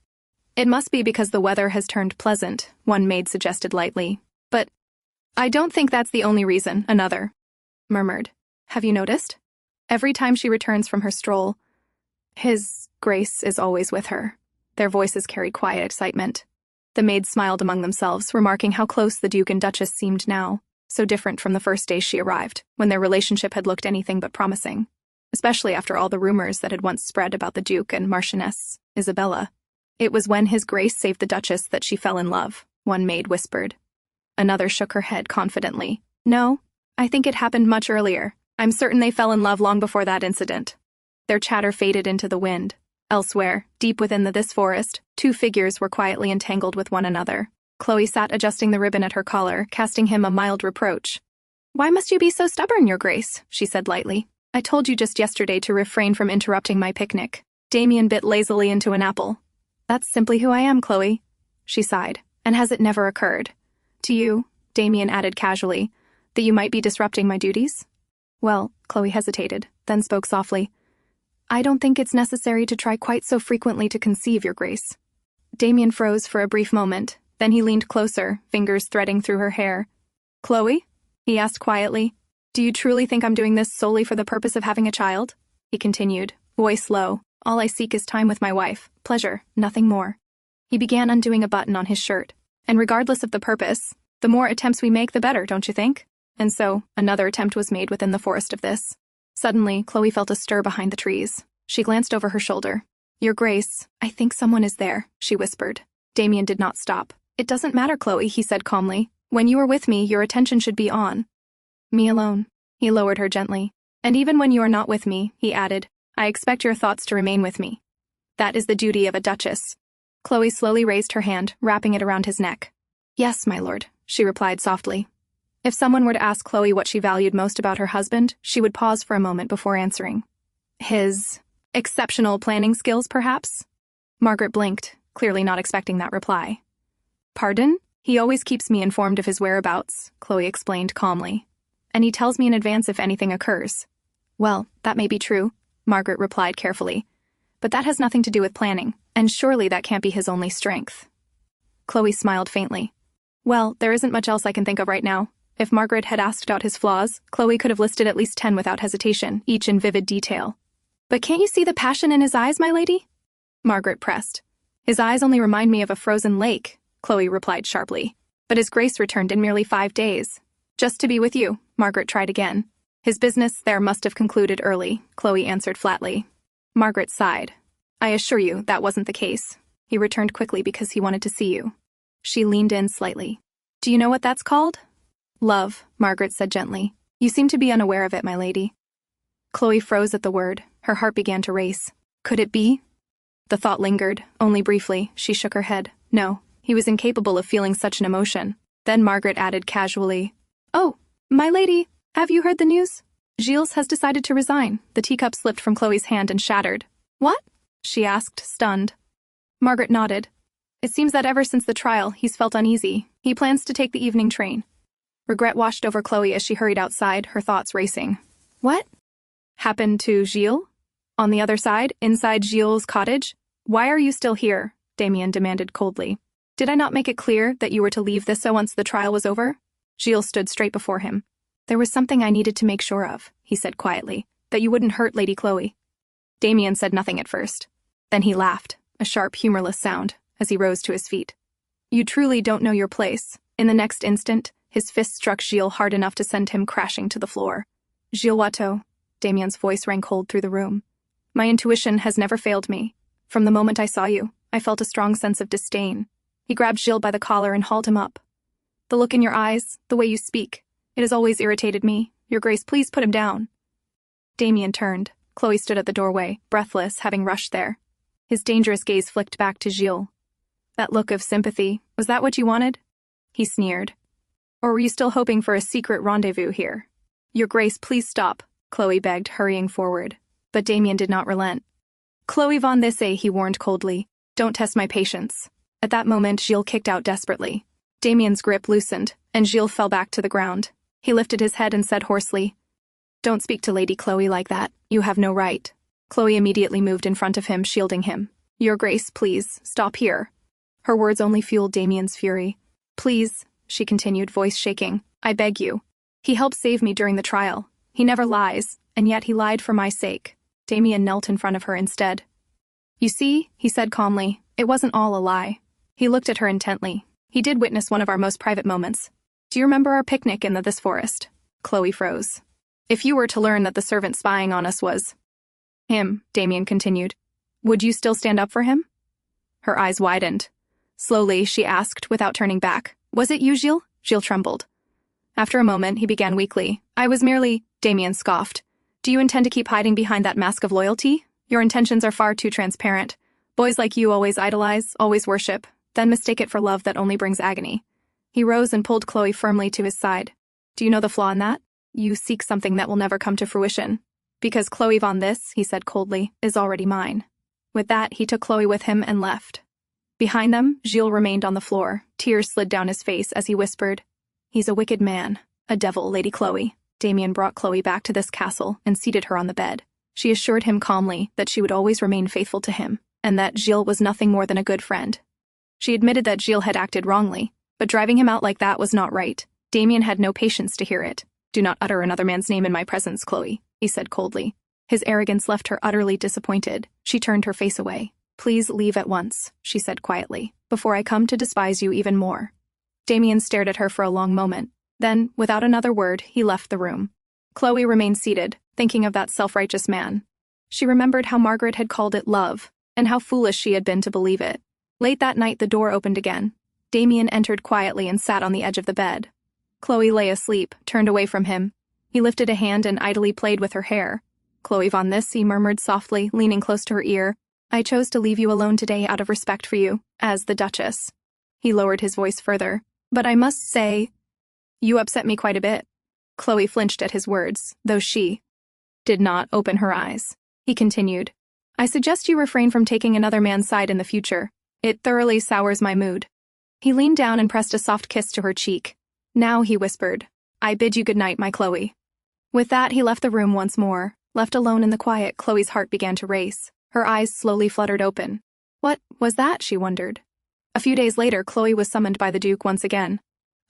"It must be because the weather has turned pleasant," one maid suggested lightly. "But I don't think that's the only reason," another murmured. "Have you noticed? Every time she returns from her stroll, His Grace is always with her." Their voices carried quiet excitement. The maids smiled among themselves, remarking how close the Duke and Duchess seemed now, so different from the first day she arrived, when their relationship had looked anything but promising, especially after all the rumors that had once spread about the Duke and Marchioness Isabella. "It was when His Grace saved the Duchess that she fell in love," one maid whispered. Another shook her head confidently. "No, I think it happened much earlier. I'm certain they fell in love long before that incident." Their chatter faded into the wind. Elsewhere, deep within this forest, two figures were quietly entangled with one another. Chloe sat adjusting the ribbon at her collar, casting him a mild reproach. "Why must you be so stubborn, Your Grace?" she said lightly. "I told you just yesterday to refrain from interrupting my picnic." Damien bit lazily into an apple. "That's simply who I am, Chloe," she sighed. "And has it never occurred to you," Damien added casually, "that you might be disrupting my duties?" "Well," Chloe hesitated, then spoke softly. "I don't think it's necessary to try quite so frequently to conceive, Your Grace." Damien froze for a brief moment, then he leaned closer, fingers threading through her hair. "Chloe?" he asked quietly. "Do you truly think I'm doing this solely for the purpose of having a child?" he continued, voice low. "All I seek is time with my wife, pleasure, nothing more." He began undoing a button on his shirt. "And regardless of the purpose, the more attempts we make, the better, don't you think?" And so, another attempt was made within the forest of this. Suddenly, Chloe felt a stir behind the trees. She glanced over her shoulder. "Your Grace, I think someone is there," she whispered. Damien did not stop. "It doesn't matter, Chloe," he said calmly. "When you are with me, your attention should be on me alone." He lowered her gently. "And even when you are not with me," he added, "I expect your thoughts to remain with me. That is the duty of a duchess." Chloe slowly raised her hand, wrapping it around his neck. "Yes, my lord," she replied softly. If someone were to ask Chloe what she valued most about her husband, she would pause for a moment before answering. His exceptional planning skills, perhaps? Margaret blinked, clearly not expecting that reply. "Pardon?" He always keeps me informed of his whereabouts, Chloe explained calmly. And he tells me in advance if anything occurs. Well, that may be true, Margaret replied carefully. But that has nothing to do with planning, and surely that can't be his only strength. Chloe smiled faintly. Well, there isn't much else I can think of right now. If Margaret had asked out his flaws, Chloe could have listed at least 10 without hesitation, each in vivid detail. But can't you see the passion in his eyes, my lady? Margaret pressed. His eyes only remind me of a frozen lake, Chloe replied sharply. But his grace returned in merely 5 days. Just to be with you, Margaret tried again. His business there must have concluded early, Chloe answered flatly. Margaret sighed. I assure you that wasn't the case. He returned quickly because he wanted to see you. She leaned in slightly. Do you know what that's called? Love, Margaret said gently. You seem to be unaware of it, my lady. Chloe froze at the word. Her heart began to race. Could it be? The thought lingered. Only briefly, she shook her head. No, he was incapable of feeling such an emotion. Then Margaret added casually, Oh, my lady, have you heard the news? Gilles has decided to resign. The teacup slipped from Chloe's hand and shattered. What? She asked, stunned. Margaret nodded. It seems that ever since the trial, he's felt uneasy. He plans to take the evening train. Regret washed over Chloe as she hurried outside, her thoughts racing. What happened to Gilles? On the other side, inside Gilles' cottage? Why are you still here? Damien demanded coldly. Did I not make it clear that you were to leave Thisse once the trial was over? Gilles stood straight before him. There was something I needed to make sure of, he said quietly, that you wouldn't hurt Lady Chloe. Damien said nothing at first. Then he laughed, a sharp, humorless sound, as he rose to his feet. You truly don't know your place. In the next instant, his fist struck Gilles hard enough to send him crashing to the floor. Gilles Watteau, Damien's voice rang cold through the room. My intuition has never failed me. From the moment I saw you, I felt a strong sense of disdain. He grabbed Gilles by the collar and hauled him up. The look in your eyes, the way you speak, it has always irritated me. Your Grace, please put him down. Damien turned. Chloe stood at the doorway, breathless, having rushed there. His dangerous gaze flicked back to Gilles. That look of sympathy, was that what you wanted? He sneered. Or were you still hoping for a secret rendezvous here? Your Grace, please stop, Chloe begged, hurrying forward. But Damien did not relent. Chloe von Thisse, he warned coldly. Don't test my patience. At that moment, Gilles kicked out desperately. Damien's grip loosened, and Gilles fell back to the ground. He lifted his head and said hoarsely, Don't speak to Lady Chloe like that. You have no right. Chloe immediately moved in front of him, shielding him. Your Grace, please, stop here. Her words only fueled Damien's fury. Please, she continued, voice shaking, I beg you. He helped save me during the trial. He never lies, and yet he lied for my sake. Damien knelt in front of her instead. You see, he said calmly, it wasn't all a lie. He looked at her intently. He did witness one of our most private moments. Do you remember our picnic in this forest? Chloe froze. If you were to learn that the servant spying on us was him, Damien continued, would you still stand up for him? Her eyes widened. Slowly, she asked, without turning back, Was it you, Gilles? Gilles trembled. After a moment, he began weakly. I was merely, Damien scoffed. Do you intend to keep hiding behind that mask of loyalty? Your intentions are far too transparent. Boys like you always idolize, always worship, then mistake it for love that only brings agony. He rose and pulled Chloe firmly to his side. Do you know the flaw in that? You seek something that will never come to fruition. Because Chloe von Thisse, he said coldly, is already mine. With that, he took Chloe with him and left. Behind them, Gilles remained on the floor. Tears slid down his face as he whispered, He's a wicked man. A devil, Lady Chloe. Damien brought Chloe back to this castle and seated her on the bed. She assured him calmly that she would always remain faithful to him, and that Gilles was nothing more than a good friend. She admitted that Gilles had acted wrongly, but driving him out like that was not right. Damien had no patience to hear it. Do not utter another man's name in my presence, Chloe, he said coldly. His arrogance left her utterly disappointed. She turned her face away. Please leave at once, she said quietly, before I come to despise you even more. Damien stared at her for a long moment. Then, without another word, he left the room. Chloe remained seated, thinking of that self-righteous man. She remembered how Margaret had called it love, and how foolish she had been to believe it. Late that night, the door opened again. Damien entered quietly and sat on the edge of the bed. Chloe lay asleep, turned away from him. He lifted a hand and idly played with her hair. Chloe von Thisse, he murmured softly, leaning close to her ear. I chose to leave you alone today out of respect for you, as the Duchess. He lowered his voice further. But I must say, you upset me quite a bit. Chloe flinched at his words, though she did not open her eyes. He continued, I suggest you refrain from taking another man's side in the future. It thoroughly sours my mood. He leaned down and pressed a soft kiss to her cheek. Now, he whispered, I bid you good night, my Chloe. With that, he left the room once more. Left alone in the quiet, Chloe's heart began to race. Her eyes slowly fluttered open. What was that, she wondered. A few days later, Chloe was summoned by the Duke once again.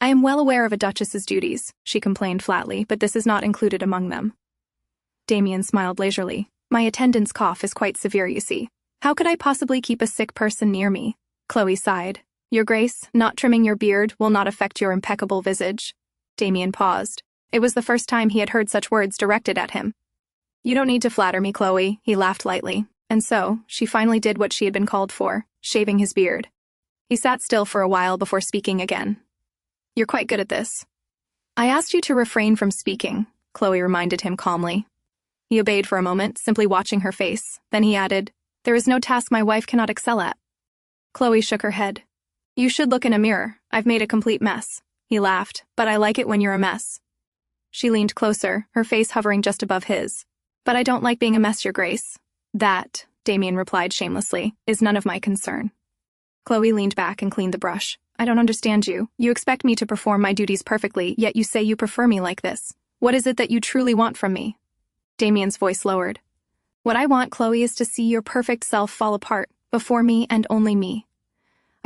I am well aware of a duchess's duties, she complained flatly, but this is not included among them. Damien smiled leisurely. My attendant's cough is quite severe, you see. How could I possibly keep a sick person near me? Chloe sighed. Your Grace, not trimming your beard will not affect your impeccable visage. Damien paused. It was the first time he had heard such words directed at him. You don't need to flatter me, Chloe, he laughed lightly. And so, she finally did what she had been called for, shaving his beard. He sat still for a while before speaking again. You're quite good at this. I asked you to refrain from speaking, Chloe reminded him calmly. He obeyed for a moment, simply watching her face. Then he added, There is no task my wife cannot excel at. Chloe shook her head. You should look in a mirror. I've made a complete mess. He laughed, but I like it when you're a mess. She leaned closer, her face hovering just above his. But I don't like being a mess, Your Grace. That, Damien replied shamelessly, is none of my concern. Chloe leaned back and cleaned the brush. I don't understand you. You expect me to perform my duties perfectly, yet you say you prefer me like this. What is it that you truly want from me? Damien's voice lowered. What I want, Chloe, is to see your perfect self fall apart, before me and only me.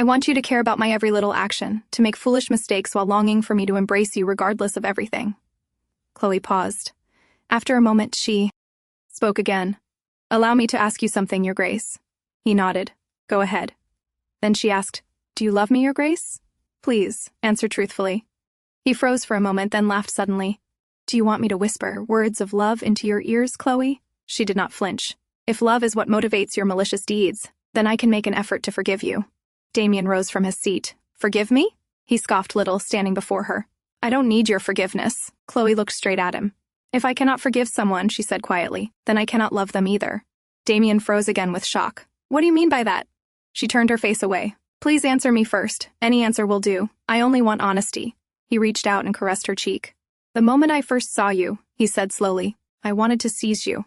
I want you to care about my every little action, to make foolish mistakes while longing for me to embrace you regardless of everything. Chloe paused. After a moment, she spoke again. Allow me to ask you something, Your Grace. He nodded. Go ahead. Then she asked, Do you love me, Your Grace? Please, answer truthfully. He froze for a moment, then laughed suddenly. Do you want me to whisper words of love into your ears, Chloe? She did not flinch. If love is what motivates your malicious deeds, then I can make an effort to forgive you. Damien rose from his seat. Forgive me? He scoffed little, standing before her. I don't need your forgiveness. Chloe looked straight at him. If I cannot forgive someone, she said quietly, then I cannot love them either. Damien froze again with shock. What do you mean by that? She turned her face away. Please answer me first. Any answer will do. I only want honesty. He reached out and caressed her cheek. The moment I first saw you, he said slowly, I wanted to seize you.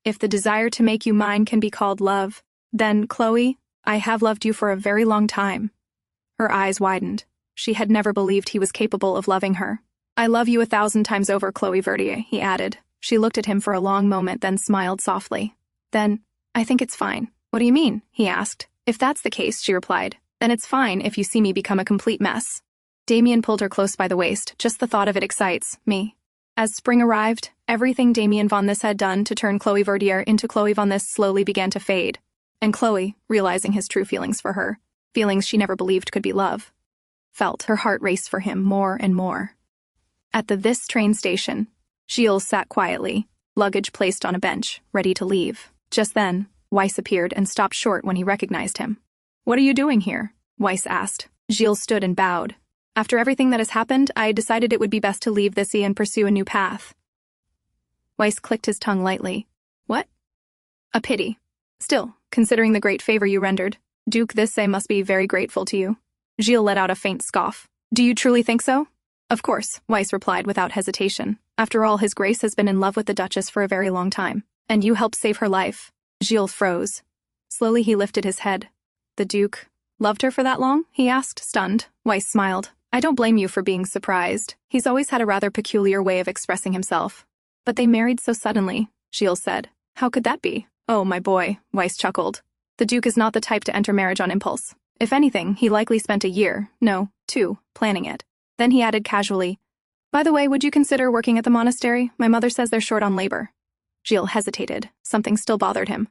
If the desire to make you mine can be called love, then, Chloe, I have loved you for a very long time. Her eyes widened. She had never believed he was capable of loving her. I love you 1,000 times over, Chloe Verdier, he added. She looked at him for a long moment, then smiled softly. Then, I think it's fine. What do you mean? He asked. If that's the case, she replied, then it's fine if you see me become a complete mess. Damien pulled her close by the waist. Just the thought of it excites me. As spring arrived, everything Damien von Thisse had done to turn Chloe Verdier into Chloe von Thisse slowly began to fade. And Chloe, realizing his true feelings for her, feelings she never believed could be love, felt her heart race for him more and more. At the Thisse train station, Gilles sat quietly, luggage placed on a bench, ready to leave. Just then, Weiss appeared and stopped short when he recognized him. What are you doing here? Weiss asked. Gilles stood and bowed. After everything that has happened, I decided it would be best to leave Thisse and pursue a new path. Weiss clicked his tongue lightly. What? A pity. Still, considering the great favor you rendered, Duke Thisse must be very grateful to you. Gilles let out a faint scoff. Do you truly think so? Of course, Weiss replied without hesitation. After all, His Grace has been in love with the Duchess for a very long time, and you helped save her life. Gilles froze. Slowly he lifted his head. The Duke loved her for that long? He asked, stunned. Weiss smiled. I don't blame you for being surprised. He's always had a rather peculiar way of expressing himself. But they married so suddenly, Gilles said. How could that be? Oh, my boy, Weiss chuckled. The Duke is not the type to enter marriage on impulse. If anything, he likely spent a year, no, 2, planning it. Then he added casually, By the way, would you consider working at the monastery? My mother says they're short on labor. Gilles hesitated. Something still bothered him.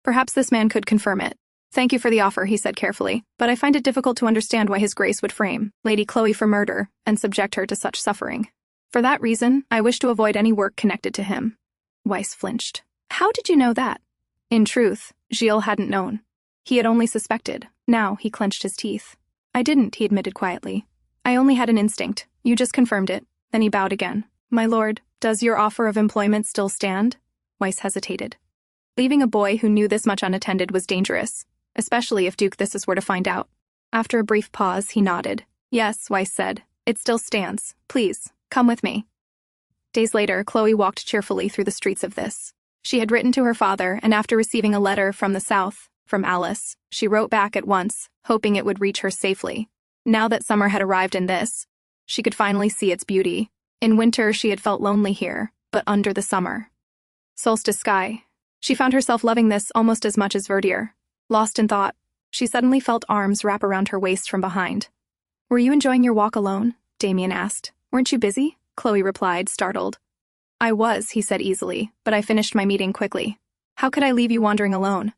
Perhaps this man could confirm it. Thank you for the offer, he said carefully, but I find it difficult to understand why His Grace would frame Lady Chloe for murder and subject her to such suffering. For that reason, I wish to avoid any work connected to him. Weiss flinched. How did you know that? In truth, Gilles hadn't known. He had only suspected. Now he clenched his teeth. I didn't, he admitted quietly. I only had an instinct. You just confirmed it. Then he bowed again. My lord, does your offer of employment still stand? Weiss hesitated. Leaving a boy who knew this much unattended was dangerous, especially if Duke Thisse were to find out. After a brief pause, he nodded. Yes, Weiss said. It still stands. Please, come with me. Days later, Chloe walked cheerfully through the streets of Thisse. She had written to her father, and after receiving a letter from the south, from Alice, she wrote back at once, hoping it would reach her safely. Now that summer had arrived in this, she could finally see its beauty. In winter, she had felt lonely here, but under the summer solstice sky, she found herself loving this almost as much as Verdier. Lost in thought, she suddenly felt arms wrap around her waist from behind. "Were you enjoying your walk alone?" Damien asked. "Weren't you busy?" Chloe replied, startled. "I was," he said easily, "but I finished my meeting quickly. How could I leave you wandering alone?"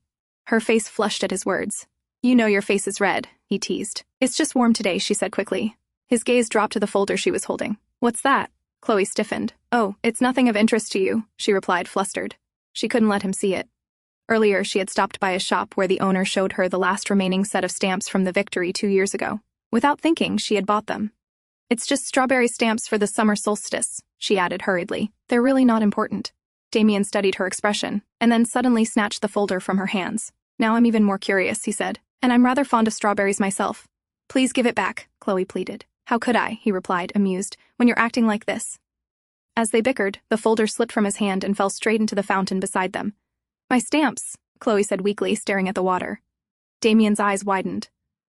Her face flushed at his words. "You know your face is red," he teased. "It's just warm today," she said quickly. His gaze dropped to the folder she was holding. "What's that?" Chloe stiffened. "Oh, it's nothing of interest to you," she replied, flustered. She couldn't let him see it. Earlier, she had stopped by a shop where the owner showed her the last remaining set of stamps from the victory 2 years ago. Without thinking, she had bought them. "It's just strawberry stamps for the summer solstice," she added hurriedly. "They're really not important." Damien studied her expression, and then suddenly snatched the folder from her hands. "Now I'm even more curious," he said, "and I'm rather fond of strawberries myself." "Please give it back," Chloe pleaded. "How could I," he replied, amused, "when you're acting like this?" As they bickered, the folder slipped from his hand and fell straight into the fountain beside them. "My stamps," Chloe said weakly, staring at the water. Damien's eyes widened.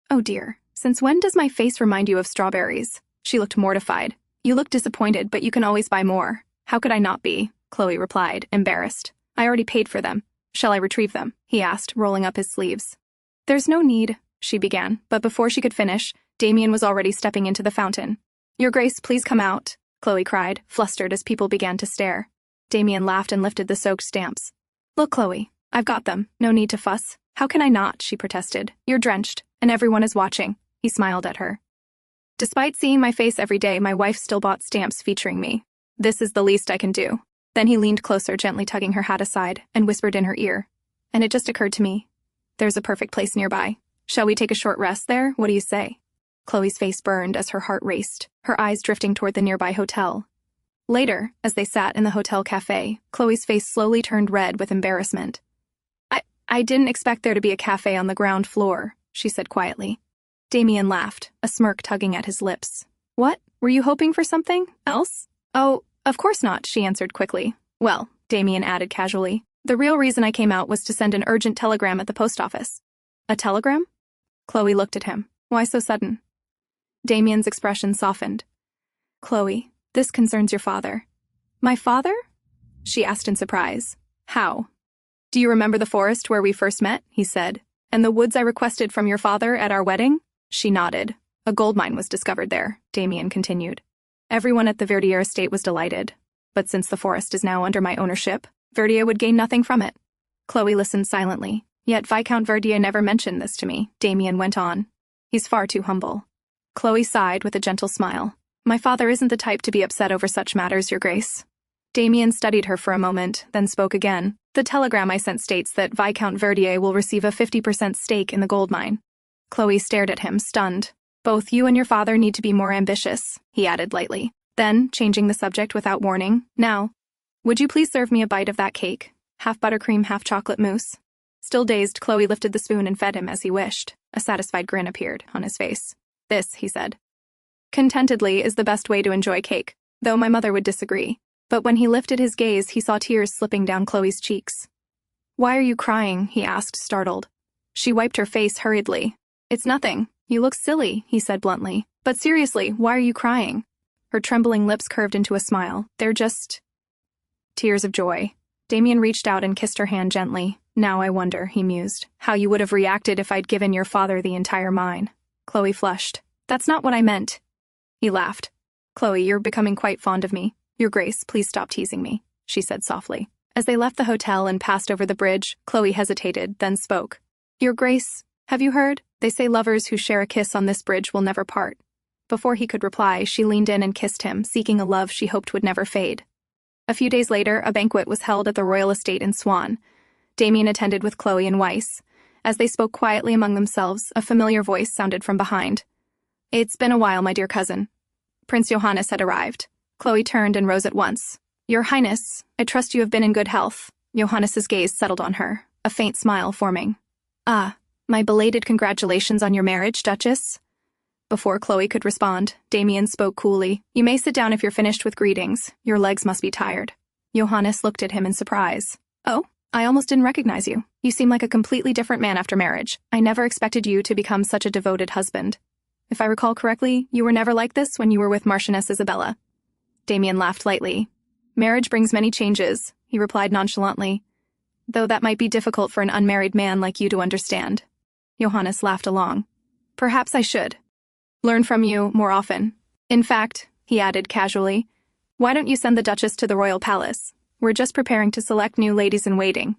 "Oh dear, since when does my face remind you of strawberries?" She looked mortified. "You look disappointed, but you can always buy more." "How could I not be?" Chloe replied, embarrassed. "I already paid for them. Shall I retrieve them?" he asked, rolling up his sleeves. "There's no need," she began, but before she could finish, Damien was already stepping into the fountain. "Your Grace, please come out," Chloe cried, flustered as people began to stare. Damien laughed and lifted the soaked stamps. "Look, Chloe, I've got them. No need to fuss." "How can I not?" she protested. "You're drenched, and everyone is watching." He smiled at her. "Despite seeing my face every day, my wife still bought stamps featuring me. This is the least I can do." Then he leaned closer, gently tugging her hat aside, and whispered in her ear. "And it just occurred to me. There's a perfect place nearby. Shall we take a short rest there? What do you say?" Chloe's face burned as her heart raced, her eyes drifting toward the nearby hotel. Later, as they sat in the hotel cafe, Chloe's face slowly turned red with embarrassment. I didn't expect there to be a cafe on the ground floor," she said quietly. Damien laughed, a smirk tugging at his lips. "What? Were you hoping for something else?" "Oh, of course not," she answered quickly. "Well," Damien added casually, "the real reason I came out was to send an urgent telegram at the post office." "A telegram?" Chloe looked at him. "Why so sudden?" Damien's expression softened. "Chloe, this concerns your father." "My father?" she asked in surprise. "How?" "Do you remember the forest where we first met?" he said. "And the woods I requested from your father at our wedding?" She nodded. "A gold mine was discovered there," Damien continued. "Everyone at the Verdier estate was delighted. But since the forest is now under my ownership, Verdier would gain nothing from it." Chloe listened silently. "Yet Viscount Verdier never mentioned this to me," Damien went on. "He's far too humble." Chloe sighed with a gentle smile. "My father isn't the type to be upset over such matters, Your Grace." Damien studied her for a moment, then spoke again. "The telegram I sent states that Viscount Verdier will receive a 50% stake in the gold mine." Chloe stared at him, stunned. "Both you and your father need to be more ambitious," he added lightly. Then, changing the subject without warning, "Now, would you please serve me a bite of that cake? Half buttercream, half chocolate mousse?" Still dazed, Chloe lifted the spoon and fed him as he wished. A satisfied grin appeared on his face. "This," he said, "contentedly is the best way to enjoy cake, though my mother would disagree." But when he lifted his gaze, he saw tears slipping down Chloe's cheeks. "Why are you crying?" he asked, startled. She wiped her face hurriedly. "It's nothing. You look silly," he said bluntly. "But seriously, why are you crying?" Her trembling lips curved into a smile. "They're just tears of joy." Damien reached out and kissed her hand gently. "Now I wonder," he mused, "how you would have reacted if I'd given your father the entire mine." Chloe flushed. "That's not what I meant." He laughed. "Chloe, you're becoming quite fond of me. Your Grace, please stop teasing me," she said softly. As they left the hotel and passed over the bridge, Chloe hesitated, then spoke. "Your Grace, have you heard? They say lovers who share a kiss on this bridge will never part." Before he could reply, she leaned in and kissed him, seeking a love she hoped would never fade. A few days later, a banquet was held at the royal estate in Swan. Damien attended with Chloe and Weiss. As they spoke quietly among themselves, a familiar voice sounded from behind. "It's been a while, my dear cousin." Prince Johannes had arrived. Chloe turned and rose at once. "Your Highness, I trust you have been in good health." Johannes's gaze settled on her, a faint smile forming. "Ah, my belated congratulations on your marriage, Duchess." Before Chloe could respond, Damien spoke coolly. "You may sit down if you're finished with greetings. Your legs must be tired." Johannes looked at him in surprise. "Oh, I almost didn't recognize you. You seem like a completely different man after marriage. I never expected you to become such a devoted husband." If I recall correctly, you were never like this when you were with Marchioness Isabella. Damien laughed lightly. Marriage brings many changes, he replied nonchalantly, though that might be difficult for an unmarried man like you to understand. Johannes laughed along. Perhaps I should learn from you more often. In fact, he added casually, why don't you send the Duchess to the royal palace? We're just preparing to select new ladies-in-waiting.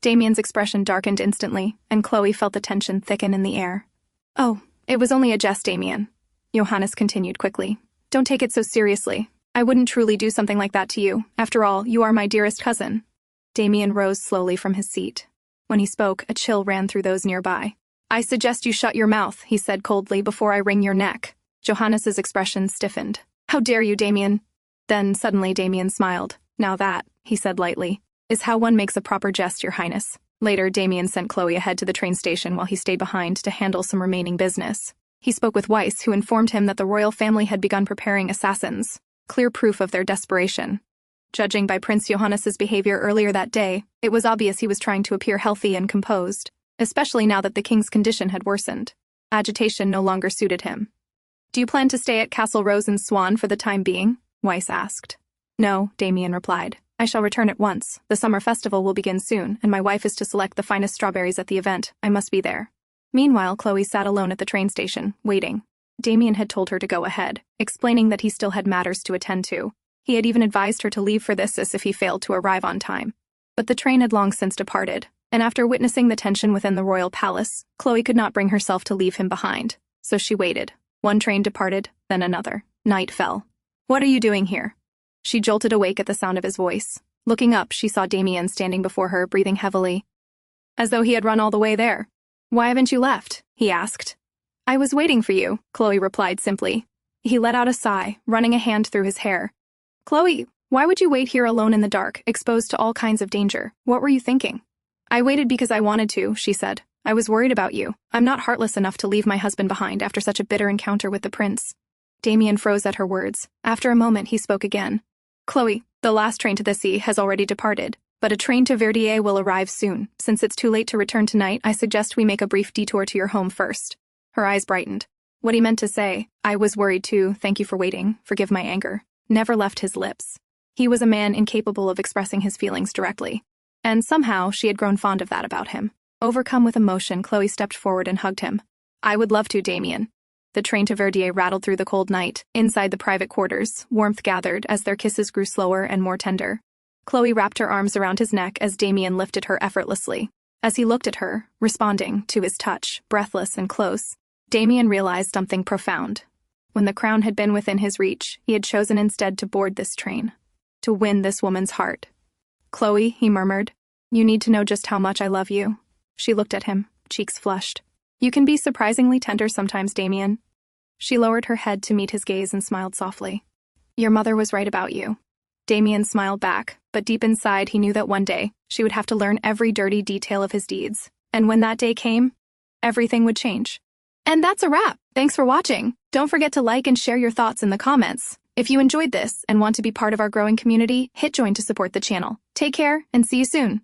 Damien's expression darkened instantly, and Chloe felt the tension thicken in the air. Oh, it was only a jest, Damien. Johannes continued quickly. Don't take it so seriously. I wouldn't truly do something like that to you. After all, you are my dearest cousin. Damien rose slowly from his seat. When he spoke, a chill ran through those nearby. I suggest you shut your mouth, he said coldly, before I wring your neck. Johannes's expression stiffened. How dare you, Damien? Then suddenly Damien smiled. Now that, he said lightly, is how one makes a proper jest, Your Highness. Later, Damien sent Chloe ahead to the train station while he stayed behind to handle some remaining business. He spoke with Weiss, who informed him that the royal family had begun preparing assassins, clear proof of their desperation. Judging by Prince Johannes's behavior earlier that day, it was obvious he was trying to appear healthy and composed, especially now that the king's condition had worsened. Agitation no longer suited him. Do you plan to stay at Castle Rose and Swan for the time being? Weiss asked. No, Damien replied. I shall return at once. The summer festival will begin soon, and my wife is to select the finest strawberries at the event. I must be there. Meanwhile, Chloe sat alone at the train station, waiting. Damien had told her to go ahead, explaining that he still had matters to attend to. He had even advised her to leave for this if he failed to arrive on time. But the train had long since departed, and after witnessing the tension within the royal palace, Chloe could not bring herself to leave him behind. So she waited. One train departed, then another. Night fell. What are you doing here? She jolted awake at the sound of his voice. Looking up, she saw Damien standing before her, breathing heavily, as though he had run all the way there. Why haven't you left? He asked. I was waiting for you, Chloe replied simply. He let out a sigh, running a hand through his hair. Chloe, why would you wait here alone in the dark, exposed to all kinds of danger? What were you thinking? I waited because I wanted to, she said. I was worried about you. I'm not heartless enough to leave my husband behind after such a bitter encounter with the prince. Damien froze at her words. After a moment, he spoke again. Chloe, the last train to the sea has already departed, but a train to Verdier will arrive soon. Since it's too late to return tonight, I suggest we make a brief detour to your home first. Her eyes brightened. What he meant to say, I was worried too, thank you for waiting, forgive my anger, never left his lips. He was a man incapable of expressing his feelings directly. And somehow, she had grown fond of that about him. Overcome with emotion, Chloe stepped forward and hugged him. I would love to, Damien. The train to Verdier rattled through the cold night. Inside the private quarters, warmth gathered as their kisses grew slower and more tender. Chloe wrapped her arms around his neck as Damien lifted her effortlessly. As he looked at her, responding to his touch, breathless and close, Damien realized something profound. When the crown had been within his reach, he had chosen instead to board this train, to win this woman's heart. Chloe, he murmured, you need to know just how much I love you. She looked at him, cheeks flushed. You can be surprisingly tender sometimes, Damien. She lowered her head to meet his gaze and smiled softly. Your mother was right about you. Damien smiled back, but deep inside he knew that one day she would have to learn every dirty detail of his deeds. And when that day came, everything would change. And that's a wrap. Thanks for watching. Don't forget to like and share your thoughts in the comments. If you enjoyed this and want to be part of our growing community, hit join to support the channel. Take care and see you soon.